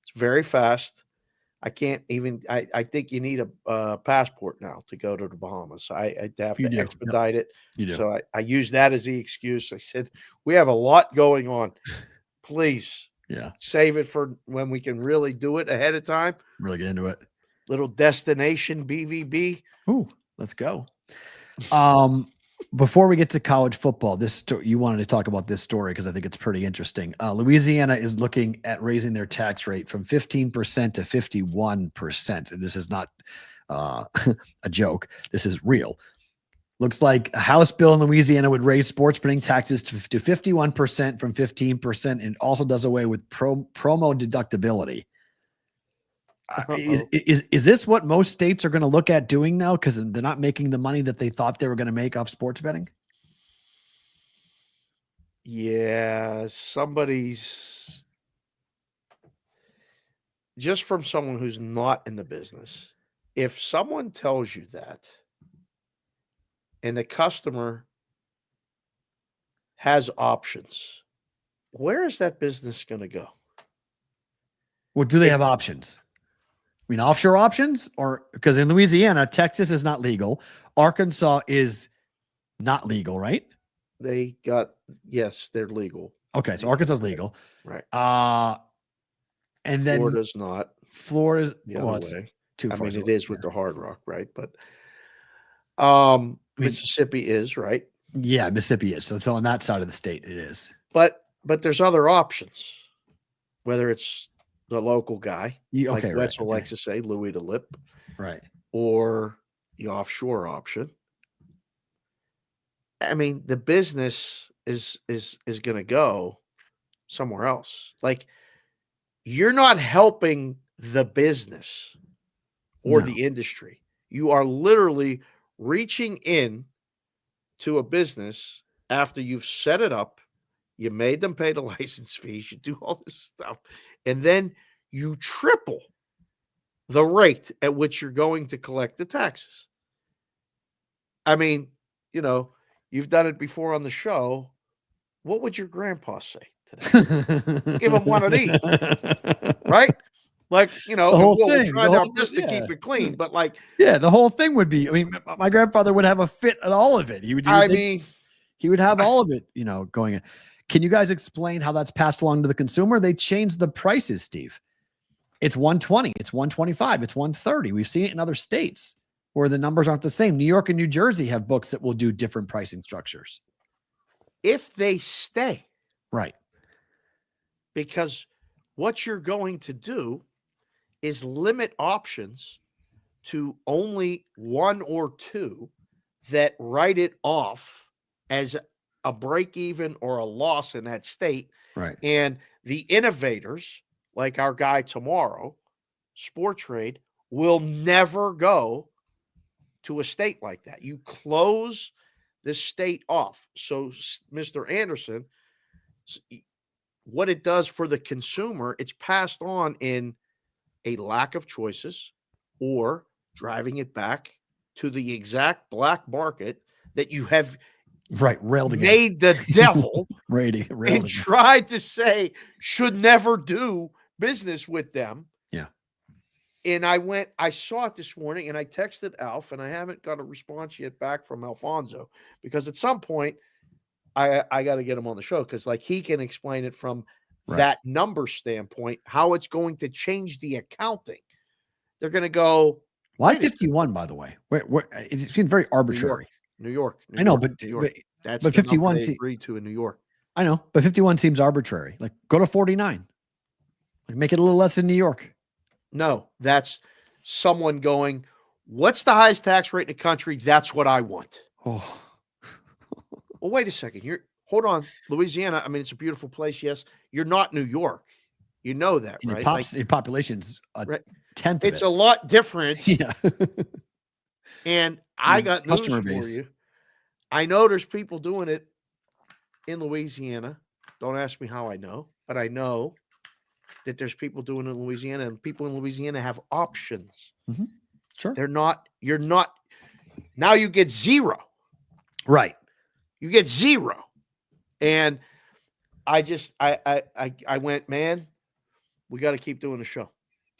it's very fast. I can't even. I think you need a passport now to go to the Bahamas. I have to expedite it. You do. So I used that as the excuse. I said, we have a lot going on. Please, save it for when we can really do it ahead of time. Really get into it. Little destination BVB. Ooh, let's go. Before we get to college football, you wanted to talk about this story because I think it's pretty interesting. Louisiana is looking at raising their tax rate from 15% to 51%. And this is not a joke. This is real. Looks like a House bill in Louisiana would raise sports betting taxes to 51% from 15%, and also does away with promo deductibility. Is this what most states are going to look at doing now because they're not making the money that they thought they were going to make off sports betting? Yeah, somebody's just from someone who's not in the business. If someone tells you that and the customer has options, where is that business going to go? Well, do they have options? I mean, offshore options, or because in Louisiana, Texas is not legal. Arkansas is not legal, right? Yes, they're legal. Okay. So Arkansas is legal. Right. And then Florida's not. Florida, the other way. Too far. I mean, it is with the Hard Rock, right? But Mississippi is, right? Yeah, Mississippi is. So it's on that side of the state, it is. But there's other options, whether it's the local guy, Wetzel likes to say, Louis the Lip, right, or the offshore option. I mean, the business is going to go somewhere else. Like, you're not helping the business or the industry. You are literally reaching in to a business after you've set it up. You made them pay the license fees. You do all this stuff. And then you triple the rate at which you're going to collect the taxes. I mean, you've done it before on the show. What would your grandpa say today? Give him one of these, right? Like, the whole thing. We're trying our best to keep it clean, but the whole thing would be, I mean, my grandfather would have a fit at all of it. He would have all of it, going in. Can you guys explain how that's passed along to the consumer? They changed the prices, Steve. It's 120, it's 125, it's 130. We've seen it in other states where the numbers aren't the same. New York and New Jersey have books that will do different pricing structures. If they stay. Right. Because what you're going to do is limit options to only one or two that write it off as a break even or a loss in that state. Right. And the innovators, like our guy tomorrow, Sport Trade, will never go to a state like that. You close the state off. So, Mr. Anderson, what it does for the consumer, it's passed on in a lack of choices or driving it back to the exact black market that you have railed against. Made the devil and tried to say should never do business with them. Yeah. And I saw it this morning and I texted Alf, and I haven't got a response yet back from Alfonso, because at some point I got to get him on the show, because he can explain it from that number standpoint, how it's going to change the accounting. They're going to go. Why 51, by the way? It seems very arbitrary. New York. I know, but that's but 51 they agreed to in New York. I know, but 51 seems arbitrary. Like, go to 49. Like, make it a little less in New York. No, that's someone going, what's the highest tax rate in the country? That's what I want. Oh. Well, wait a second. hold on, Louisiana. I mean, it's a beautiful place. Yes, you're not New York. You know that, And right? your population's a Right. tenth of It's it. a lot different. Yeah. And I got news Customer for base. you. I know there's people doing it in Louisiana. Don't ask me how I know, but I know that there's people doing it in Louisiana, and people in Louisiana have options. Sure. You're not, now you get zero. Right. You get zero. And I went, man, we got to keep doing the show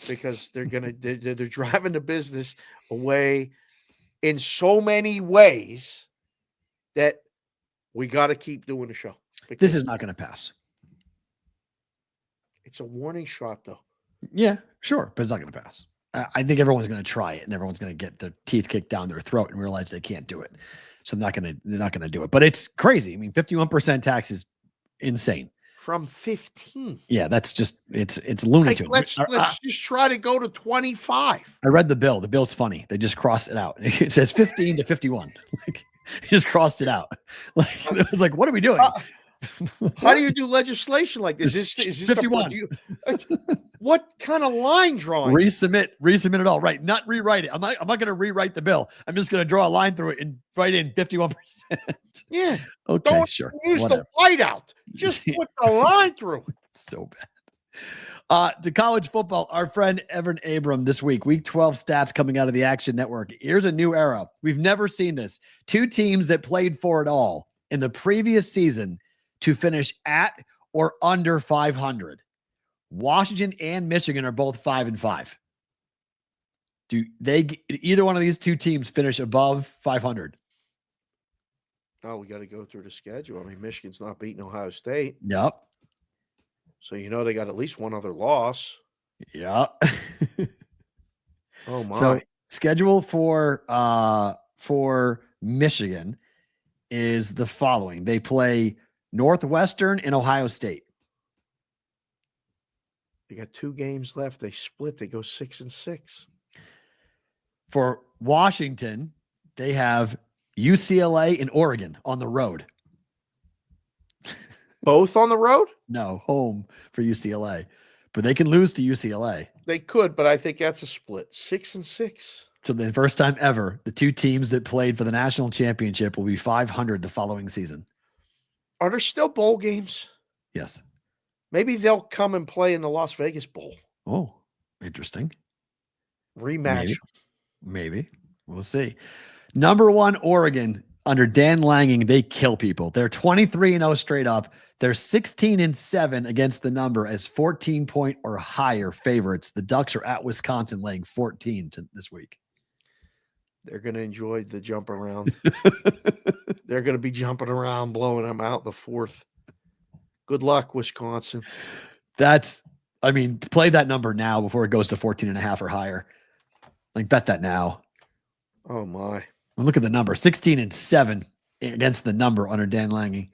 because they're driving the business away in so many ways that we got to keep doing the show. This is not going to pass. It's a warning shot, though. Yeah, sure, but it's not going to pass. I think everyone's going to try it, and everyone's going to get their teeth kicked down their throat and realize they can't do it. So they're not going to do it. But it's crazy. I mean, 51% tax is insane. From 15. Yeah, that's just it's Looney Tunes. Let's just try to go to 25. I read the bill. The bill's funny. They just crossed it out. It says 15 to 51. Like, he just crossed it out. Like, it was like, what are we doing? How do you do legislation like this? Is this 51? What kind of line drawing? Resubmit it all. Right. Not rewrite it. I'm not going to rewrite the bill. I'm just going to draw a line through it and write in 51%. Yeah. Okay, Don't sure. use Whatever. the whiteout. Just put the line through it. So bad. To college football, our friend Evan Abram this week, week 12 stats coming out of the Action Network. Here's a new era. We've never seen this. Two teams that played for it all in the previous season to finish at or under 500. Washington and Michigan are both 5-5. Do either one of these two teams finish above 500? Oh, we got to go through the schedule. I mean, Michigan's not beating Ohio State. Yep. So, they got at least one other loss. Yep. Oh, my. So, schedule for Michigan is the following. They play Northwestern and Ohio State. They got 2 games left. They split. They go 6-6. For Washington, they have UCLA and Oregon on the road. Both on the road? No, home for UCLA. But they can lose to UCLA. They could, but I think that's a split. 6-6. So the first time ever, the two teams that played for the national championship will be 500 the following season. Are there still bowl games? Yes. Maybe they'll come and play in the Las Vegas Bowl. Oh, interesting. Rematch. Maybe. We'll see. Number 1, Oregon, under Dan Lanning, they kill people. They're 23-0 straight up. They're 16-7 against the number as 14-point or higher favorites. The Ducks are at Wisconsin laying 14 this week. They're going to enjoy the jump around. They're going to be jumping around, blowing them out the 4th. Good luck, Wisconsin. Play that number now before it goes to 14.5 or higher. Like, bet that now. Oh, my. Well, look at the number, 16-7 against the number under Dan Lanning.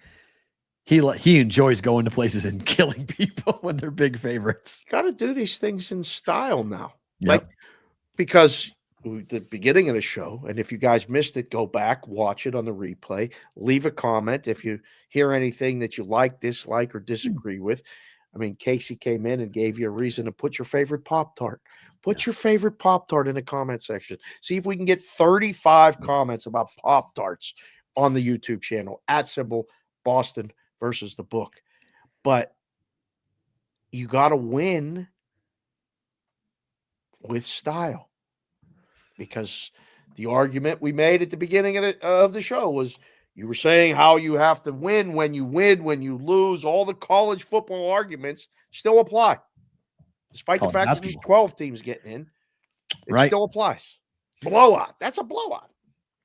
He enjoys going to places and killing people when they're big favorites. Got to do these things in style now. Yep. Like, because the beginning of the show, and if you guys missed it, go back, watch it on the replay, leave a comment if you hear anything that you like, dislike, or disagree with. I mean, Casey came in and gave you a reason to put your favorite Pop-Tart. Put your favorite Pop-Tart in the comment section. See if we can get 35 comments about Pop-Tarts on the YouTube channel, @Boston versus the book. But you got to win with style. Because the argument we made at the beginning of the show was you were saying how you have to win, when you lose. All the college football arguments still apply. Despite the fact that there's 12 teams getting in, it still applies. Blowout. That's a blowout.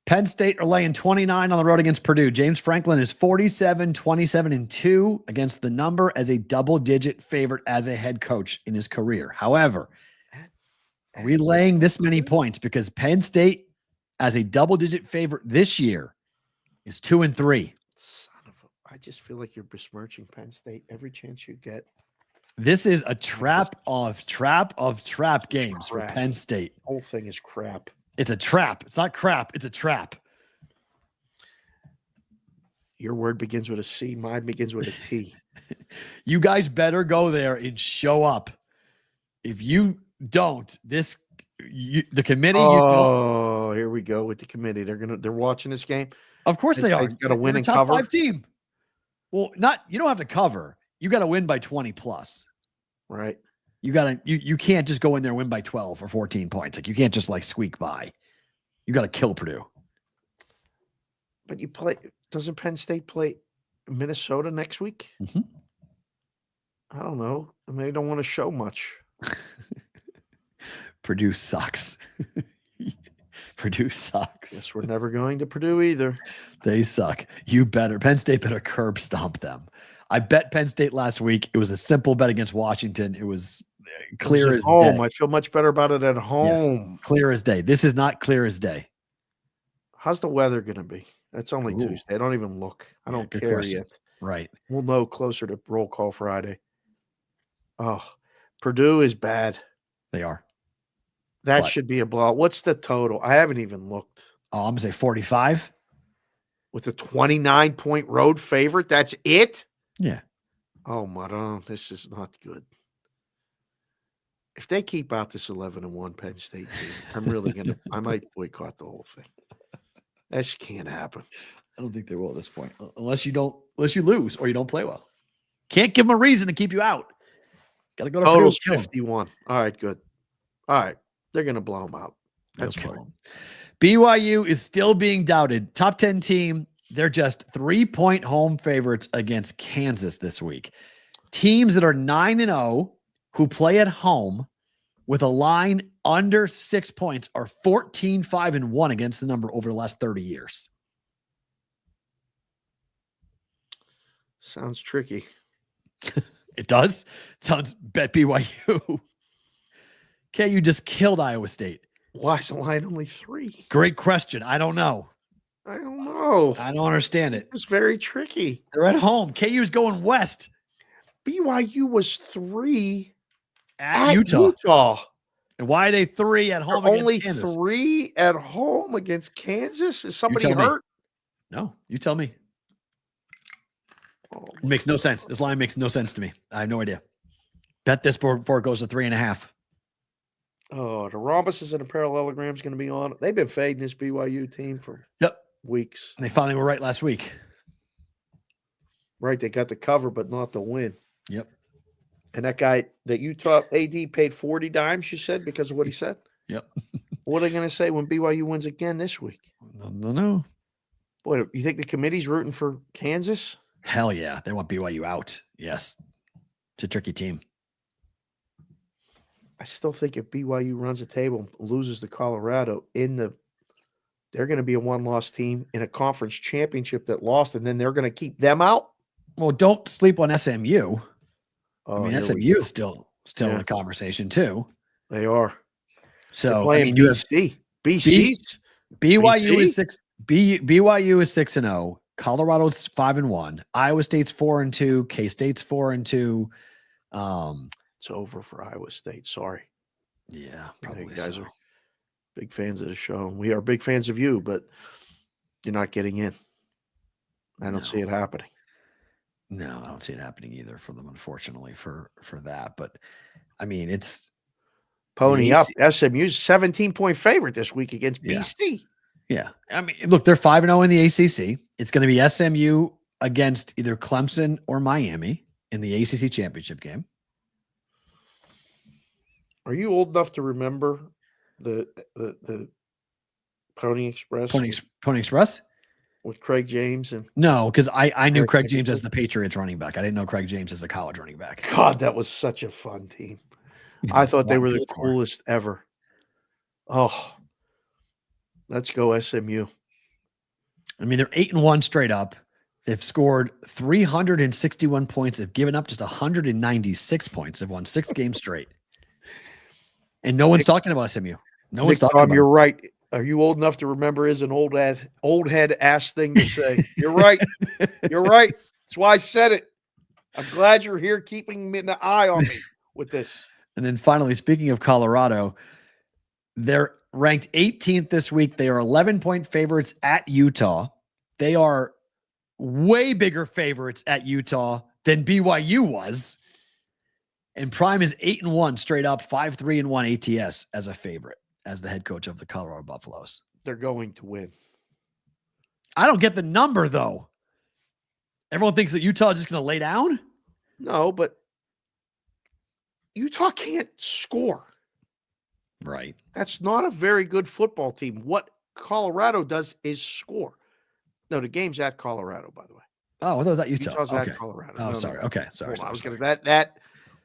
Penn State are laying 29 on the road against Purdue. James Franklin is 47-27-2 against the number as a double-digit favorite as a head coach in his career. However, are we laying this many points? Because Penn State, as a double-digit favorite this year, is 2-3. I just feel like you're besmirching Penn State every chance you get. This is a trap of games for Penn State. The whole thing is crap. It's a trap. It's not crap. It's a trap. Your word begins with a C. Mine begins with a T. You guys better go there and show up. If you don't, the committee. Oh, here we go with the committee. They're watching this game. Of course they are. Got to win They're a and top cover. 5 team. Well, you don't have to cover. You got to win by 20 plus. Right. You can't just go in there and win by 12 or 14 points. Like you can't just like squeak by. You got to kill Purdue. But doesn't Penn State play Minnesota next week? Mm-hmm. I don't know. I mean, they don't want to show much. Purdue sucks. Purdue sucks. Guess we're never going to Purdue either. They suck. Penn State better curb stomp them. I bet Penn State last week. It was a simple bet against Washington. It was clear as home. day. I feel much better about it at home. Yes, clear as day. This is not clear as day. How's the weather going to be? It's only Tuesday. I don't even look. I don't care yet. Right. We'll know closer to roll call Friday. Oh, Purdue is bad. They are. That should be a blowout. What's the total? I haven't even looked. Oh, I'm going to say 45. With a 29-point road favorite? That's it? Yeah. Oh, my God. This is not good. If they keep out this 11-1 Penn State team, I'm really going to – I might boycott the whole thing. This can't happen. I don't think they will at this point. Unless you lose or you don't play well. Can't give them a reason to keep you out. Got to go to Total's Purdue. 51. All right, good. All right. They're going to blow them out. That's fine. BYU is still being doubted. Top 10 team. They're just 3-point home favorites against Kansas this week. Teams that are 9-0 who play at home with a line under 6 points are 14-5-1 against the number over the last 30 years. Sounds tricky. It does? Sounds bet BYU. KU just killed Iowa State. Why is the line only 3? Great question. I don't know. I don't know. I don't understand it. It's very tricky. They're at home. KU's going west. BYU was 3 at Utah. And why are they 3 at home? Only Kansas? 3 at home against Kansas? Is somebody hurt? No, you tell me. Oh, it makes no sense. This line makes no sense to me. I have no idea. Bet this before it goes to 3.5. Oh, the rhombuses and the parallelograms going to be on. They've been fading this BYU team for weeks. And they finally were right last week. Right, they got the cover, but not the win. Yep. And that guy that Utah AD paid 40 dimes, you said, because of what he said? Yep. What are they going to say when BYU wins again this week? No. Boy, you think the committee's rooting for Kansas? Hell yeah. They want BYU out. Yes. It's a tricky team. I still think if BYU runs a table and loses to Colorado they're going to be a one-loss team in a conference championship that lost, and then they're going to keep them out. Well, don't sleep on SMU. Oh, I mean, SMU is still in the conversation too. They are. So I mean, you have BYU is 6. BYU is 6-0. Colorado's 5-1. Iowa State's 4-2. K-State's 4-2. It's over for Iowa State. Sorry. Yeah, probably. You guys are big fans of the show. We are big fans of you, but you're not getting in. I don't see it happening. No, I don't see it happening either for them, unfortunately, for that. But I mean, it's pony up. SMU's 17-point favorite this week against BC. Yeah. I mean, look, they're 5-0 in the ACC. It's going to be SMU against either Clemson or Miami in the ACC championship game. Are you old enough to remember the Pony Express? Pony Express? With Craig James? No, because I knew Craig James as the Patriots running back. I didn't know Craig James as a college running back. God, that was such a fun team. I thought they were the coolest ever. Oh, let's go SMU. I mean, they're 8-1 straight up. They've scored 361 points. They've given up just 196 points. They've won 6 games straight. And no one's talking about SMU. No one's talking about You're right. Are you old enough to remember is an old head ass thing to say? You're right. You're right. That's why I said it. I'm glad you're here keeping an eye on me with this. And then finally, speaking of Colorado, they're ranked 18th this week. They are 11-point favorites at Utah. They are way bigger favorites at Utah than BYU was. And Prime is 8-1 straight up, 5-3-1 ATS as a favorite, as the head coach of the Colorado Buffaloes. They're going to win. I don't get the number, though. Everyone thinks that Utah is just going to lay down? No, but Utah can't score. Right. That's not a very good football team. What Colorado does is score. No, the game's at Colorado, by the way. Oh, I thought it was at Utah. Utah's okay. at Colorado. Oh, No, sorry. no. Okay. Sorry. I was sorry. going to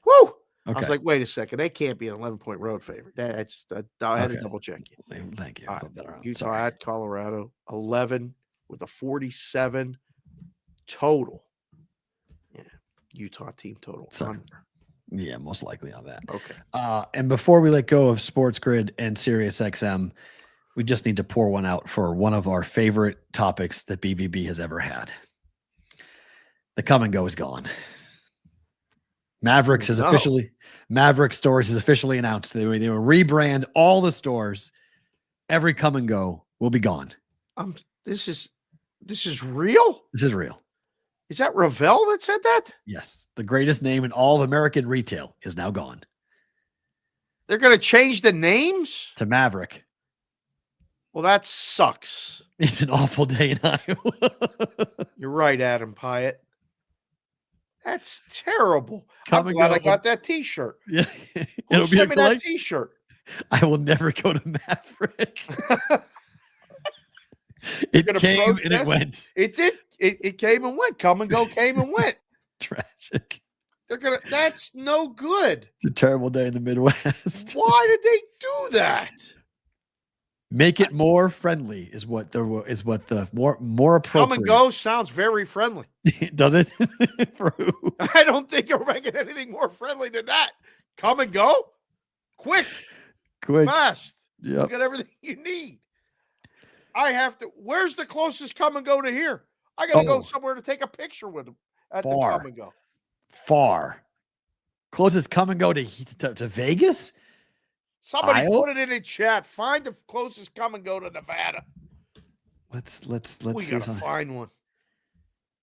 woo! Okay. I was like, wait a second. They can't be an 11-point road favorite. I had to double check you. Thank you. All right. Utah Sorry. at Colorado, 11 with a 47 total. Yeah. Utah team total. Sorry. Yeah, most likely on that. Okay. And before we let go of Sports Grid and Sirius XM, we just need to pour one out for one of our favorite topics that BVB has ever had. The come and go is gone. Maverick Stores has officially announced they will rebrand all the stores. Every come and go will be gone. This is real? This is real. Is that Ravel that said that? Yes. The greatest name in all of American retail is now gone. They're going to change the names? To Maverick. Well, that sucks. It's an awful day in Iowa. You're right, Adam Pyatt. That's terrible. Come I'm and glad go. I got that T-shirt. Yeah. Who sent me that T-shirt? I will never go to Maverick. It came and it went. It did. It came and went. Come and go came and went. Tragic. That's no good. It's a terrible day in the Midwest. Why did they do that? Make it more friendly is what the more appropriate. Come and go sounds very friendly. Does it? For who? I don't think you're making anything more friendly than that. Come and go, quick, fast. Yep. You got everything you need. I have to. Where's the closest come and go to here? I got to go somewhere to take a picture with them at the come and go. Far. Closest come and go to Vegas? Somebody Iowa? put it in the chat. Find the closest come and go to Nevada. Let's We see. gotta find one.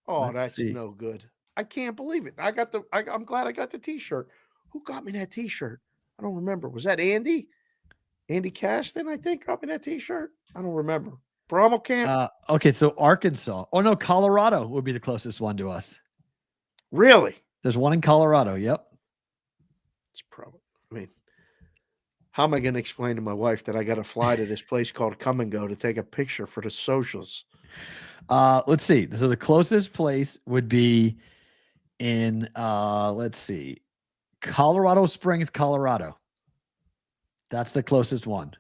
Oh, that's no good. I can't believe it. I'm glad I got the T-shirt. Who got me that T-shirt? I don't remember. Was that Andy? Andy Caston, I think, got me that T-shirt. I don't remember. Bromo Camp. Okay, so Arkansas. Oh no, Colorado would be the closest one to us. Really? There's one in Colorado. Yep. It's probably. I mean, how am I going to explain to my wife that I got to fly to this place called Come and Go to take a picture for the socials? Let's see. So the closest place would be in let's see, Colorado Springs, Colorado. That's the closest one.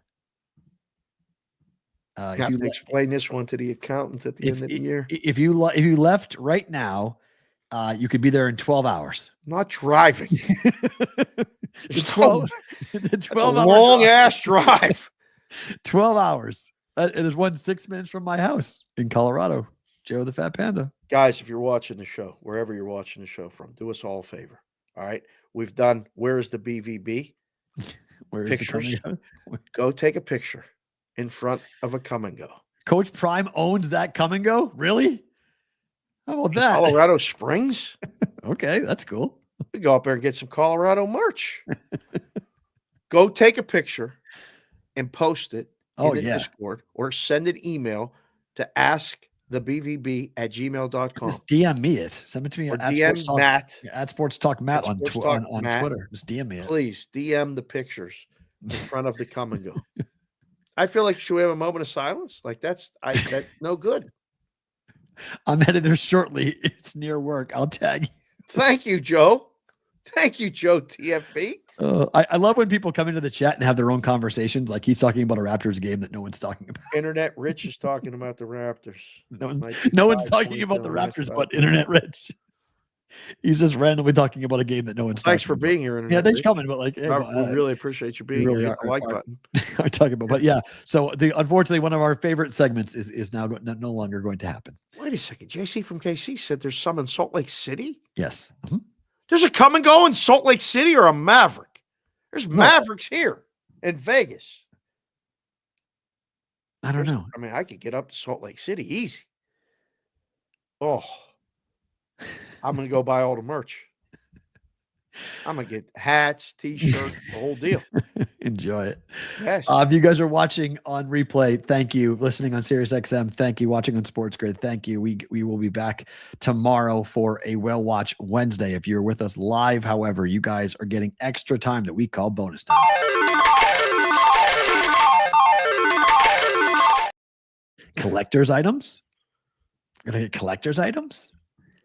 You have to explain this one to the accountant at the end of the year. If you left right now, you could be there in 12 hours. Not driving. It's 12. It's a 12 long ass drive. 12 hours. There's one 6 minutes from my house in Colorado. Joe the Fat Panda. Guys, if you're watching the show, wherever you're watching the show from, do us all a favor. All right. We've done Where's the BVB? Where is Pictures. Go take a picture in front of a come and go. Coach Prime owns that come and go? Really? How about that? Colorado Springs? Okay, that's cool. We go up there and get some Colorado merch. Go take a picture and post it in the Discord or send an email to askthebvb@gmail.com. Just DM me it. Send it to me or at DM Matt. At Sports Talk Matt on Twitter. Matt. Just DM me it. Please DM the pictures in front of the come and go. I feel like, should we have a moment of silence? Like that's no good. I'm headed there shortly. It's near work. I'll tag you. Thank you, Joe. Thank you, Joe TFB. I love when people come into the chat and have their own conversations. Like he's talking about a Raptors game that no one's talking about. Internet Rich is talking about the Raptors. No one's talking about the Raptors, but Internet Rich. He's just randomly talking about a game that no one's Thanks talking for being here. Internet thanks for coming. But like, hey, we really appreciate you being really here. Hit the like button. Are talking about, but yeah. So unfortunately, one of our favorite segments is now no longer going to happen. Wait a second. JC from KC said there's some in Salt Lake City. Yes. There's a come and go in Salt Lake City or a Maverick. There's Mavericks here in Vegas. I don't know. I mean, I could get up to Salt Lake City easy. Oh, I'm going to go buy all the merch. I'm going to get hats, T-shirts, the whole deal. Enjoy it. Yes. If you guys are watching on replay, thank you. Listening on SiriusXM, thank you. Watching on Sports Grid, thank you. We will be back tomorrow for a Whale Watch Wednesday. If you're with us live, however, you guys are getting extra time that we call bonus time. Collector's items? Gonna get collector's items?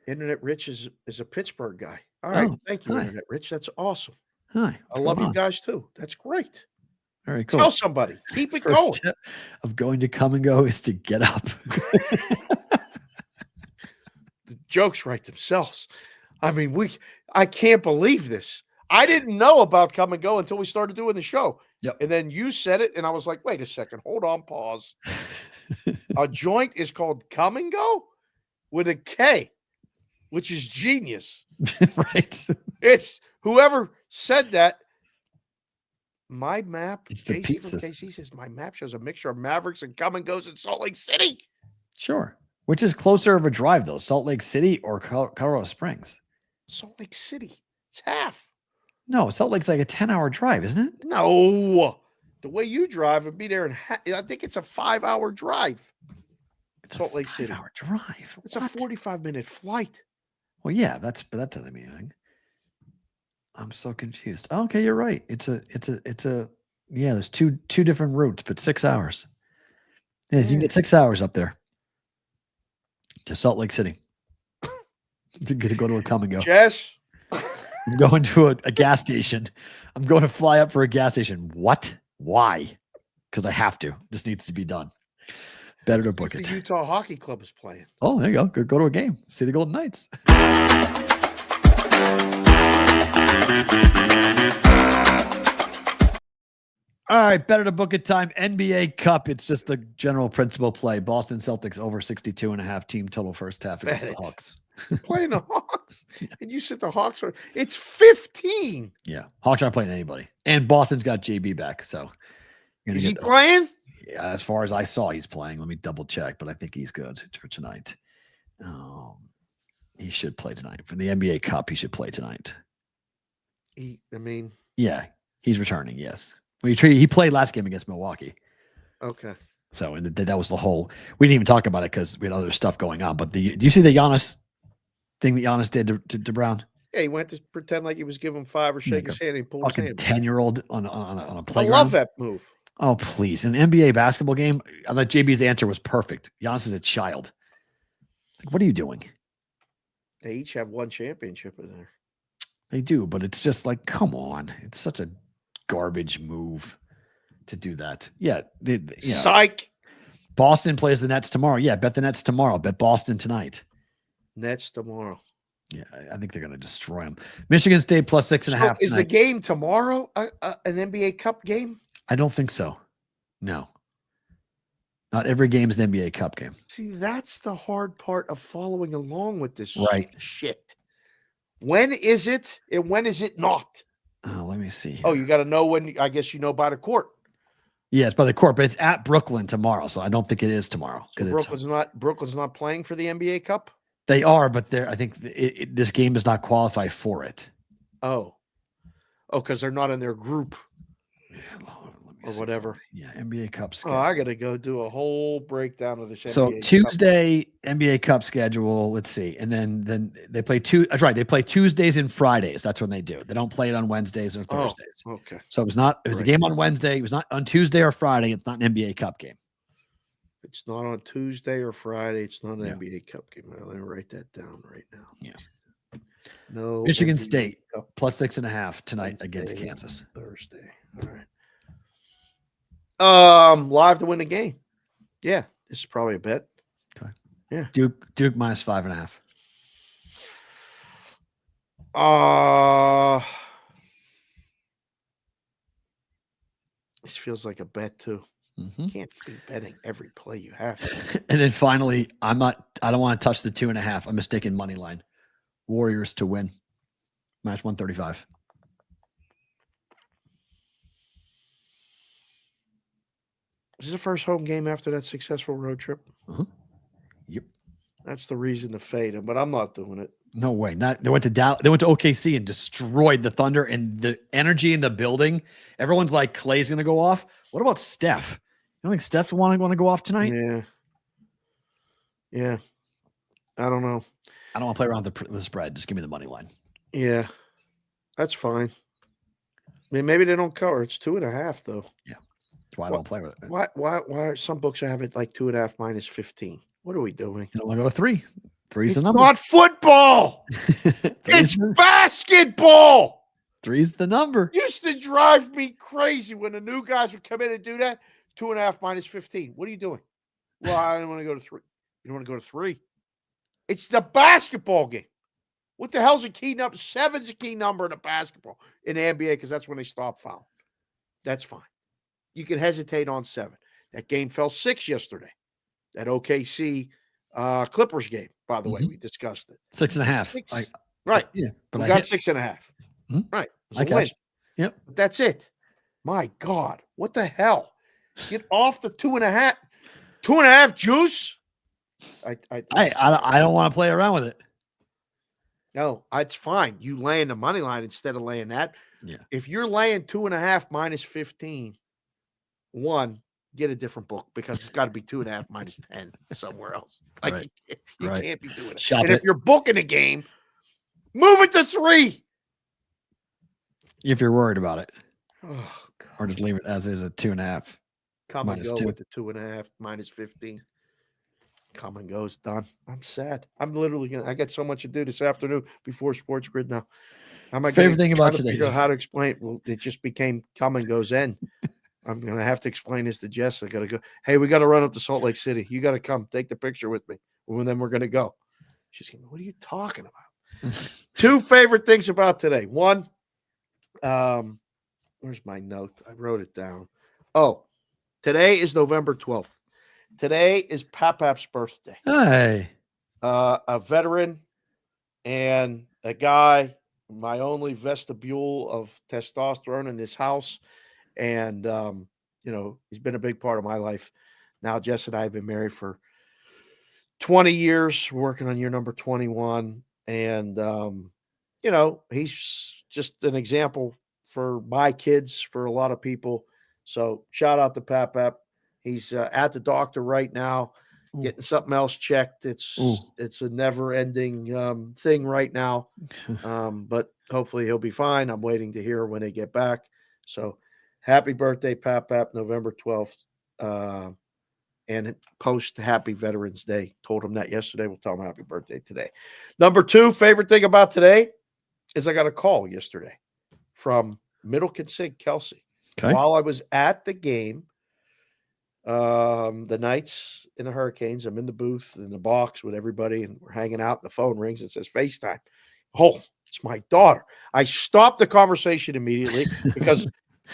Internet Rich is a Pittsburgh guy. All right. Oh, Thank you, hi. Internet Rich. That's awesome. Hi. I love you guys too. That's great. Very cool. Tell somebody. Keep it First going. step of going to Come and Go is to get up. The jokes write themselves. I mean, I can't believe this. I didn't know about Come and Go until we started doing the show. Yep. And then you said it, and I was like, wait a second. Hold on, pause. A joint is called Come and Go with a K, which is genius. Right. It's whoever said that. My map, It's the Jason pizzas. from KC says my map shows a mixture of Mavericks and Come and Goes in Salt Lake City. Sure. Which is closer of a drive, though? Salt Lake City or Colorado Springs? Salt Lake City. It's half. No, Salt Lake's like a 10-hour drive, isn't it? No. The way you drive would be there I think it's a 5-hour drive. It's Salt a Lake City. 5-hour drive. It's a What? 45-minute flight. Well, yeah, but that doesn't mean anything. I'm so confused. Oh, okay, you're right. It's a yeah, there's two different routes, but 6 hours. Yeah, you can get 6 hours up there to Salt Lake City. To go to a Come and Go. Jess? I'm going to a gas station. I'm going to fly up for a gas station. What? Why? Because I have to. This needs to be done. Better to book The it. Utah Hockey Club is playing. Oh, there you go. Go to a game. See the Golden Knights. All right, better to book it time. NBA Cup. It's just the general principle play. Boston Celtics over 62.5 team total first half against the Hawks. Playing the Hawks. And you said the Hawks are it's 15. Yeah. Hawks aren't playing anybody. And Boston's got JB back. So Is he playing? Yeah, as far as I saw, he's playing. Let me double check, but I think he's good for tonight. He should play tonight. For the NBA Cup, he should play tonight. Yeah, he's returning, yes. He played last game against Milwaukee. Okay. So and that was the whole. We didn't even talk about it because we had other stuff going on. But do you see the Giannis thing that Giannis did to Brown? Yeah, he went to pretend like he was giving him 5 or shake his hand and he pulled his Fucking hand. 10-year-old on a playground. I love that move. Oh, please. An NBA basketball game, I thought JB's answer was perfect. Giannis is a child. Like, what are you doing? They each have one championship in there. They do, but it's just like, come on. It's such a garbage move to do that. Yeah. Psych. Boston plays the Nets tomorrow. Yeah, bet the Nets tomorrow. Bet Boston tonight. Nets tomorrow. Yeah, I think they're going to destroy them. Michigan State plus 6.5. Is the game tomorrow an NBA Cup game? I don't think so. No. Not every game is an NBA Cup game. See, that's the hard part of following along with this shit. When is it and when is it not? Oh, let me see here. Oh, you got to know when. I guess you know by the court. Yeah, it's by the court, but it's at Brooklyn tomorrow, so I don't think it is tomorrow. So Brooklyn's not playing for the NBA Cup. They are, but I think this game does not qualify for it. Oh, because they're not in their group. Yeah, or whatever. Yeah, NBA Cup schedule. Oh, I got to go do a whole breakdown of this. So NBA Tuesday Cup. NBA Cup schedule. Let's see, and then they play two. That's right. They play Tuesdays and Fridays. That's when they do. They don't play it on Wednesdays or Thursdays. Oh, okay. So it was not. It was a game on Wednesday. It was not on Tuesday or Friday. It's not an NBA Cup game. It's not on Tuesday or Friday. It's not an NBA Cup game. Let me write that down right now. Yeah. No. Michigan NBA State Cup plus 6.5 tonight Wednesday, against Kansas. Thursday. All right. Live to win the game. Yeah, this is probably a bet. Okay. Yeah. Duke minus 5.5. This feels like a bet too. Mm-hmm. You can't be betting every play you have to. And then finally, I don't want to touch the 2.5. I'm mistaken money line. Warriors to win. Match 135. Is this the first home game after that successful road trip? Uh-huh. Yep. That's the reason to fade him, but I'm not doing it. No way. They went to OKC and destroyed the Thunder, and the energy in the building. Everyone's like, Clay's going to go off. What about Steph? You don't think Steph want to go off tonight? Yeah. I don't know. I don't want to play around the spread. Just give me the money line. Yeah, that's fine. I mean, maybe they don't cover. It's 2.5 though. Yeah, that's why I don't play with it. Why some books have it like 2.5 minus 15? What are we doing? You don't want to go to 3. 3's It's the number. not football. It's basketball. 3's the number. Used to drive me crazy when the new guys would come in and do that. 2.5 minus 15. What are you doing? Well, I don't want to go to 3. You don't want to go to 3? It's the basketball game. What the hell's a key number? 7's a key number in a basketball in the NBA because that's when they stop fouling. That's fine. You can hesitate on 7. That game fell 6 yesterday. That OKC Clippers game, by the way, we discussed it. 6.5. Right. Yeah. But we got 6.5. Right. I got you. Yep. But that's it. My God. What the hell? Get off the 2.5. 2.5 juice. I don't want to play around with it. No, it's fine. You laying the money line instead of laying that. Yeah. If you're laying 2.5 minus 15, get a different book because it's got to be 2.5 minus 10 somewhere else. Like right. you can't be doing it. Shop and it. if you're booking a game, move it to 3. If you're worried about it. Oh, God. Or just leave it as is at 2.5. Come and go 2. with the 2.5 minus 15. Come and goes, done. I'm sad. I'm literally I got so much to do this afternoon before Sports Grid now. My favorite thing about today. Figure out how to explain it. Well, it just became come and goes end. I'm gonna have to explain this to Jess. I gotta go. Hey, we gotta run up to Salt Lake City. You gotta come take the picture with me. And then we're gonna go. She's going, what are you talking about? 2 favorite things about today. 1, where's my note? I wrote it down. Oh, today is November 12th. Today is Papap's birthday. Hey. A veteran and a guy, my only vestibule of testosterone in this house. And, he's been a big part of my life. Now, Jess and I have been married for 20 years, working on year number 21. And, he's just an example for my kids, for a lot of people. So shout out to Papap. He's at the doctor right now, getting something else checked. It's a never-ending thing right now, but hopefully he'll be fine. I'm waiting to hear when they get back. So happy birthday, Papap, November 12th, and post Happy Veterans Day. Told him that yesterday. We'll tell him happy birthday today. Number 2, favorite thing about today is I got a call yesterday from Middle Consig, Kelsey. Okay. While I was at the game, the Knights and the Hurricanes, I'm in the booth in the box with everybody and we're hanging out. The phone rings. It says FaceTime. Oh, it's my daughter. I stopped the conversation immediately because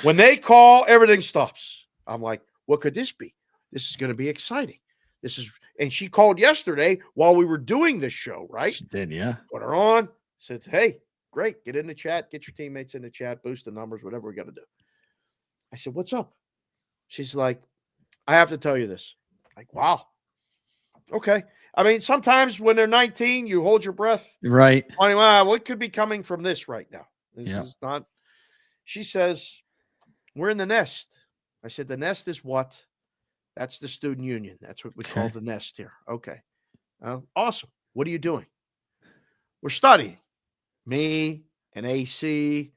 when they call, everything stops. I'm like, what could this be? This is going to be exciting. And she called yesterday while we were doing this show, right? She did, yeah. Put her on, said, hey, great. Get in the chat, get your teammates in the chat, boost the numbers, whatever we got to do. I said, what's up? She's like, I have to tell you this. Like, wow. Okay. I mean, sometimes when they're 19, you hold your breath. Right. Wow, what could be coming from this right now? This is not. She says, we're in the nest. I said, the nest is what? That's the student union. That's what we call the nest here. Okay. Awesome. What are you doing? We're studying. Me and AC,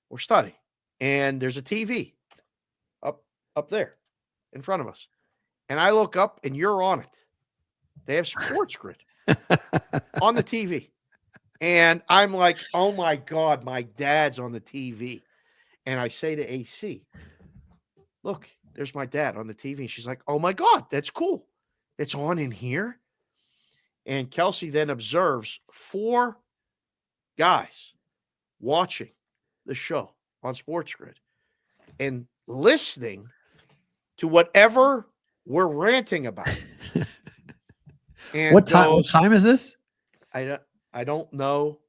we're studying. And there's a TV up there in front of us. And I look up and you're on it. They have Sports Grid on the TV. And I'm like, oh my God, my dad's on the TV. And I say to AC, look, there's my dad on the TV. And she's like, oh my God, that's cool. It's on in here. And Kelsey then observes 4 guys watching the show on Sports Grid and listening to whatever we're ranting about. And what time is this? I don't know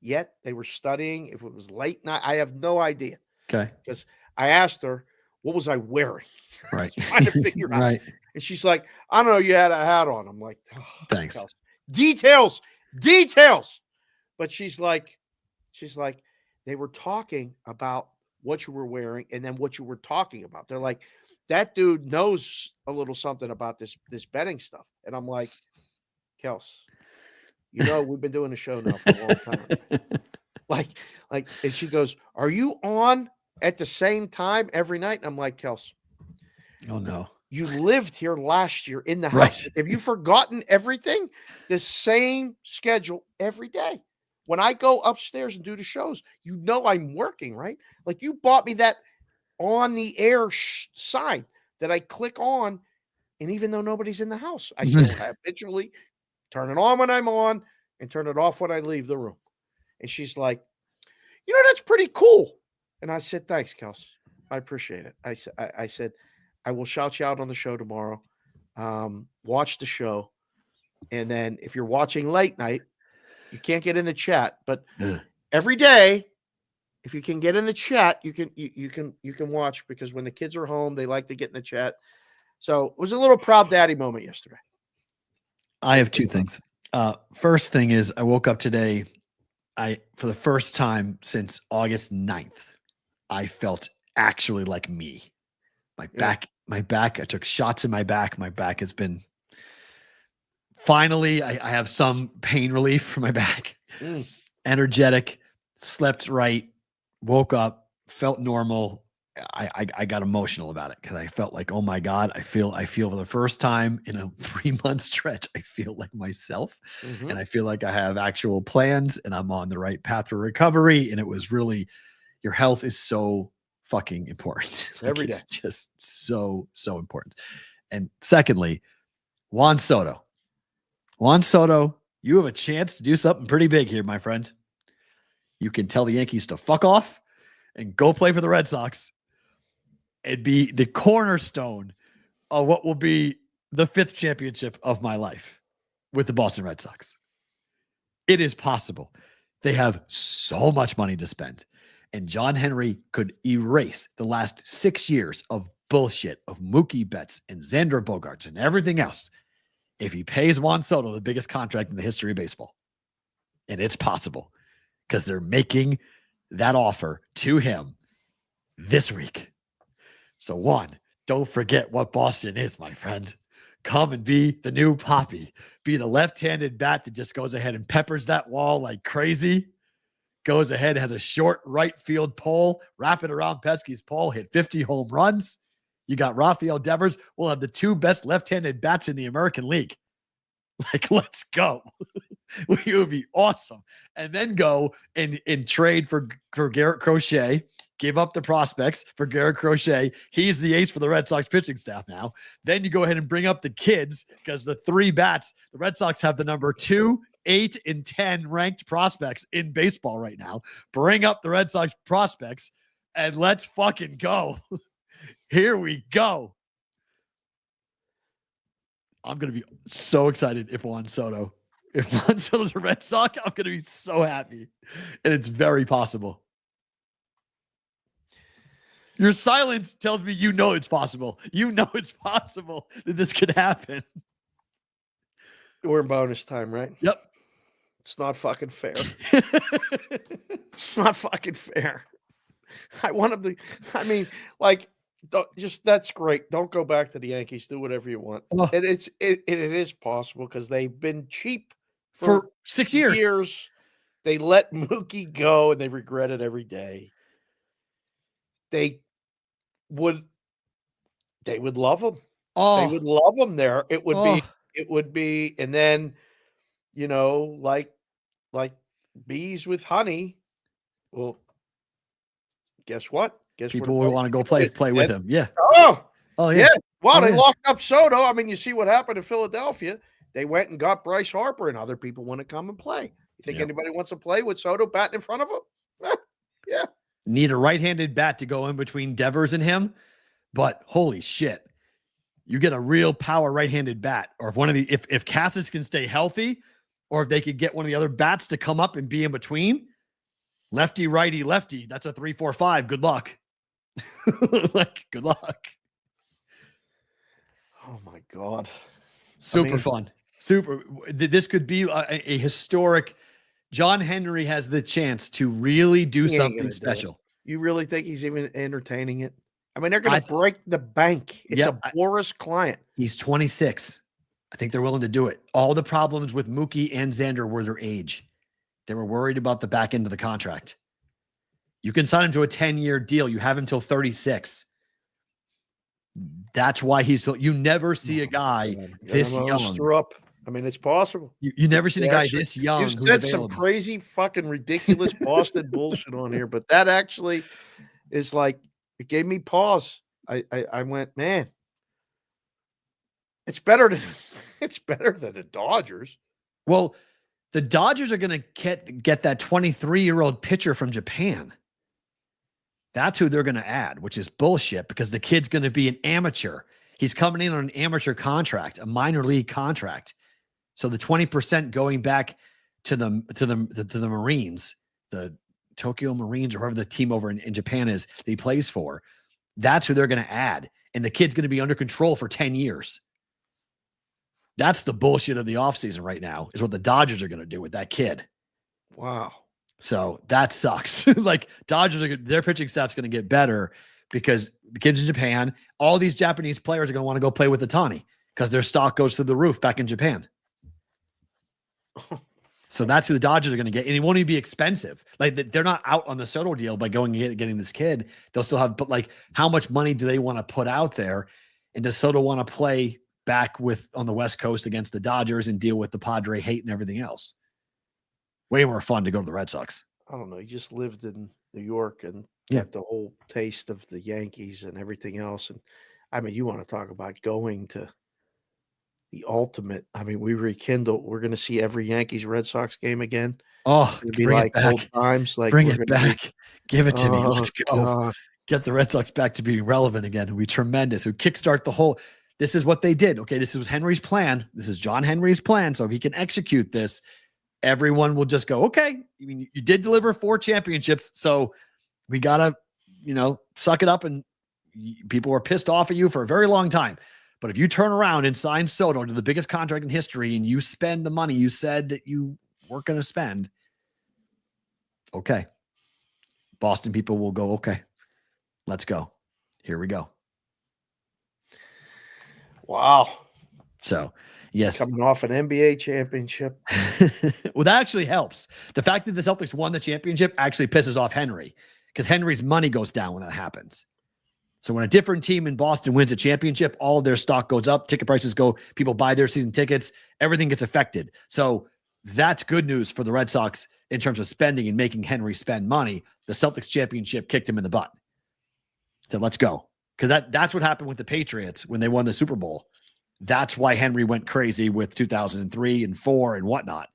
yet. They were studying. If it was late night, I have no idea. Okay. Because I asked her, what was I wearing? Right. Trying to figure out. Right. And she's like, I don't know. You had a hat on. I'm like, oh, thanks. Kelsey. Details. But she's like, they were talking about what you were wearing and then what you were talking about. They're like, that dude knows a little something about this betting stuff. And I'm like, Kels, we've been doing the show now for a long time. like, and she goes, are you on at the same time every night? And I'm like, Kels, oh no. You lived here last year in the house. Right. Have you forgotten everything? The same schedule every day. When I go upstairs and do the shows, I'm working, right? Like you bought me that on the air side that I click on. And even though nobody's in the house, I still habitually turn it on when I'm on and turn it off when I leave the room. And she's like, that's pretty cool. And I said, thanks, Kels. I appreciate it. I said, I will shout you out on the show tomorrow. Watch the show. And then if you're watching late night, you can't get in the chat, but every day, if you can get in the chat, you can watch, because when the kids are home, they like to get in the chat. So it was a little proud daddy moment yesterday. I have two things. First thing is I woke up today. For the first time since August 9th, I felt actually like me. My back, I took shots in my back. My back has been finally, I have some pain relief for my back. Energetic, slept right, woke up, felt normal. I got emotional about it because I felt like, oh my God, I feel for the first time in a 3-month stretch, I feel like myself. And I feel like I have actual plans and I'm on the right path for recovery. And it was really, your health is so fucking important. Every day. It's just so important. And secondly, Juan Soto, you have a chance to do something pretty big here, my friend. You can tell the Yankees to fuck off and go play for the Red Sox and be the cornerstone of what will be the 5th championship of my life with the Boston Red Sox. It is possible. They have so much money to spend. And John Henry could erase the last 6 years of bullshit of Mookie Betts and Xander Bogaerts and everything else if he pays Juan Soto the biggest contract in the history of baseball. And it's possible because they're making that offer to him this week. So Juan, don't forget what Boston is, my friend. Come and be the new Poppy. Be the left-handed bat that just goes ahead and peppers that wall like crazy. Goes ahead, has a short right field pole, wrap it around Pesky's pole, hit 50 home runs. You got Rafael Devers. We'll have the 2 best left-handed bats in the American League. Like, let's go. It would be awesome. And then go and trade for Garrett Crochet. Give up the prospects for Garrett Crochet. He's the ace for the Red Sox pitching staff now. Then you go ahead and bring up the kids because the 3 bats, the Red Sox have the number 2, 8, and 10 ranked prospects in baseball right now. Bring up the Red Sox prospects and let's fucking go. Here we go. I'm going to be so excited if Juan Soto's a Red Sox, I'm going to be so happy. And it's very possible. Your silence tells me it's possible. It's possible that this could happen. We're in bonus time, right? Yep. It's not fucking fair. It's not fucking fair. I want them to, that's great. Don't go back to the Yankees. Do whatever you want. Oh. And it is possible because they've been cheap for 6 years. They let Mookie go and they regret it every day. They would love him. Oh, they would love him there. It would be, and then, like bees with honey. Well, guess what? People will want to go play with him. Yeah. Oh yeah. Well, they locked up Soto. I mean, you see what happened in Philadelphia. They went and got Bryce Harper, and other people want to come and play. You think anybody wants to play with Soto batting in front of him? Yeah. Need a right-handed bat to go in between Devers and him, but holy shit, you get a real power right-handed bat. Or if Cassis can stay healthy, or if they could get one of the other bats to come up and be in between, lefty, righty, lefty. That's a 3-4-5. Good luck. Good luck. Oh my God. Super fun. This could be a historic. John Henry has the chance to really do He ain't something gonna do it. special. You really think he's even entertaining it? I mean, they're going to break the bank. It's a Boris client. He's 26. I think they're willing to do it. All the problems with Mookie and Xander were their age. They were worried about the back end of the contract. You can sign him to a 10-year deal. You have him till 36. That's why he's so. You never see a guy this young. Up. I mean, it's possible. You never seen a guy this young. You said some crazy, fucking ridiculous Boston bullshit on here, but that actually is like, it gave me pause. I went, man, it's better than the Dodgers. Well, the Dodgers are going to get that 23-year-old pitcher from Japan. That's who they're going to add, which is bullshit because the kid's going to be an amateur. He's coming in on an amateur contract, a minor league contract. So the 20% going back to the Marines, the Tokyo Marines, or whoever the team over in Japan is that he plays for, that's who they're going to add. And the kid's going to be under control for 10 years. That's the bullshit of the offseason right now, is what the Dodgers are going to do with that kid. Wow. So that sucks. Like Dodgers, their pitching staff's going to get better because the kids in Japan, all these Japanese players are going to want to go play with Ohtani because their stock goes through the roof back in Japan. So that's who the Dodgers are going to get. And it won't even be expensive. Like they're not out on the Soto deal by going and getting this kid. They'll still have, but like, how much money do they want to put out there? And does Soto want to play back on the West Coast against the Dodgers and deal with the Padre hate and everything else? Way more fun to go to the Red Sox. I don't know. He just lived in New York and got the whole taste of the Yankees and everything else. And I mean, you want to talk about going to the ultimate. I mean, we rekindle. We're going to see every Yankees Red Sox game again. Oh, it'll be like old times. Like, bring it back. Give it to me. Let's go. God. Get the Red Sox back to being relevant again. It'll be tremendous. It would kickstart the whole. This is what they did. Okay, this was Henry's plan. This is John Henry's plan. So if he can execute this, everyone will just go, okay, I mean, you did deliver 4 championships. So we got to, suck it up. And people were pissed off at you for a very long time. But if you turn around and sign Soto to the biggest contract in history and you spend the money you said that you weren't going to spend, okay. Boston people will go, okay, let's go. Here we go. Wow. So, yes. Coming off an NBA championship. Well, that actually helps. The fact that the Celtics won the championship actually pisses off Henry because Henry's money goes down when that happens. So when a different team in Boston wins a championship, all of their stock goes up, ticket prices go, people buy their season tickets, everything gets affected. So that's good news for the Red Sox in terms of spending and making Henry spend money. The Celtics championship kicked him in the butt. So let's go. Because that's what happened with the Patriots when they won the Super Bowl. That's why Henry went crazy with 2003 and 4 and whatnot,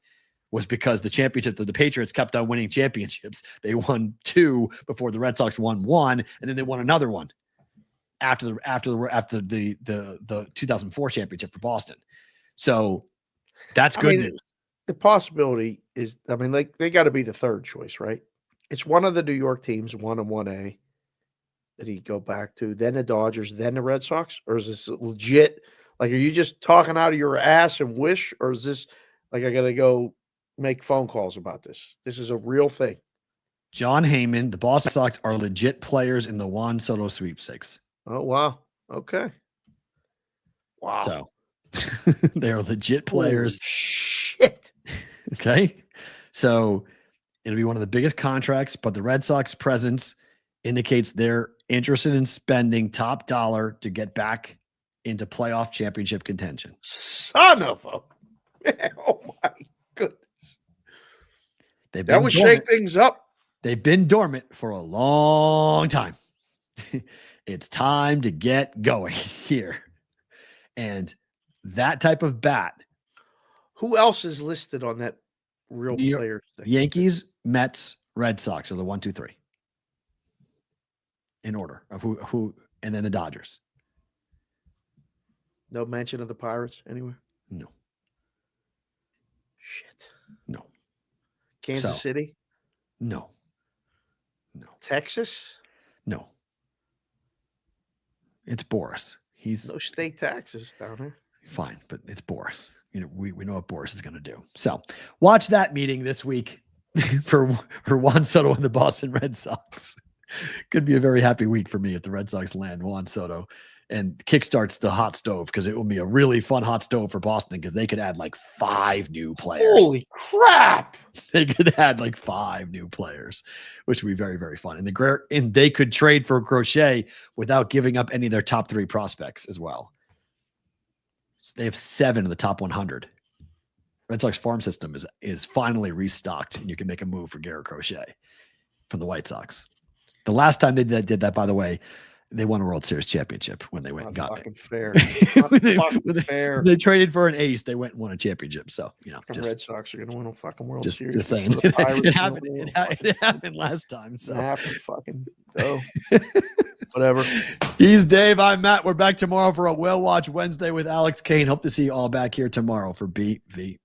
was because the championship that the Patriots kept on winning championships. They won 2 before the Red Sox won 1, and then they won another one after the 2004 championship for Boston. So that's good news. The possibility is, I mean, like they got to be the third choice, right? It's one of the New York teams, 1 and 1A, that he'd go back to, then the Dodgers, then the Red Sox, or is this legit? Like, are you just talking out of your ass and wish, or is this like I got to go make phone calls about this? This is a real thing. John Heyman, the Boston Sox are legit players in the Juan Soto sweepstakes. Oh, wow. Okay. Wow. So they're legit players. Holy shit. Okay. So it'll be one of the biggest contracts, but the Red Sox presence indicates they're interested in spending top dollar to get back into playoff championship contention. Son of a man. Oh my goodness. That would shake things up. They've been dormant for a long time. It's time to get going here. And that type of bat. Who else is listed on that real player thing? Yankees, Mets, Red Sox are the 1, 2, 3. In order of who, and then the Dodgers. No mention of the Pirates anywhere? No. Shit. No. Kansas City? No. Texas? No. It's Boris. He's no state taxes down there. Fine, but it's Boris. We know what Boris is going to do. So watch that meeting this week for Juan Soto and the Boston Red Sox. Could be a very happy week for me if the Red Sox land Juan Soto and kickstarts the hot stove, because it will be a really fun hot stove for Boston, because they could add like 5 new players. Holy crap. They could add like 5 new players, which would be very, very fun. And they could trade for Crochet without giving up any of their top 3 prospects as well. So they have 7 in the top 100. Red Sox farm system is finally restocked, and you can make a move for Garrett Crochet from the White Sox. The last time they did that, by the way, they won a World Series championship when they went and got it. Fair. Fair. They traded for an ace. They went and won a championship. So, the Red Sox are going to win a fucking World Series. Just saying. It happened last time. So. It happened. Fucking go. Whatever. He's Dave. I'm Matt. We're back tomorrow for a Whale Watch Wednesday with Alex Kane. Hope to see you all back here tomorrow for BVB.